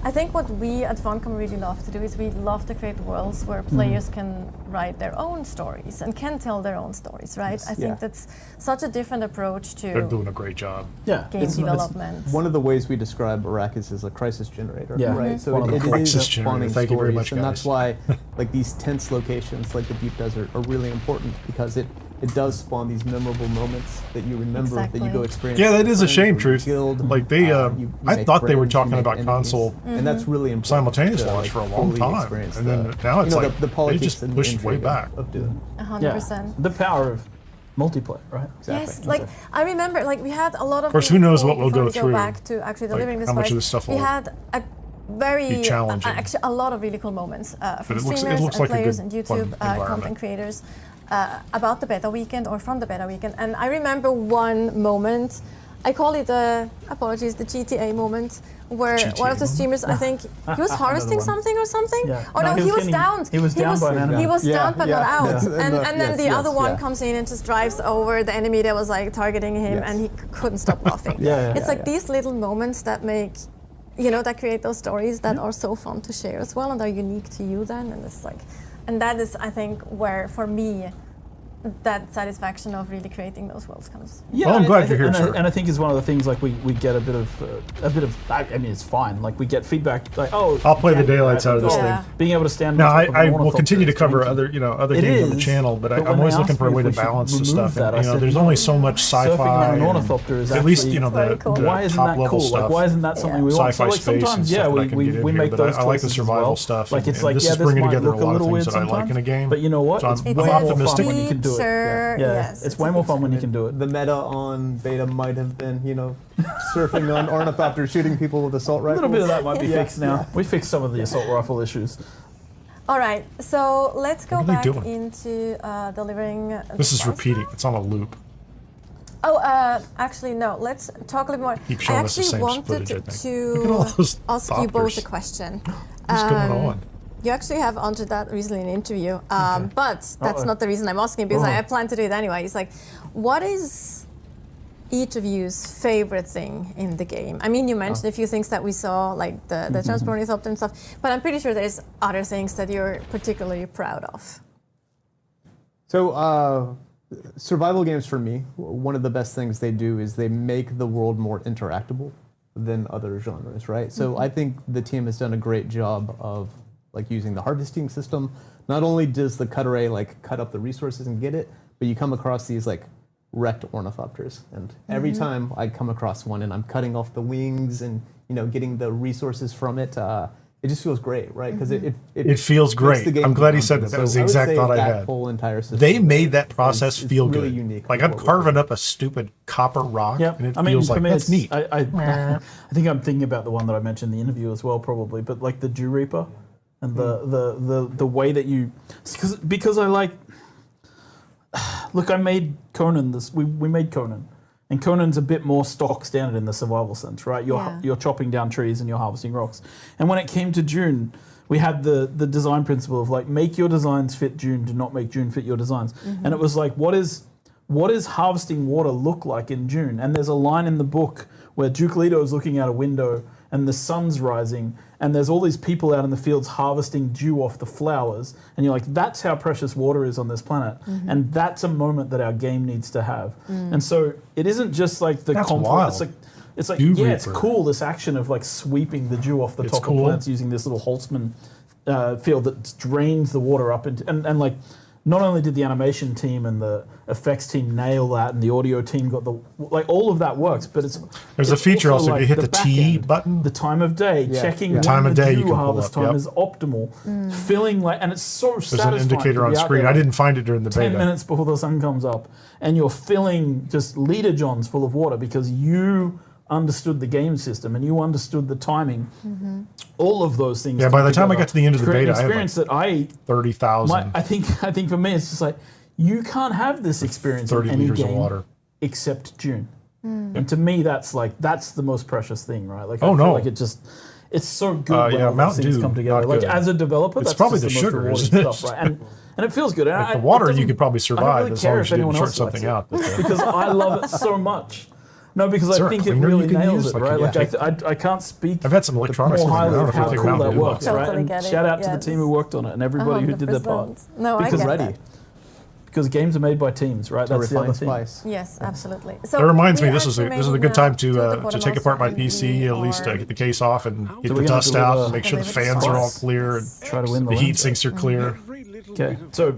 I think what we at Funcom really love to do is we love to create worlds where players can write their own stories and can tell their own stories, right? I think that's such a different approach They're to doing a great job. Yeah. game it's- development. One of the ways we describe Arrakis is a crisis generator, Yeah. right? So One of the it is crisis spawning generator. Thank you very stories, much, and that's guys. why like these tense locations, like the deep desert, are really important because it does spawn these memorable moments that you remember that you go Exactly. experience. Yeah, with that is a friends shame, or Truth. guild. Like they, You I make thought they were friends, you talking make about enemies, console and that's really important. simultaneous to, launch like, for a long fully time, experience and then the- now it's you know, like the they politics just and the pushed way intrigue back. of Dune. 100%. The power of multiplayer, right? Yes, like I remember, like we had a lot of. Of course, who knows what we'll before go we through, back to actually like, delivering this. how much of prize, this stuff we will had a very be challenging. actually a lot of really cool moments from it looks streamers like and a players good, and fun YouTube environment. content creators about the beta weekend or from the beta weekend. And I remember one moment. I call it the GTA moment, where GTA one of the moment? streamers, I think, he was harvesting one. something or something. Yeah. Oh no, he was downed. He was downed by an enemy. He was Yeah, downed but yeah, not out. yeah. And then Yes, the yes, other one yeah. comes in and just drives over the enemy that was like targeting him, Yes. and he couldn't stop laughing. It's like these little moments that make, that create those stories that are so fun to share as well and are unique to you then. And it's like, and that is, I think, where for me, that satisfaction of really creating those worlds comes. Yeah, Well, I'm glad you're here, and sir. and I think it's one of the things like we get a bit of. I mean, it's fine. Like we get feedback like, oh, I'll play the yeah, daylights out of this Yeah. thing. Being able to stand. Now, on top of I an will ornithopter continue to is cover daunting. other It games on the is, channel, but but I'm when always they looking asked for a me way if to we should balance the remove stuff. that, I And, said, there's no. only so much Surfing sci-fi. on an and ornithopter is at least actually the, cool. the why isn't top that level cool? stuff. Like, why isn't that something we want? So Sci-fi like space and sometimes, yeah, stuff that I we, can we, get in we here, make but those I like the choices as survival well. stuff, Like it's and like, this yeah, is this bringing might together look a a lot of little weird things that I like in a sometimes, game. but you know what? So It's I'm way more optimistic. fun when you can do it. Feature, Yeah, yes, it's way more fun when you can do it. The meta on beta might have been, surfing on ornithopters, shooting people with assault A rifles. little bit of that might be Yeah. fixed now. We fixed some of the assault rifle issues. All right, so let's go What are they back doing? into delivering. This is the prize. repeating. It's on a loop. Oh, actually, no. Let's talk a little more. Keep I showing us the actually same wanted footage, I think. to Look at all those ask you both doctors. a question. What's going on? You actually have answered that recently in an interview, but that's Uh-oh. not the reason I'm asking because I Oh. plan to do it anyway. It's like, what is each of you's favorite thing in the game? I mean, you mentioned a few things that we saw, like the transport ornithopter and stuff, but I'm pretty sure there's other things that you're particularly proud of. So, survival games for me, one of the best things they do is they make the world more interactable than other genres, right? So I think the team has done a great job of using the harvesting system. Not only does the cut array cut up the resources and get it, but you come across these wrecked ornithopters, and every time I come across one and I'm cutting off the wings and getting the resources from it, it just feels great, right? Because It feels makes great. the game I'm glad he more said fun. that. That was So the I would exact say thought I that had. whole entire system They made that process is feel really good. unique Like with I'm what we're carving doing. up a stupid copper rock, Yeah, and it I mean, feels for like me, that's it's, neat. I think I'm thinking about the one that I mentioned in the interview as well, probably. But like the Dew Reaper, and the way that you, because I like. Look, I made Conan. We made Conan, and Conan's a bit more stock standard in the survival sense, right? You're chopping down trees and you're harvesting rocks. And when it came to Dune, we had the design principle of make your designs fit Dune, do not make Dune fit your designs. And it was like, what does harvesting water look like in Dune? And there's a line in the book where Duke Leto is looking out a window and the sun's rising and there's all these people out in the fields harvesting dew off the flowers, and you're like, that's how precious water is on this planet. And that's a moment that our game needs to have. And so it isn't just the That's conflict. wild. It's like, Dew yeah, it's Reaper. cool, this action of sweeping the dew off the It's top of cool. plants using this little Holtzman field that drains the water up into, and not only did the animation team and the effects team nail that, and the audio team got all of that works, but There's a feature also if you hit the T button, the time of day, checking when time of day the you dew can pull harvest up, time is optimal, feeling and it's so there's satisfying. an indicator to on be out screen. there, I didn't find it during the 10 beta. minutes before the sun comes up, and you're filling just liter johns full of water because you understood the game system and you understood the timing. All of those things. Yeah, by the time I got to the end of the create beta, an experience that I 30,000. I think for me it's just like you can't have this experience 30 in any liters of game water. except Dune. And to me, that's the most precious thing, right? Like, Oh, I feel no. like it's so good when yeah, all those Mountain things Dew, come together. not Like good. as a developer, It's that's probably just the most sugar, rewarding isn't it? stuff, right? And it feels good. And The water you doesn't- could probably I survive don't really as long care as if you didn't anyone short else likes something it, out. But, because I love it so much. No, because Is I there a think it cleaner really you can nails use? it, Like, right? you Like can I can't speak I've had some electronics more in there. I highly don't of know if how they take cool Mountain that Dew works, off. right? Totally And get it, shout out to the yes. team who worked on it and everybody who did their part. 100%. No, I Because get ready. that. Because games are made by teams, right? To That's the other refine thing. spice. Yes, absolutely. So That reminds me, we this is actually a made it good now time to the to take quartermaster, apart my and PC, we at least are- get the case off and get So the we're gonna dust out, deliver- and make sure the deliver fans are all spice. clear and Try to win the the heat lens. sinks are clear. Okay, so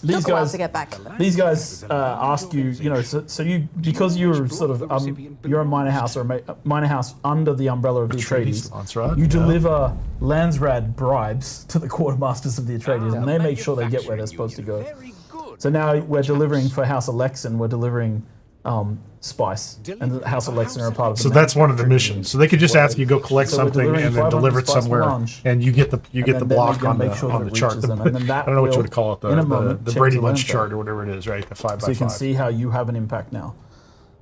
these Took a while guys to get back. These guys ask you, so you because you're sort of you're a minor house or minor house under the umbrella of the Atreides. Lansrad, You yeah. deliver Lansrad bribes to the quartermasters of the Atreides, and they make sure they get where they're supposed to go. So now we're delivering for House of Lexan. We're delivering spice, and the House of Lexan are a part of. So that's one of the missions. So they could just ask you go collect So we're something delivering and then 500 deliver it spice for somewhere, lunch. and you get the then block they're on gonna the make sure on that the it chart. reaches them, and then that I don't know what you will, would call it, in a moment, the change Brady the Bunch landscape. chart or whatever it is, right? The 5 So by you can 5. see how you have an impact now.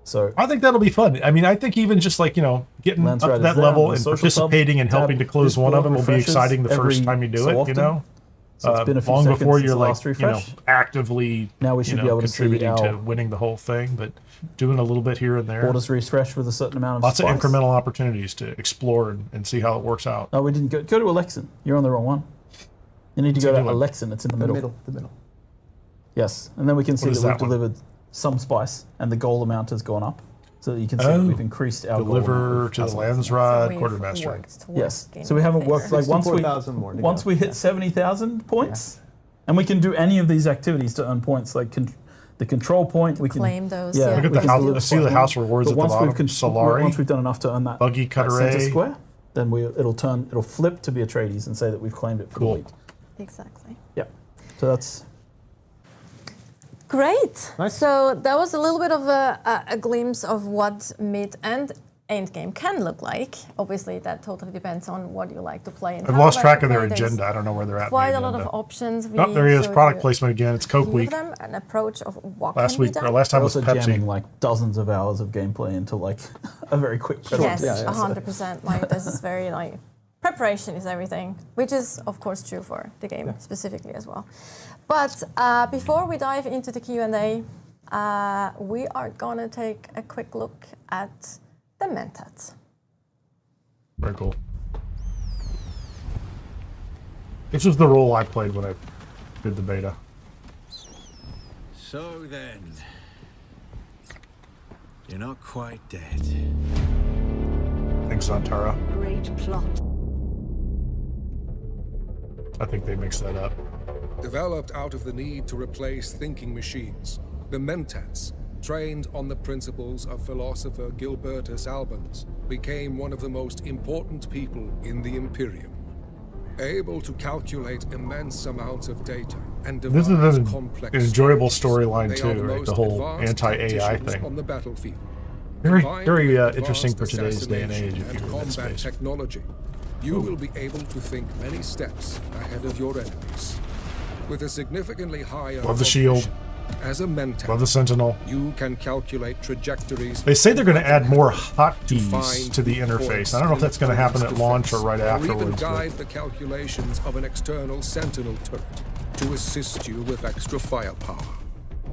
So I think that'll be fun. I mean, I think even just like, getting Lansrad up to is that there level on the and social participating and tab. helping to close one of them will be Refreshes exciting the first every time you do so it, often. So it's been a few long seconds before since you're the like, last refresh. actively Now we should be able to see contributing to our winning the whole thing, but doing a little bit here and there. Borders refresh with a certain amount of Lots spice. of incremental opportunities to explore and see how it works out. Oh, we didn't go to Alexan. You're on the wrong one. You need to go to new one? Alexan. It's in the middle. The middle. Yes, and then we can see is that we've that one? delivered some spice, and the goal amount has gone up, so that you can see that we've increased our goal Deliver amount. to the So Lansrad we've quartermaster. worked towards Yes, getting so we haven't there. worked like once 64,000 more to once go. we hit 70,000 points, and we can do any of these activities to earn points, like the control point. We can claim those, Yeah, yeah. Look at we the can house. deliver See the spice. house rewards But at the once bottom. we've Solari, once we've done enough to earn that Buggy that Cutter center A. square, then it'll flip to be Atreides and say that we've claimed it for Cool. the week. Exactly. Yeah, so that's. Great. Nice. So that was a little bit of a glimpse of what mid and end game can look like. Obviously, that totally depends on what you like to play. And I've how you lost like track to of their play. There's agenda. I don't know where they're at. in the Quite a lot of agenda. options. Oh, there he is. showed Product you placement again. It's Coke Give Week. them an approach of what Last can be week, or done. last time We're was also jamming Pepsi. like dozens of hours of gameplay into like a very quick Yes, Yeah, 100%. Like this is very like preparation is everything, which is of course true for the game specifically as well. But before we dive into the Q&A, we are gonna take a quick look at the Mentats. Very cool. This was the role I played when I did the beta. So then, you're not quite dead. Thanks, Santara. Great plot. I think they mixed that up. Developed out of the need to replace thinking machines, the Mentats, trained on the principles of philosopher Gilbertus Albans, became one of the most important people in the Imperium. Able to calculate immense amounts of data and This devise is an complex enjoyable strategies. storyline They too, are the right? most The whole advanced anti-AI tacticians thing. on the battlefield. Very, Combined very with interesting for advanced today's day and age. assassination If and you're in that combat space. technology, you will be able to think many steps ahead of your enemies. With a significantly higher Love the shield. cognition, as a mentat, Love the Sentinel. you can calculate trajectories. They say they're going to add more hotkeys find to the weak interface. points I don't know if in that's going to happen at opponent's launch or defense, right or even afterwards. guide But the calculations of an external sentinel turret to assist you with extra firepower.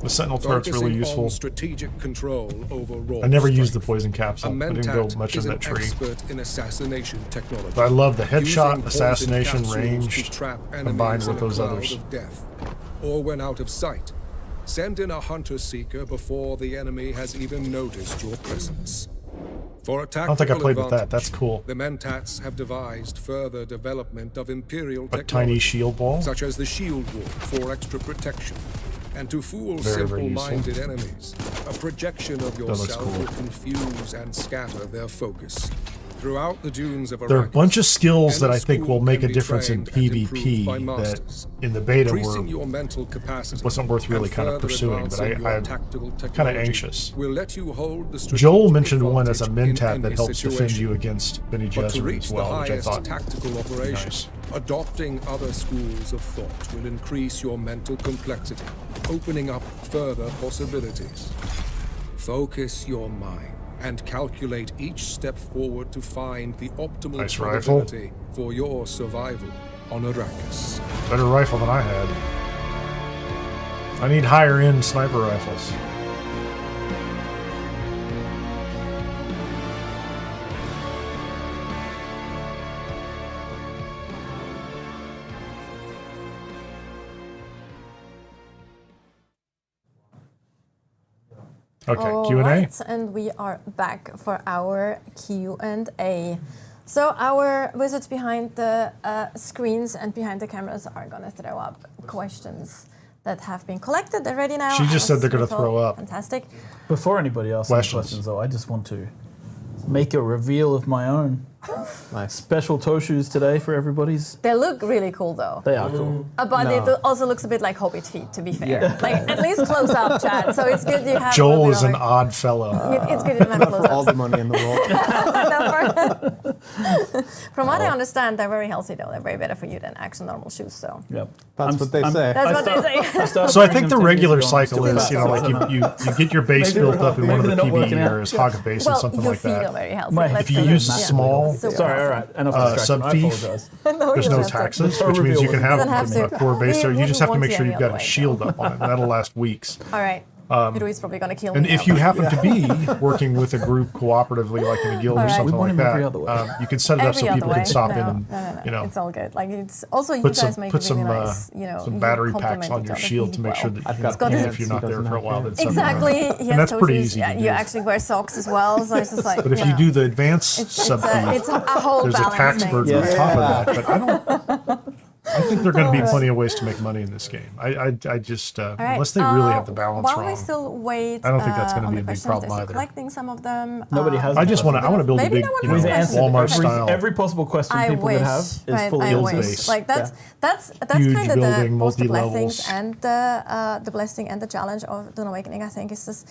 the Sentinel turret's really Focusing useful. on strategic control over raw I never used the strength. poison A capsule. I didn't go mentat much is in an that tree. expert in assassination technology. But I love the Using headshot, poison assassination, capsules range, to trap combined enemies with in a those cloud others. of death. Or when out of sight, send in a hunter-seeker before the enemy has even noticed your presence. For a I don't think I tactical played with that. advantage, That's cool. the Mentats have devised further development of Imperial A technology, tiny shield ball. such as the shield wall for extra protection. And to fool Very, very simple-minded enemies, a projection of looks yourself cool. will confuse and scatter their focus. Throughout the dunes of Arrakis, There are a bunch of skills that any I think will school make can a be difference in trained and improved by PvP that masters. in the beta Increasing were your mental capacity wasn't worth really and kind of further pursuing, but advancing your I'm tactical kind of technology anxious. will let you hold the Joel strategic mentioned one as a advantage in mentat that any helps defend situation. you against Bene But to Gesserit reach as the well, which I highest thought tactical operation, nice. adopting other schools of thought will increase your mental complexity, opening up further possibilities. Focus your mind and calculate each step forward to find the optimal Nice rifle. probability for your survival on Arrakis. Better rifle than I had. I need higher end sniper rifles. Okay, Q&A. Alright, and we are back for our Q&A. So our wizards behind the screens and behind the cameras are going to throw up questions that have been collected. They're ready now. She just said as they're gonna we thought. throw up. Fantastic. Before anybody asks any Questions. questions, though, I just want to make a reveal of my own. Nice. Special toe shoes today for everybody's. They look really cool though. They are cool. But No. it also looks a bit like Hobbit feet, to be fair. Yeah. Like at least close up, Chad. So it's good you have. a Joel little is bit an of odd fellow. it's good you have close For all ups. the money in the world. From what I understand, they're very healthy though. They're way better for you than actual normal shoes. So Yep. That's what they say. that's what they say. So I think the regular cycle is, you know, like you get your base Maybe built they're up in not- one of maybe the they're not PvE working out. areas, Hog base or Well, something your like feet are that. very healthy. My- Let's If you say use that. small Super Sorry, all healthy. right. Enough distraction. I sub-thief, apologize. there's no you have to. taxes, The which means you reveal can have You don't have a to. core base there. We You just have to wouldn't make want sure you you've any got other a way, shield up on it. That'll last weeks. All right. Rui's probably going to kill And me. if you happen to be working with a group cooperatively, like in a guild or All right. something We want like him every that, other way. you can set it up Every so other people way. can stop no, in and, no, you know, it's all good. Like it's also you put guys some make put it some really nice. You know, some you battery complement packs on each your other shield really to make sure well. that I've you got can, pants, if you're he not there doesn't for a have while. pants. Then something Exactly. wrong. He And has that's pretty toe shoes. easy Yeah, to you do. actually wear socks as well. So it's just like. But if you do the advanced sub it's a whole there's a balance tax thing. burden on Yeah. top of that. But I don't. I think there are going to be plenty of ways to make money in this game. I just All right. unless they really have the balance While wrong. we still wait, I don't think that's gonna on be the a big questions, problem they're still either. collecting some of them. Nobody has. I just want to. I want to build a Maybe big, no one you has know, We've answered Walmart every, style. every possible question I people wish, could have is right, fully I Guild wish. base. Like that's Huge kind of building, both the multi-levels. blessings and the blessing and the challenge of Dune Awakening. I think is just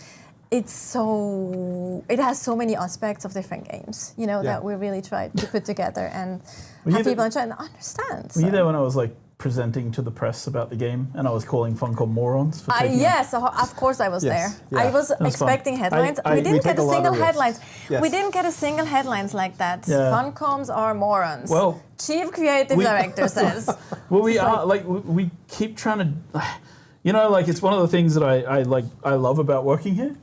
it has so many aspects of different games, you know, Yeah. that we really tried to put together and you have there- people try and understand. Were you so. there when I was like presenting to the press about the game and I was calling Funcom morons for taking Yes, of course I was Yes, there. yeah. I was fun. expecting headlines. I- we we didn't take get a a lot of single risks. headlines. Yes. We didn't get a single headlines like that. Yeah. Funcoms are morons. Well, Chief Creative Director says. Well, we It's are like we keep trying to, you know, like it's one of the things that I love about working here.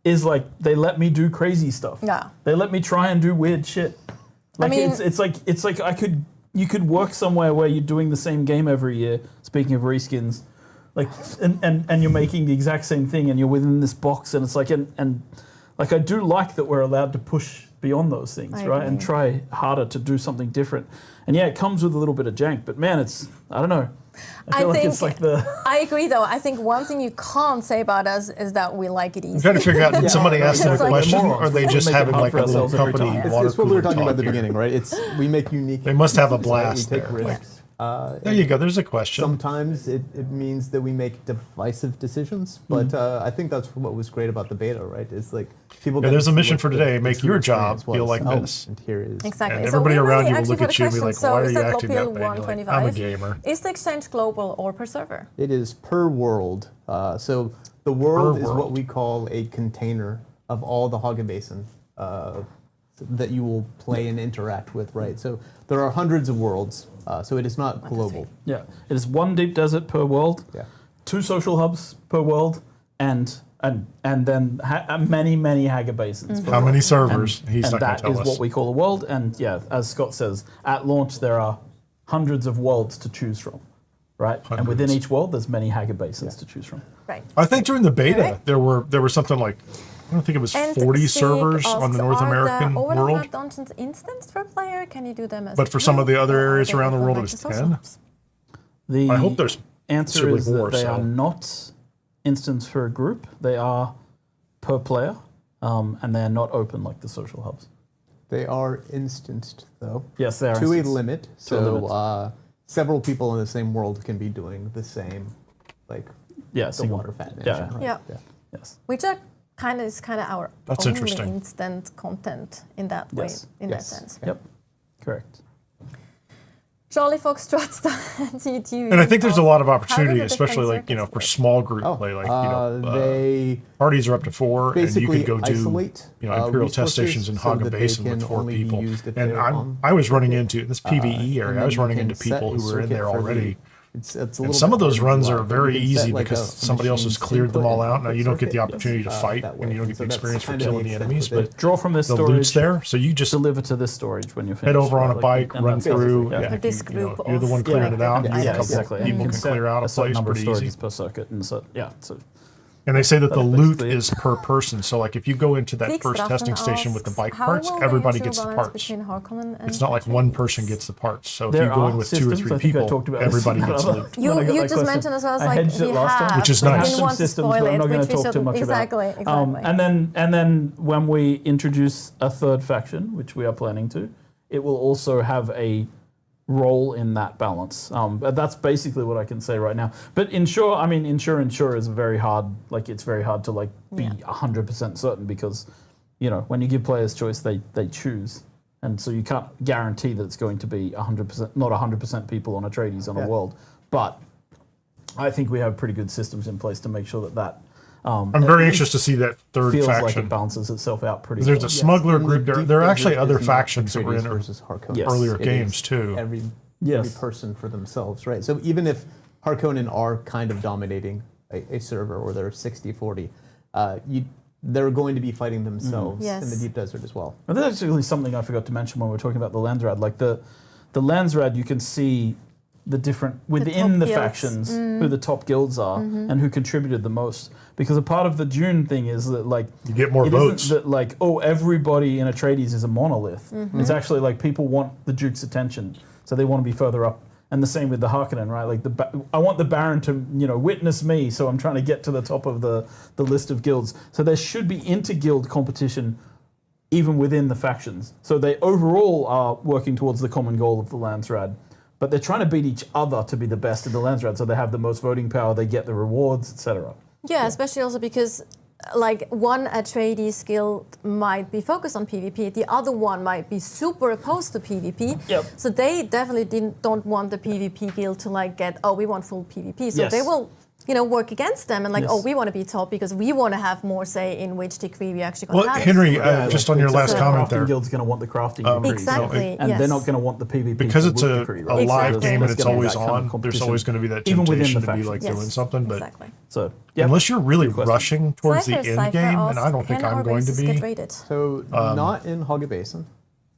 Is like they let me do crazy stuff. Yeah. They let me try and do weird shit. Like mean- it's like you could work somewhere where you're doing the same game every year. Speaking of reskins, like and you're making the exact same thing and you're within this box and it's like and like I do like that we're allowed to push beyond those things, I right? And agree. try harder to do something different. And yeah, it comes with a little bit of jank, but man, it's I don't know. I feel like it's like the I agree, though. I think one thing you can't say about us is that we like it I'm easy. trying to figure out, did somebody ask them a It's like- question, Morons. or are they We just make it having hard like for a little ourselves every company time. water It's what we were cooler talking about at the talk here? beginning, right? It's we make unique. They must have a decisions, right? blast We take there. risks. There you go. There's a question. Sometimes it means that we make divisive decisions, but I think that's what was great about the beta, right? It's like people. Yeah, get there's to a see mission what for the today. Make true your job experience feel was. like this. And here is Exactly. And So everybody we around really you will actually look got at a you and be question. like, So why are is you that acting Global that way? And you're like, 125? I'm a gamer. Is the exchange global or per server? It is per world. So the world Per is what world. we call a container of all the Haga Basin that you will play and interact with, right? So there are hundreds of worlds, so it is not global. yeah. It is one deep desert per world. Yeah. 2 social hubs per world, and then many Haga basins. per How world. many servers? He's And not going that to tell is us. what we call a world. And yeah, as Scott says, at launch there are hundreds of worlds to choose from, right? And within Hundreds. each world, there's many Haga basins to choose from. Right. I think during the beta Alright. there were something like I don't think it was And 40 Sig servers on the asks, North American Are the world. Overlord dungeons instanced per player? Can you do them as But for some of the group, other or are areas they around the open world, like it was the social 10. hubs? The I hope there's answer possibly is more, that they so. are not instanced for a group. They are per player, and they are not open like the social hubs. They are instanced, though. Yes, they are To a instanced. limit. To a So limit. several people in the same world can be doing the same, like Yeah, the single. water fat Yeah. mansion. Right? Yeah. Yes. Which are kind of our That's only interesting. instant content in that way, Yes. in Yes. that sense. Yep. Correct. Charlie Foxtrot YouTube. And I think there's a lot of How do opportunity, the especially different like, for circuits work? small group play, like, they parties are up to 4, and you basically could go do, isolate Imperial test resources stations in so Haga that they Basin with can 4 only be people. used if And they're on I was running into, in this PvE and area, I then was you running can into set people a who were in circuit there for the- already. It's a And little some bit of those harder to runs do are that, but very you can set easy like because a somebody else has machine's cleared them input all and out. Now, you don't get the output opportunity to circuit, fight, that and way. you don't And get so the that's experience for kind of killing the extent enemies, of it. but Draw from this the storage. loot's there, so you just Deliver to this storage when you're finished. head over on a right? bike, And run that's basically- through. Yeah. Yeah, For this you group you're the of- one clearing Yeah. it out. Yeah, You yeah, a couple exactly. And people you can set clear out a certain place number of pretty easy. storages per circuit, and so yeah. So And they say that the That's loot basically it. is per person. So, like, if you go into that Big first Straffen testing station with the asks, bike how parts, will they everybody ensure gets the balance parts. between Harkonnen and It's not like one Atreides? person gets the parts. So if there you go are in with 2 or systems. 3 I think I people, talked about everybody this gets in another- loot. You when I got that just question. mentioned as well as I like hedged we it last time. have, Which is but we nice. didn't Some want to systems spoil that I'm it, not going which to we talk too shouldn't. much Exactly, about. exactly. And then when we introduce a third faction, which we are planning to, it will also have a role in that balance. But that's basically what I can say right now. But ensure is very hard. Like, it's very hard to like be 100% certain because, when you give players choice, they choose. And so you can't guarantee that it's going to be 100%, not 100% people on Atreides on a world. But I think we have pretty good systems in place to make sure that I'm very anxious to see that third feels like faction. it balances itself out pretty There's well. a smuggler In the group. There deep are desert actually is other not factions that were Atreides in versus Harkonnen. Yes. earlier It games, is too. Every Yes. person for themselves, right? So even if Harkonnen are kind of dominating a server, or they're 60-40, they're going to be fighting themselves Yes. in the deep desert as well. And that's actually something I forgot to mention when we were talking about the Landsrad. Like the Landsrad, you can see the different within top the guilds. factions who the top guilds are and who contributed the most. Because a part of the Dune thing is that like You get more it votes. isn't that like everybody in Atreides is a monolith. It's actually like people want the Duke's attention, so they want to be further up. And the same with the Harkonnen, right? Like I want the Baron to witness me, so I'm trying to get to the top of the list of guilds. So there should be inter-guild competition even within the factions. So they overall are working towards the common goal of the Landsrad, but they're trying to beat each other to be the best in the Landsrad. So they have the most voting power, they get the rewards, etc. Yeah, especially also because like one Atreides guild might be focused on PvP, the other one might be super opposed to PvP. Yep. So they definitely don't want the PvP guild to like get, we want full PvP. So Yes. they will, work against them and like, Yes. we want to be top because we want to have more say in which degree we actually going Well, to have. Henry, it. just on your last So- comment crafting there, guild's going to want the crafting decree, Exactly, and yes. they're not going to want the PvP because it's with a decree, right? live Exactly. game and There's it's gonna be always that kind of on, there's competition. always going to be that Even within temptation the to be factions. like Yes, doing something. But exactly. So yeah. unless you're really Good question. rushing towards the Cypher end game, and asked, I don't think can I'm our going to races be. get rated? So not in Haga Basin.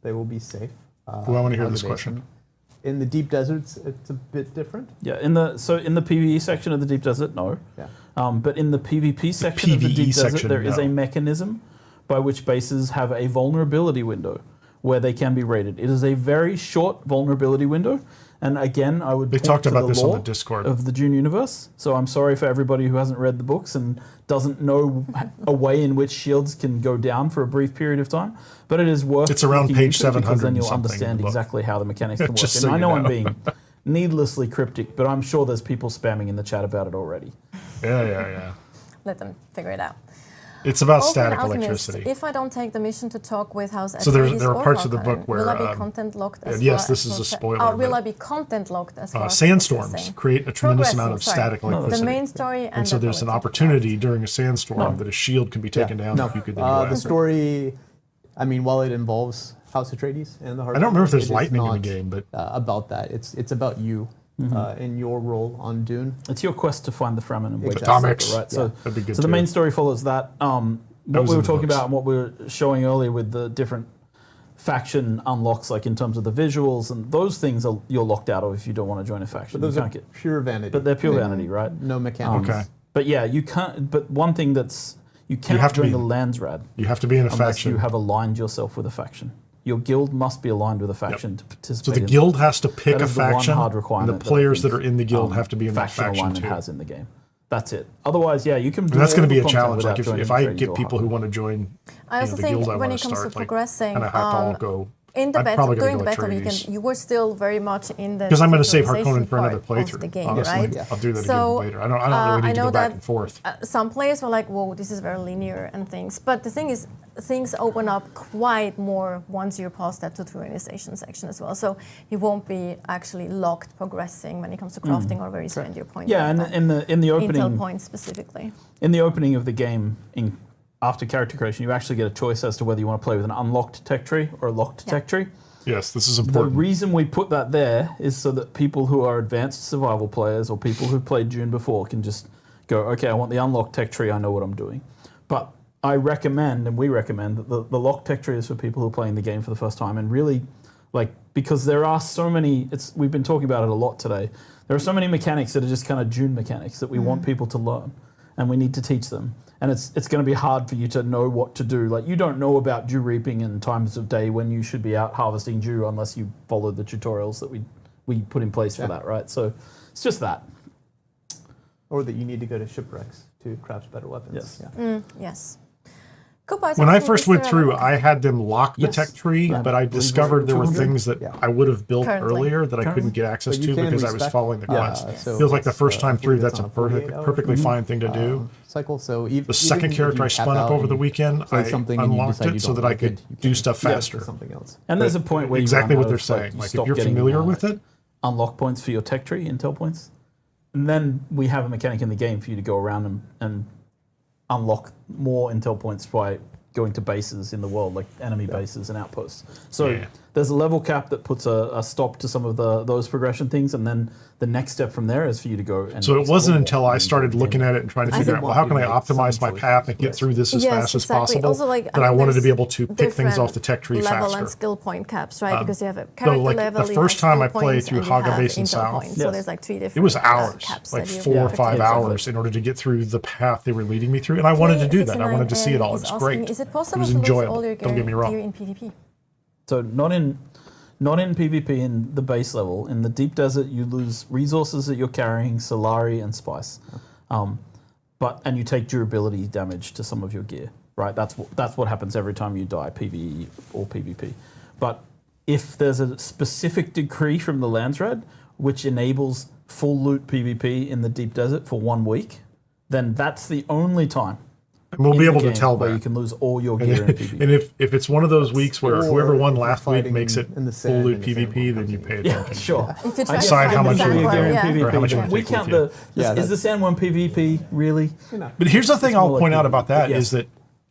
They will be safe. Well, I wanna hear Haga this question. Basin. In the deep deserts, it's a bit different. Yeah, in the PvE section of the Deep Desert, no. Yeah. But in the PvP section of the PvE Deep Desert, section, there is no. a mechanism by which bases have a vulnerability window where they can be rated. It is a very short vulnerability window, and again, I would They point talked to about the this on lore the Discord. of the Dune universe. So I'm sorry for everybody who hasn't read the books and doesn't know a way in which shields can go down for a brief period of time. But it is worth. It's around looking page into because 700 then you'll something in the understand book. exactly how the mechanics can work. Just And so I you know I'm know. being needlessly cryptic, but I'm sure there's people spamming in the chat about it already. Yeah. Let them figure it out. It's about Open static Alchemist, electricity. If I don't take the mission to talk with House So there Atreides are or parts of the Harkonnen, book where, will I be content locked as yes, far this as is a proce- spoiler, will but- I be content locked as far as Sandstorms processing? create a tremendous amount of Progressive, sorry. static The electricity. main story and so the there's an political opportunity during a sandstorm that a shield can be taken down No, if you could then the go after. story, while it involves House Atreides and the Harkonnen, I don't remember if there's it is lightning in the not, game, but about that. It's about you and your role on Dune. It's your quest to find the Fremen and wake Atomics. right? So, That'd be good so the too. main story follows that. What was we in were the talking books. about and what we were showing earlier with the different faction unlocks, like in terms of the visuals and those things, you're locked out of if you don't want to join a faction. But those You are can't get, pure vanity. but they're pure vanity, right? No mechanics. Okay. But yeah, you can't. But one thing that's You cannot have to join be the in- Landsrad You have to be in a unless faction. you have aligned yourself with a faction. Your guild must be aligned with a faction to participate. So the in guild has to pick That a is the one faction, hard and the requirement players I that think, are in the guild have to be in that faction faction alignment too. has in the game. That's it. Otherwise, yeah, you can. Do And that's all going to the be a content challenge. without Like joining if I Atreides get or people who Harkonnen. want to join I also the think guild I when want it to comes start, to like, progressing, kind of have to all go. in the I'd beta, probably go during to beta, Atreides. you were still very much in the Because I'm going to save visualization Harkonnen for another part of playthrough. the game, honestly, right? Yeah. I'll do that So, again later. I don't really need to know go back that, and forth. Some players were like, "Whoa, this is very linear and things." But the thing is, things open up quite more once you're past that tutorialization section as well. So you won't be actually locked progressing when it comes to crafting or where you spend your point. Yeah, and in the intel opening points specifically. in the opening of the game, after character creation, you actually get a choice as to whether you want to play with an unlocked tech tree or a locked tech tree. Yes, this is The important. reason we put that there is so that people who are advanced survival players or people who've played Dune before can just go, okay, I want the unlocked tech tree, I know what I'm doing. But I recommend, and we recommend, that the locked tech tree is for people who are playing the game for the first time, and really, like, because there are so many, we've been talking about it a lot today, there are so many mechanics that are just kind of Dune mechanics that we want people to learn, and we need to teach them. And it's going to be hard for you to know what to do. Like, you don't know about dew reaping and times of day when you should be out harvesting dew unless you follow the tutorials that we put in place for that, right? So it's just that. Or that you need to go to shipwrecks to craft better weapons. Yes. Yeah. Yes. Cooper, When I something first is went there through, about- I had them lock the Yes. tech tree, I but I believe discovered there were 200. things that Yeah. I would have built Currently. earlier that I Currently. couldn't get access But to you can because I was respect- following the yeah, quest. so Feels like the it's, first time I through, believe that's it's a on 48-hour perfectly fine thing to do. Cycle. So The second character I spun up over the weekend, I unlocked it so that I could do stuff faster. Something else. And there's a point where Exactly you what run they're out of, saying. you Like, if stop you're getting, familiar with it, unlock points for your tech tree, intel points. And then we have a mechanic in the game for you to go around and unlock more intel points by going to bases in the world, like enemy bases and outposts. So Yeah. there's a level cap that puts a stop to some of those progression things, and then the next step from there is for you to go and So it wasn't explore until more I and started go looking at it and trying to figure out, well, how can I optimize my path and get through this as Yes, fast as exactly. possible, Also, like, that I think wanted to there's be able to pick things different off the tech tree level faster. and skill point caps, right? Because you have a So, character like, level. the you first have time I skill played points, through and you have Haga Basin intel South, points. So Yes. there's like 3 different. It was hours, caps like that you 4 or pick 5 up. hours in order to get through the path they were leading me through. And I wanted to do that. I wanted to see it all. It was great. Is it It possible was to lose enjoyable. all your Don't get me gear wrong. in PvP? So not in PvP in the base level. In the deep desert, you lose resources that you're carrying, Solari and Spice, and you take durability damage to some of your gear. Right, that's what happens every time you die, PvE or PvP. But if there's a specific decree from the Landsrad which enables full loot PvP in the deep desert for 1 week, then that's the only time. And we'll in be the able to game tell where that. you can lose all your gear in PvP. And if it's one of those weeks where Or whoever won if you're last week fighting makes it in the full sand loot and the PvP, sandworm then you comes pay in. attention. Yeah, sure. If you try I to decide find how the much you sandworm, gear in yeah. PvP. Or how much you we take with count you. is the sandworm PvP really? But here's the thing more I'll like point out the- about that yes. is that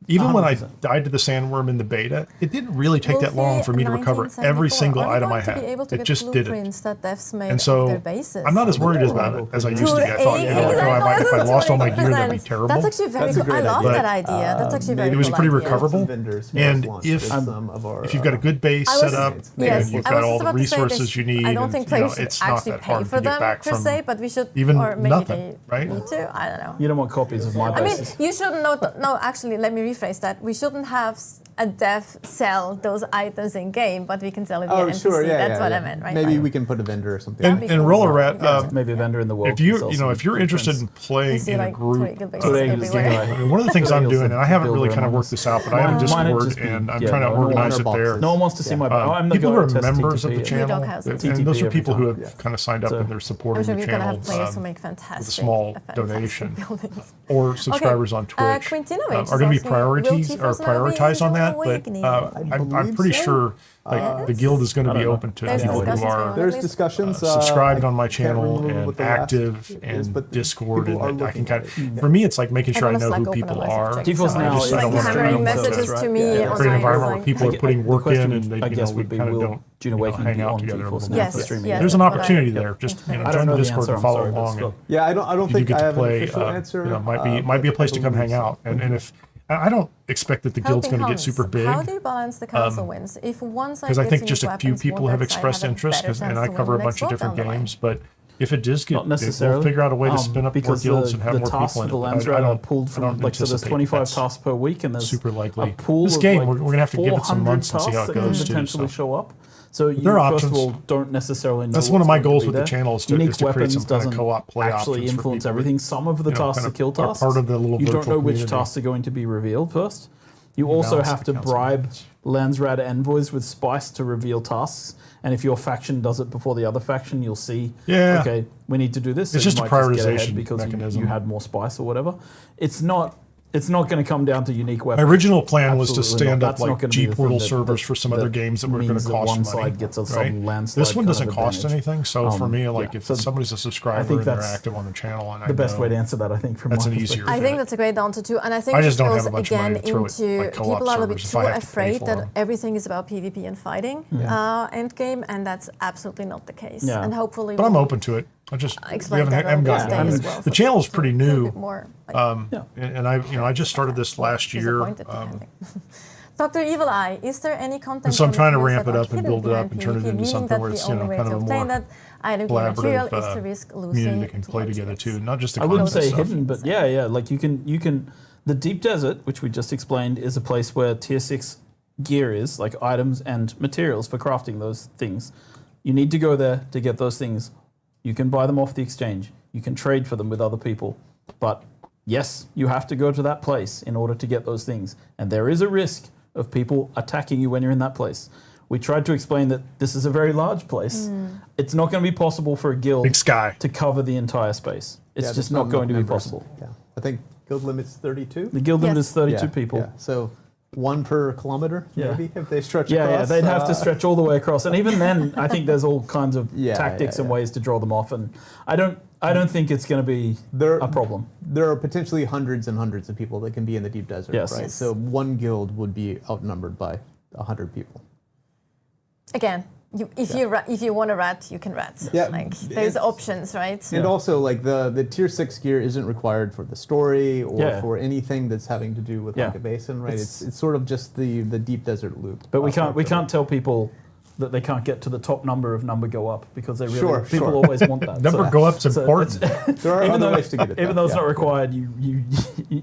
even when I 100%. died to the sandworm in the beta, it didn't really take that long for me to recover every 1974. single Are we item I going to had. be able to It get just did it. blueprints that devs made And of so their bases? I'm not as worried about it as I used to be. I thought, if I lost all my gear, that'd be terrible. That's actually very That's a cool. I great love idea. that idea. That's actually very it was cool pretty idea. recoverable. Vendors for And us launched if with some of our, if you've got a good base I was- set up yes, and you've I got was all just the about to say resources this. you need, I don't and, think you know, players should it's not actually that pay hard for to get them back per from se, but we should, even or maybe nothing, they right? need to. I don't know. You don't want copies of my I mean, bases. you shouldn't no, actually, let me rephrase that. We shouldn't have a dev sell those items in game, but we can sell it via Oh, NPC. sure, yeah, That's yeah, what yeah. I meant, right? Maybe Like, we can put a vendor or something. And, be and cool. Roller Rat, Yeah. Maybe a vendor in the world. if you can sell you know some if you're interested in blueprints. you playing see in a like group, twig bases Today is everywhere. I mean, one of the things I'm Tutorials doing, and I haven't build really their kind of own worked this out, but I have a Mine would Discord, just be- and I'm yeah, trying to no one organize wants it our there. boxes. No one wants to see my back. I'm the People guy who who are tests members of the TTP. channel, Dog houses. and TTP those are every people who time. have kind of signed up So- and they're I'm supporting sure the we're going to channel have players who um, make fantastic, with a small fantastic donation, buildings. or subscribers on Twitch Quintinovic is are going to be asking, will priorities or Tifa's now be prioritized on in that, Awakening? but I'm believe pretty so. sure like the guild is going to I be don't know. open to There's people who discussions going are on. There's At least- discussions. subscribed I on my can't channel remember what and the last active is, and but Discord, people and are I can looking kind at of, it. for me, it's like making sure I Everyone's, know like, who open people on are. message Default's so now I just, is like I don't want to hammering create messages right? to me Yeah. on create an my environment where like, people are putting the work question, in, and they, I you guess, know, we would be, kind of will don't Dune Awakening hang be out on together a GeForce little now bit. Yes, for streaming? yes. There's an that's what I- opportunity there. Just I join don't the know the Discord answer, and I'm follow sorry, but along. still. Yeah, I don't You think get I to have an play. official answer. You know, might be a place to come hang out. And if I don't expect that the guild's going to get super big. How do you balance the council wins? If one side Because I gets think unique just a few weapons, people won't have that side expressed have a interest, better and chance I to cover win a the next bunch of vote different down the line? games, but If it does get Not big, necessarily. we'll figure out a way to spin up more because guilds and have the more tasks people in for it. the but lands I are don't- pulled I from don't like so there's anticipate 25 that's tasks per week, and there's super likely. a pool This of game, like we're gonna have to give it some 400 months and see how it tasks that goes can too, potentially so. show up. So you There are first of options. all don't necessarily know That's one of what's my going to goals be with the there. channel is to Unique create weapons some kind of doesn't co-op play actually options for influence people everything. that, Some of the you know, tasks kind are of kill are tasks. part of the little you don't virtual know which community. tasks are going to be revealed first. You also Balance have to accounts and bribe balance. Landsrad envoys with spice to reveal tasks. And if your faction does it before the other faction, you'll see, Yeah. okay, we need to do this. It's you just a might get ahead prioritization because mechanism. you had more spice or whatever. It's not going to come down to unique My weapons. original plan was to Absolutely stand not. up That's not like gonna be the G thing Portal that- servers for some that other games that were going means to that cost one money. side gets a right? sudden landslide This one kind of doesn't cost advantage. anything, so for me, like yeah. if So somebody's a subscriber I think and they're that's active on the channel, and I the best know way to answer that, I think, from that's my an perspective. easier I fit. think that's a great answer too, and I think I it just don't goes have a bunch of again money to throw at, into like, co-op people are a bit servers if too I have to pay afraid for that them. everything is about PvP and fighting endgame, and that's absolutely not the case. Yeah. And hopefully, But I'm we'll open to it. I just we explain haven't, that haven't on gotten Wednesday down as there. well. The for channel's people pretty to feel a new, bit more, like, and I just started this last year. disappointed depending. Dr. Evil Eye, is there any content? And so I'm on the trying to videos ramp that it are up and hidden build it up behind and turn it PvP, into meaning something that where the it's, you know, only way kind to of a obtain more that item game material is to collaborative risk community losing that can play together TLTs. too, not just the I wouldn't content say stuff. hidden, but yeah, like you can. The Deep Desert, which we just explained, is a place where tier 6 gear is, like items and materials for crafting those things. You need to go there to get those things. You can buy them off the exchange. You can trade for them with other people. But yes, you have to go to that place in order to get those things. And there is a risk of people attacking you when you're in that place. We tried to explain that this is a very large place. It's not going to be possible for a guild Big sky. to cover the entire space. It's Yeah, just there's not going to be enough members. possible. Yeah, I think guild limit's 32. The guild limit Yes. is 32 Yeah, people. Yeah. So one per kilometer, Yeah. maybe, if they stretch Yeah, across. they'd have to stretch all the way across, and even then, I think there's all kinds of Yeah, tactics yeah, and yeah. ways to draw them off, and I don't think it's going to be a problem. There are potentially hundreds and hundreds of people that can be in the deep desert, Yes. right? Yes. So one guild would be outnumbered by 100 people. Again, if you want to rat, you can rat. Yeah, Like there's options, right? And also, like the tier 6 gear isn't required for the story or Yeah. for anything that's having to do with Yeah. like a basin, right? It's- It's sort of just the deep desert loop. But we part of it. can't tell people that they can't get to the top number of number go up because they really Sure, people sure. always want that. Number go up's so important. There are even other though ways to get it. even though it's yeah. not required,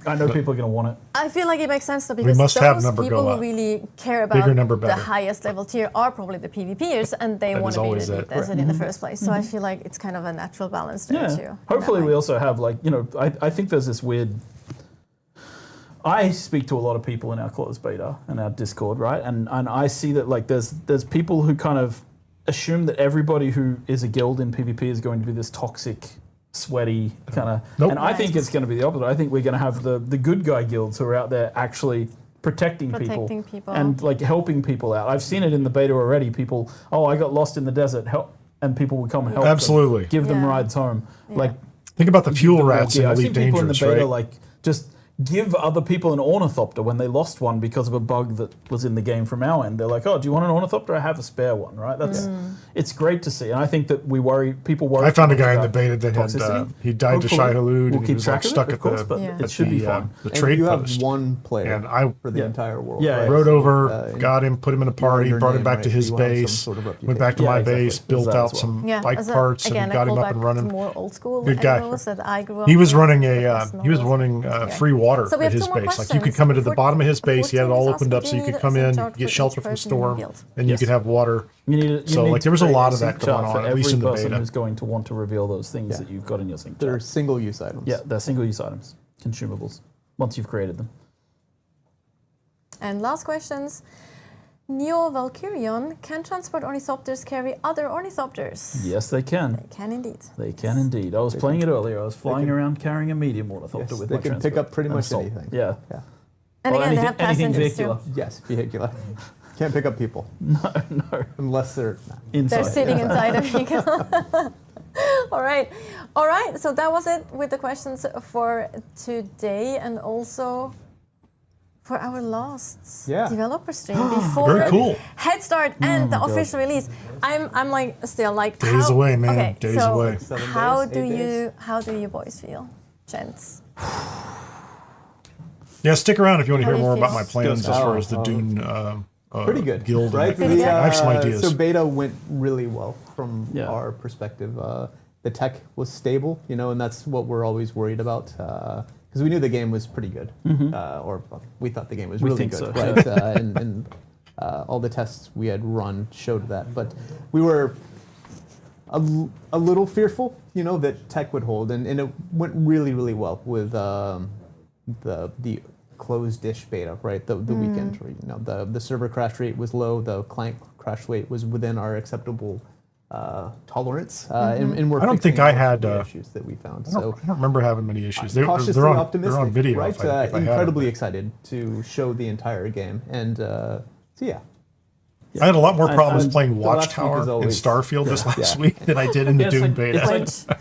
I know people are going to want it. I feel like it makes sense though because must have those number people go who up. really care Bigger about number the better. highest level tier are probably the PvPers, and they That want is to be in always the it. deep desert in the first place. So I feel like it's kind of a natural balance there too. Yeah. in Hopefully, that we way. also have I think there's this weird. I speak to a lot of people in our closed beta and our Discord, right? And I see that like there's people who kind of assume that everybody who is a guild in PvP is going to be this toxic, sweaty kind of. Nope. And I think it's going to be the opposite. I think we're going to have the good guy guilds who are out there actually protecting people. and like helping people out. I've seen it in the beta already. People, I got lost in the desert, help, and people would come help them, Absolutely. give them Yeah. rides home. Like Think about the fuel them rats in gear. I've Elite seen people in the Dangerous, beta right? like just give other people an ornithopter when they lost one because of a bug that was in the game from our end. They're like, "Oh, do you want an ornithopter? I have a spare one." Right? That's it's great to see, and I think that people worry. I found a too much guy in the about beta that had toxicity. he died to Hopefully, Shai Hulud We'll and he keep was track like stuck of it, at of course, the but Yeah. it should be fun. the And trade you post. have one player And I for the Yeah. entire world. Yeah, right? rode So, over, got him, put him in a party, under brought him name, back right? to his You have some base, sort of went back to Yeah, my exactly. base, There's built that out as well. some Yeah, bike as a- parts, again, and I got call him up back and to running. more old school Good guy. MMOs that I grew up He was with, running the he was personal running ones. free water So we at have his two more base. Like you could questions. come into the bottom of his base, he had it all 14 opened up, so you asking, could come do you in, need a get chart for shelter each from person in the storm, guild? and you Yes. could have water. You need So, need like, to there was a create lot of sync that going chart on, for at least in every the person beta. who's going to want to reveal those things Yeah. that you've got in your sync They're chart. single-use items. Yeah, they're single-use items, consumables. Once you've created them. And last questions. Neo Valkyrion, can transport ornithopters carry other ornithopters? Yes, they can. They can indeed. They can indeed. I was playing it earlier. I was flying around carrying a medium ornithopter Yes, with they my can pick transport up pretty and much assault. anything. Yeah. Yeah. And Or again, they anything, have anything passengers vehicular. too. Yes, vehicular. Can't pick up people No. unless they're. Inside. They're sitting inside a vehicle. All right. So that was it with the questions for today, and also for our last developer stream before Very cool. Head Start and the official release. I'm like still like Days how- away, man. Okay, Days so away. 7 how days, do 8 days? how do you boys feel, gents? Yeah, stick around if you want to How hear do you more about feel? my plans as far as the Oh, Dune Pretty good. guild. right? and everything. I have some ideas. So beta went really well from Yeah. our perspective. the tech was stable, and that's what we're always worried about. Because we knew the game was pretty good, or we thought the game was really good, so. right? And all the tests we had run showed that. But we were a little fearful, that tech would hold, and it went really, really well with the closed-ish beta, right? The weekend, the server crash rate was low, the client crash rate was within our acceptable tolerance, and we're I don't fixing think I most had of the issues that we found. I don't remember having many issues. They're Cautiously on optimistic, they're on video, right? if I had Incredibly it. excited to show the entire game, and so yeah. I had a lot more problems and playing the last week Watchtower is in always- Starfield this last yeah. week than I did in the Yeah, it's Dune like- beta. it's like-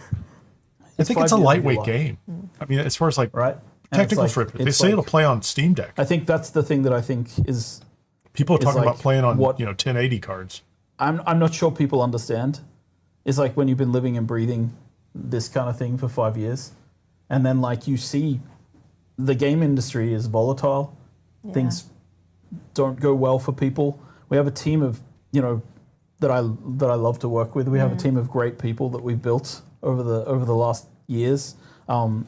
I think it's a 5 years lightweight of your life. game. I mean, as far as like Right? And technical it's for like- it, they it's say it'll like- play on Steam Deck. I think that's the thing that I think is People are it's talking about like playing on what- 1080 cards. I'm not sure people understand. It's like when you've been living and breathing this kind of thing for 5 years, and then like you see the game industry is volatile. Yeah. Things don't go well for people. We have a team of that I love to work with. We have a team of great people that we've built over the last years, and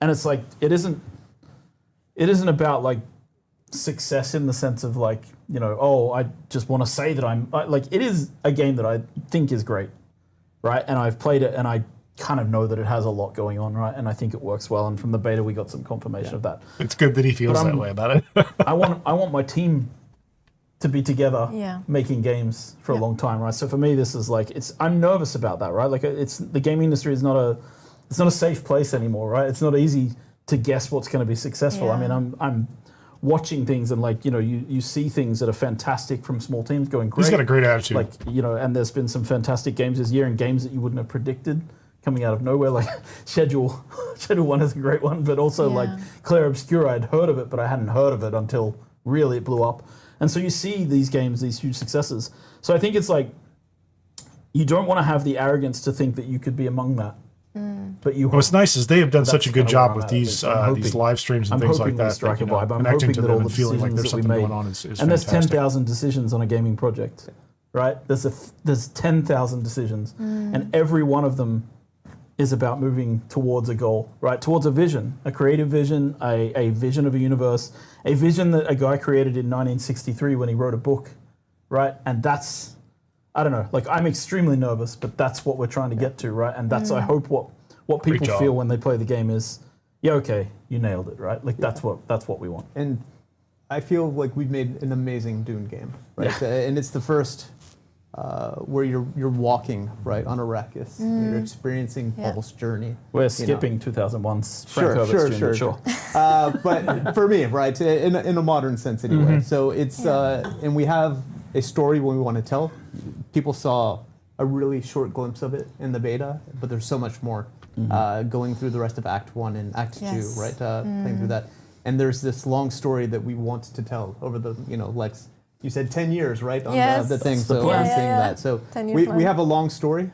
it's like it isn't about like success in the sense of like I just want to say that it is a game that I think is great, right? And I've played it and I kind of know that it has a lot going on, right? And I think it works well. And from the beta, we got some confirmation of that. It's good that he feels But that way about it. I want my team to be together Yeah. making games for Yeah. a long time, right? So for me, this is like I'm nervous about that, right? Like the gaming industry is not a safe place anymore, right? It's not easy to guess what's going to be successful. I Yeah. mean, I'm watching things and like you see things that are fantastic from small teams going great. He's got a great attitude. Like and there's been some fantastic games this year and games that you wouldn't have predicted coming out of nowhere. Like Schedule 1 is a great one, but also Yeah. like Claire Obscura, I'd heard of it, but I hadn't heard of it until really it blew up. And so you see these games, these huge successes. So I think it's like you don't want to have the arrogance to think that you could be among that. But you What's nice is they have done such a That's good kinda job where with I'm at. these I'm these hoping- live streams and I'm things like hoping we that. strike a vibe. I'm connecting hoping to that them all and the feeling like decisions there's that we something made, going on is and there's fantastic. 10,000 decisions on a gaming project, right? There's 10,000 decisions, and every one of them is about moving towards a goal, right? Towards a vision, a creative vision, a vision of a universe, a vision that a guy created in 1963 when he wrote a book, right? And that's, I don't know, like I'm extremely nervous, but that's what we're trying to get to, right? And that's, I hope, what Great people job. feel when they play the game is, yeah, okay, you nailed it, right? Like that's what we want. And I feel like we've made an amazing Dune game, right? And it's the first where you're walking right on Arrakis. You're experiencing Yeah. Paul's journey. We're skipping 2001's Frank Sure, Herbert's sure, Dune, sure. but But for me, right, in a modern sense anyway. So it's and we have a story we want to tell. People saw a really short glimpse of it in the beta, but there's so much more going through the rest of Act 1 and Act Yes. 2, right? Playing through that. And there's this long story that we want to tell over the, Lex, you said 10 years, right? On Yes. the thing, That's the so plan. I'm Yeah, saying yeah, that. So 10-year we plan. have a long story.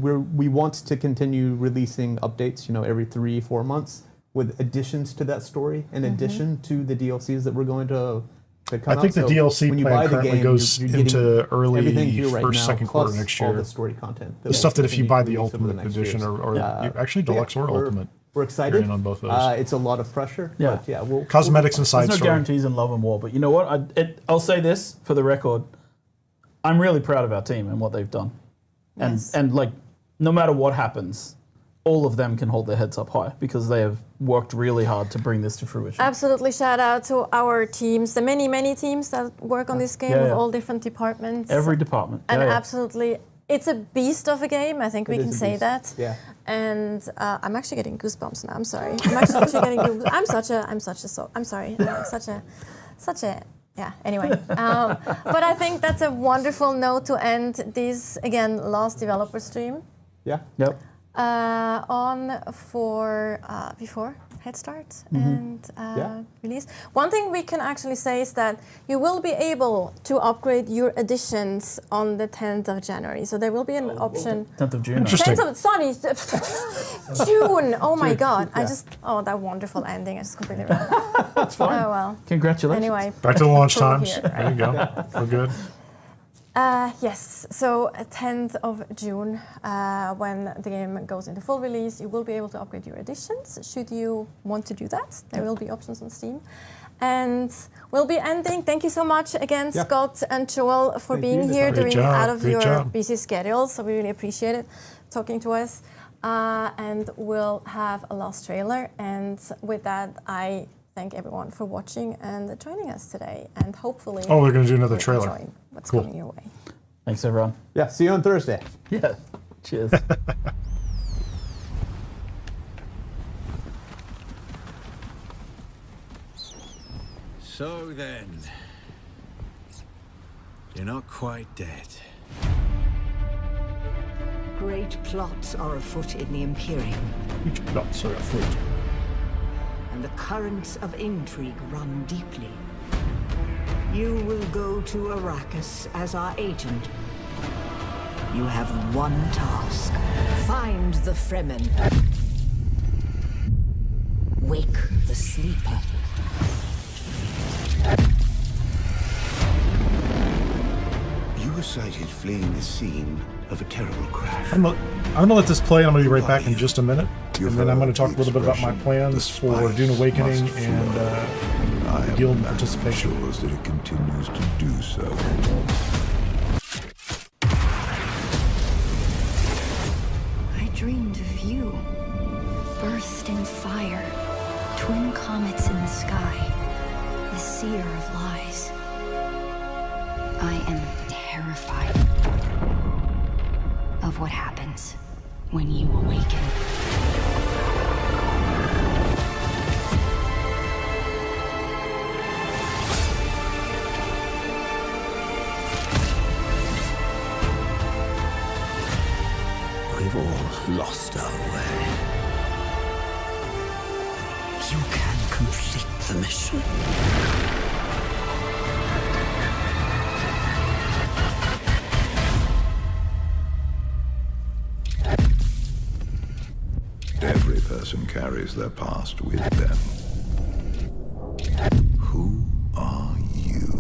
We want to continue releasing updates, every 3-4 months with additions to that story, in addition to the DLCs that we're going to come I think out. the So DLC when you plan buy the currently game, goes you're getting into early everything here right first, now, second quarter plus next all year. the story content. The stuff that if you buy the release over Ultimate next Edition years. or actually But Deluxe or we're- Ultimate, We're you're excited. in on both of those. It's a lot of pressure. Yeah. But yeah, we'll Cosmetics and side there's no story. guarantees in love and war. But you know what? I'll say this for the record. I'm really proud of our team and what they've done. And Yes. and like no matter what happens, all of them can hold their heads up high because they have worked really hard to bring this to fruition. Absolutely, shout out to our teams, the many teams that work on this game Yeah, with yeah. all different departments. Every department. and Yeah, yeah. absolutely, it's a beast of a game. I think we It can is a say beast. that. Yeah. And I'm actually getting goosebumps now. I'm sorry. I'm actually getting goosebumps. I'm sorry. Such a. Yeah. Anyway, but I think that's a wonderful note to end this again last developer stream Yeah. Yep. on for before Head Start and Yeah. release. One thing we can actually say is that you will be able to upgrade your editions on the 10th of January. So there will be an option. 10th of June. Interesting. 10th of, sorry, June. Oh my God. That wonderful ending. I just completely read that. That's fine. Oh well. Congratulations. Anyway. Back to the launch Prove times. here, There you go. We're good. Yes, so 10th of June, when the game goes into full release, you will be able to upgrade your editions, should you want to do that. There will be options on Steam. And we'll be ending. Thank you so much again, Scott and Joel, for being here, doing out of your busy schedules. So we really appreciate it, talking to us. And we'll have a last trailer. And with that, I thank everyone for watching and joining us today. And hopefully, we're going to do another trailer. Enjoy what's coming your way. Thanks, everyone. Yeah, see you on Thursday. Yeah, cheers. So then, you're not quite dead. Great plots are afoot in the Imperium, Huge plots are afoot. and the currents of intrigue run deeply. You will go to Arrakis as our agent. You have one task. Find the Fremen. Wake the sleeper. You were sighted fleeing the scene of a terrible crash. I'm gonna let this play, and I'm gonna be right back in just a minute. And then I'm gonna talk a little bit about my plans for Dune Awakening and guild participation. Ensures that it continues to do so. I dreamed of you. Burst in fire. Twin comets in the sky. The seer of lies. I am terrified of what happens when you awaken. We've all lost our way. You can complete the mission. Every person carries their past with them. Who are you?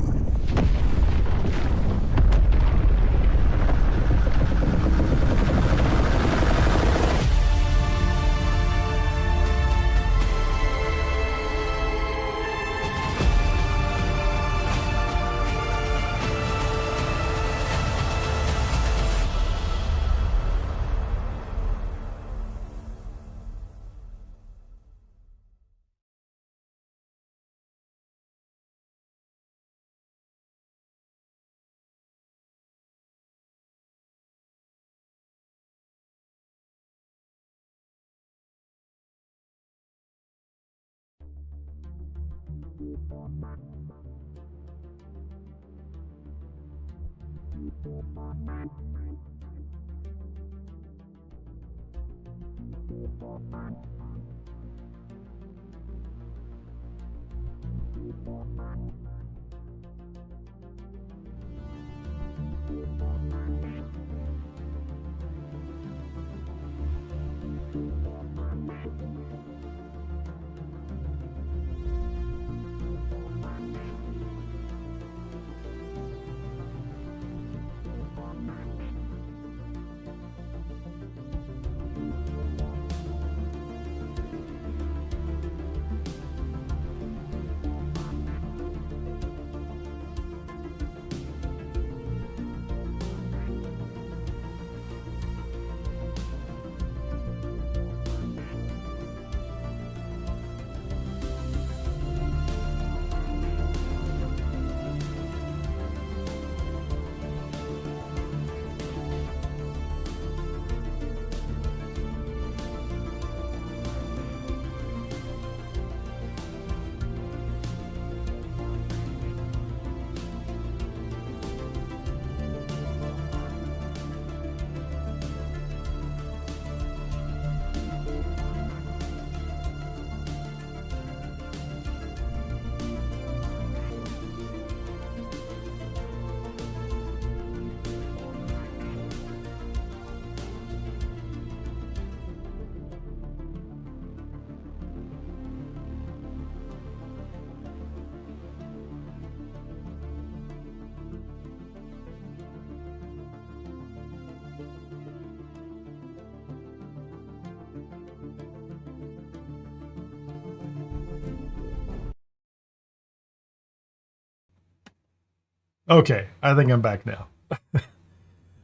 Okay, I think I'm back now. I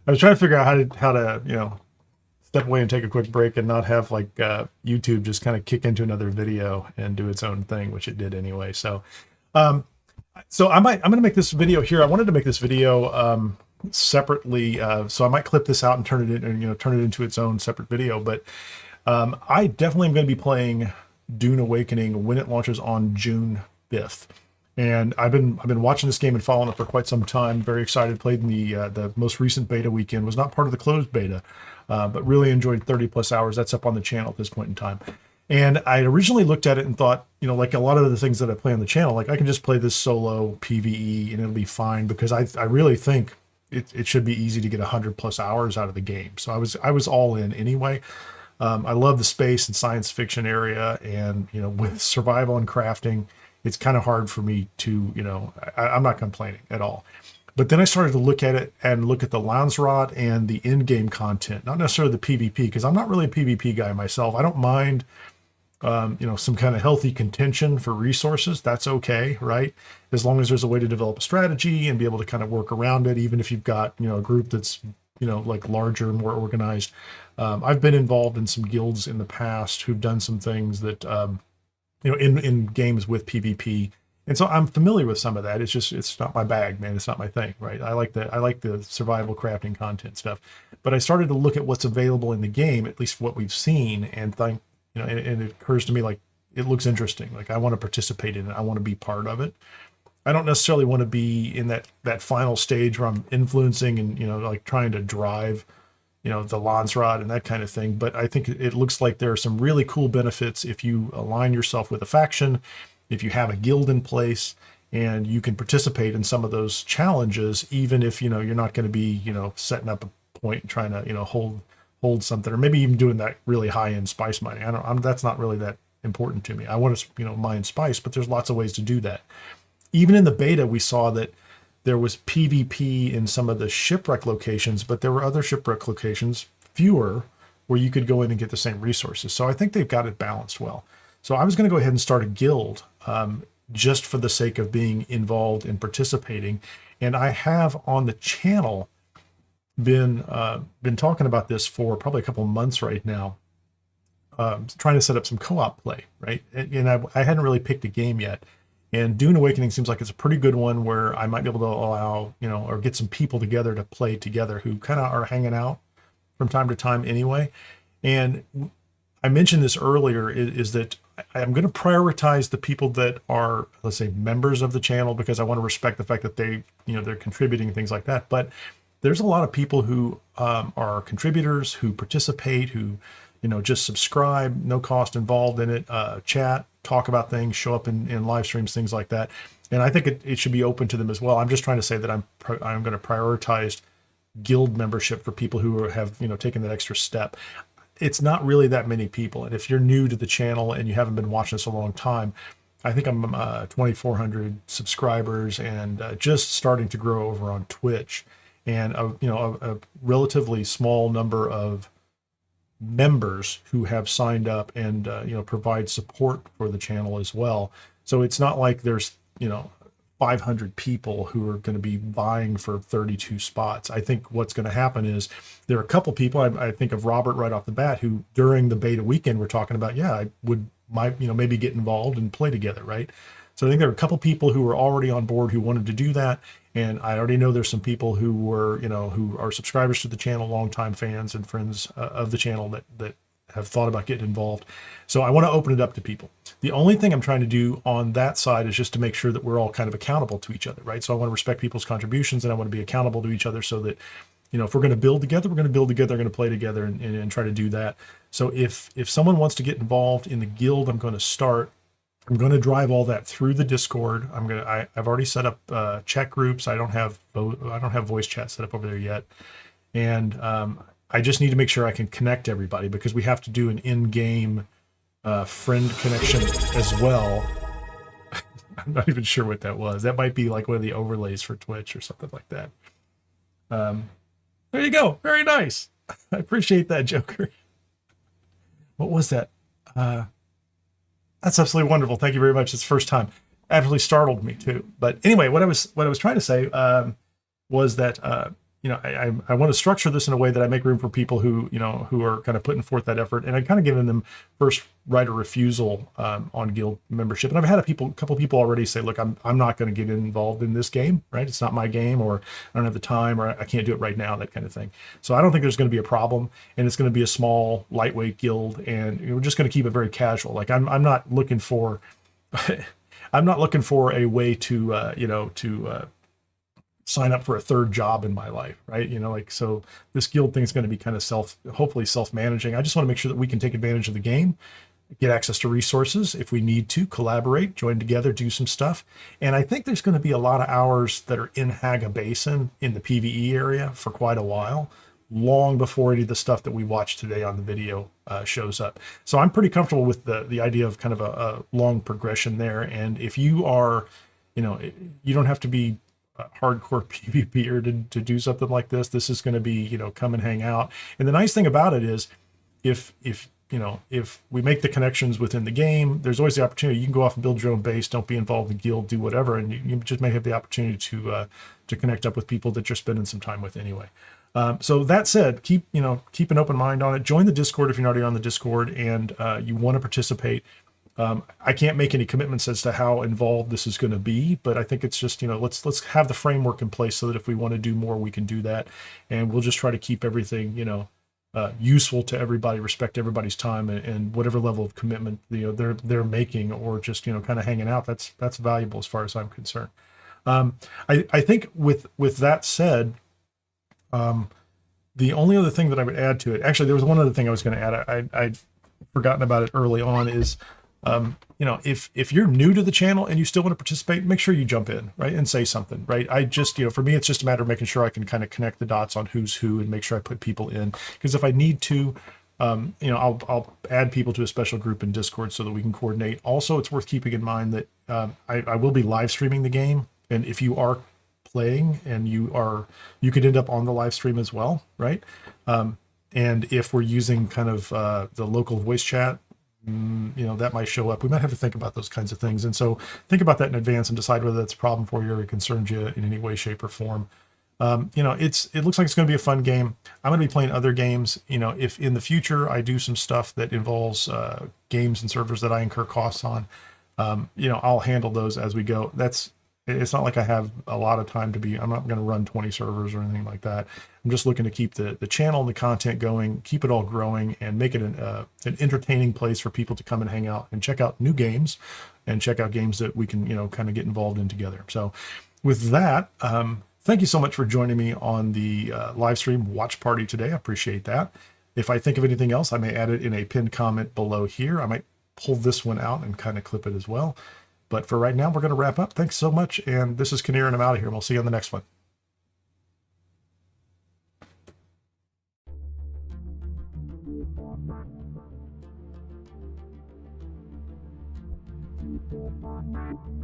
was trying to figure out how to step away and take a quick break and not have like YouTube just kind of kick into another video and do its own thing, which it did anyway. So, I'm going to make this video here. I wanted to make this video separately, so I might clip this out and turn it into its own separate video. But I definitely am going to be playing Dune Awakening when it launches on June 5th. And I've been watching this game and following it for quite some time. Very excited. Played in the most recent beta weekend. Was not part of the closed beta, but really enjoyed 30 plus hours. That's up on the channel at this point in time. And I originally looked at it and thought, like a lot of the things that I play on the channel, like I can just play this solo PvE and it'll be fine, because I really think it should be easy to get 100 plus hours out of the game. So I was all in anyway. I love the space and science fiction area, and with survival and crafting, it's kind of hard for me to, I'm not complaining at all. But then I started to look at it and look at the Landsrot and the in-game content, not necessarily the PvP, because I'm not really a PvP guy myself. I don't mind, some kind of healthy contention for resources. That's okay, right? As long as there's a way to develop a strategy and be able to kind of work around it, even if you've got, a group that's, like larger, more organized. I've been involved in some guilds in the past who've done some things that, in games with PvP. And so I'm familiar with some of that. It's not my bag, man. It's not my thing, right? I like the survival crafting content stuff. But I started to look at what's available in the game, at least what we've seen, and think, and it occurs to me like it looks interesting. Like I want to participate in it. I want to be part of it. I don't necessarily want to be in that final stage where I'm influencing and, like trying to drive, the Landsrot and that kind of thing. But I think it looks like there are some really cool benefits if you align yourself with a faction, if you have a guild in place, and you can participate in some of those challenges, even if, you're not going to be, setting up a point and trying to, hold something, or maybe even doing that really high-end spice mining. That's not really that important to me. I want to, mine spice, but there's lots of ways to do that. Even in the beta, we saw that there was PvP in some of the shipwreck locations, but there were other shipwreck locations, fewer, where you could go in and get the same resources. So I think they've got it balanced well. So I was going to go ahead and start a guild just for the sake of being involved and participating. And I have on the channel been talking about this for probably a couple of months right now, trying to set up some co-op play, right? And I hadn't really picked a game yet. And Dune Awakening seems like it's a pretty good one where I might be able to allow, or get some people together to play together who kind of are hanging out from time to time anyway. And I mentioned this earlier, is that I'm going to prioritize the people that are, let's say, members of the channel, because I want to respect the fact that they're contributing and things like that. But there's a lot of people who are contributors, who participate, who, just subscribe, no cost involved in it, chat, talk about things, show up in live streams, things like that. And I think it should be open to them as well. I'm just trying to say that I'm going to prioritize guild membership for people who have, taken that extra step. It's not really that many people. And if you're new to the channel and you haven't been watching this a long time, I think I'm 2,400 subscribers and just starting to grow over on Twitch, and a relatively small number of members who have signed up and provide support for the channel as well. So it's not like there's 500 people who are going to be vying for 32 spots. I think what's going to happen is there are a couple people, I think of Robert right off the bat, who during the beta weekend we're talking about, maybe get involved and play together, right? So I think there are a couple people who were already on board who wanted to do that. And I already know there's some people who were, who are subscribers to the channel, longtime fans and friends of the channel that have thought about getting involved. So I want to open it up to people. The only thing I'm trying to do on that side is just to make sure that we're all kind of accountable to each other, right? So I want to respect people's contributions, and I want to be accountable to each other, so that, if we're going to build together, we're going to build together, we're going to play together and try to do that. So if someone wants to get involved in the guild, I'm going to drive all that through the Discord. I've already set up chat groups. I don't have voice chat set up over there yet. And I just need to make sure I can connect everybody, because we have to do an in-game friend connection as well. I'm not even sure what that was. That might be like one of the overlays for Twitch or something like that. There you go. Very nice. I appreciate that, Joker. What was that? That's absolutely wonderful. Thank you very much. It's the first time. absolutely startled me too. But anyway, what I was trying to say was that I want to structure this in a way that I make room for people who are kind of putting forth that effort, and I kind of given them first right of refusal on guild membership. And I've had a couple people already say, look, I'm not going to get involved in this game, right? It's not my game, or I don't have the time, or I can't do it right now, that kind of thing. So I don't think there's going to be a problem, and it's going to be a small, lightweight guild, and we're just going to keep it very casual. Like I'm not looking for, I'm not looking for a way to sign up for a third job in my life, right? So this guild thing is going to be kind of hopefully self-managing. I just want to make sure that we can take advantage of the game, get access to resources if we need to, collaborate, join together, do some stuff. And I think there's going to be a lot of hours that are in Haga Basin in the PvE area for quite a while, long before any of the stuff that we watched today on the video shows up. So I'm pretty comfortable with the idea of kind of a long progression there. And if you are, you don't have to be hardcore PvPer to do something like this. This is going to be, come and hang out. And the nice thing about it is if we make the connections within the game, there's always the opportunity. You can go off and build your own base, don't be involved in the guild, do whatever. And you just may have the opportunity to connect up with people that you're spending some time with anyway. So that said, keep an open mind on it. Join the Discord if you're not already on the Discord and you want to participate. I can't make any commitments as to how involved this is going to be, but I think it's just, let's have the framework in place so that if we want to do more, we can do that. And we'll just try to keep everything, useful to everybody, respect everybody's time, and whatever level of commitment, they're making, or just, kind of hanging out. That's valuable as far as I'm concerned. I think with that said, the only other thing that I would add to it, actually, there was one other thing I was going to add. I'd forgotten about it early on, is if you're new to the channel and you still want to participate, make sure you jump in, right, and say something, right? I just, for me, it's just a matter of making sure I can kind of connect the dots on who's who and make sure I put people in, because if I need to, I'll add people to a special group in Discord so that we can coordinate. Also, it's worth keeping in mind that I will be live streaming the game, and if you are playing and you could end up on the live stream as well, right? And if we're using kind of the local voice chat, that might show up. We might have to think about those kinds of things. And so think about that in advance and decide whether that's a problem for you or it concerns you in any way, shape, or form. It looks like it's going to be a fun game. I'm going to be playing other games. If in the future I do some stuff that involves games and servers that I incur costs on, I'll handle those as we go. It's not like I have a lot of time I'm not going to run 20 servers or anything like that. I'm just looking to keep the channel and the content going, keep it all growing, and make it an entertaining place for people to come and hang out and check out new games and check out games that we can, kind of get involved in together. So with that, thank you so much for joining me on the live stream watch party today. I appreciate that. If I think of anything else, I may add it in a pinned comment below here. I might pull this one out and kind of clip it as well. But for right now, we're going to wrap up. Thanks so much. And this is Kineer, and I'm out of here. We'll see you on the next one. Thank you.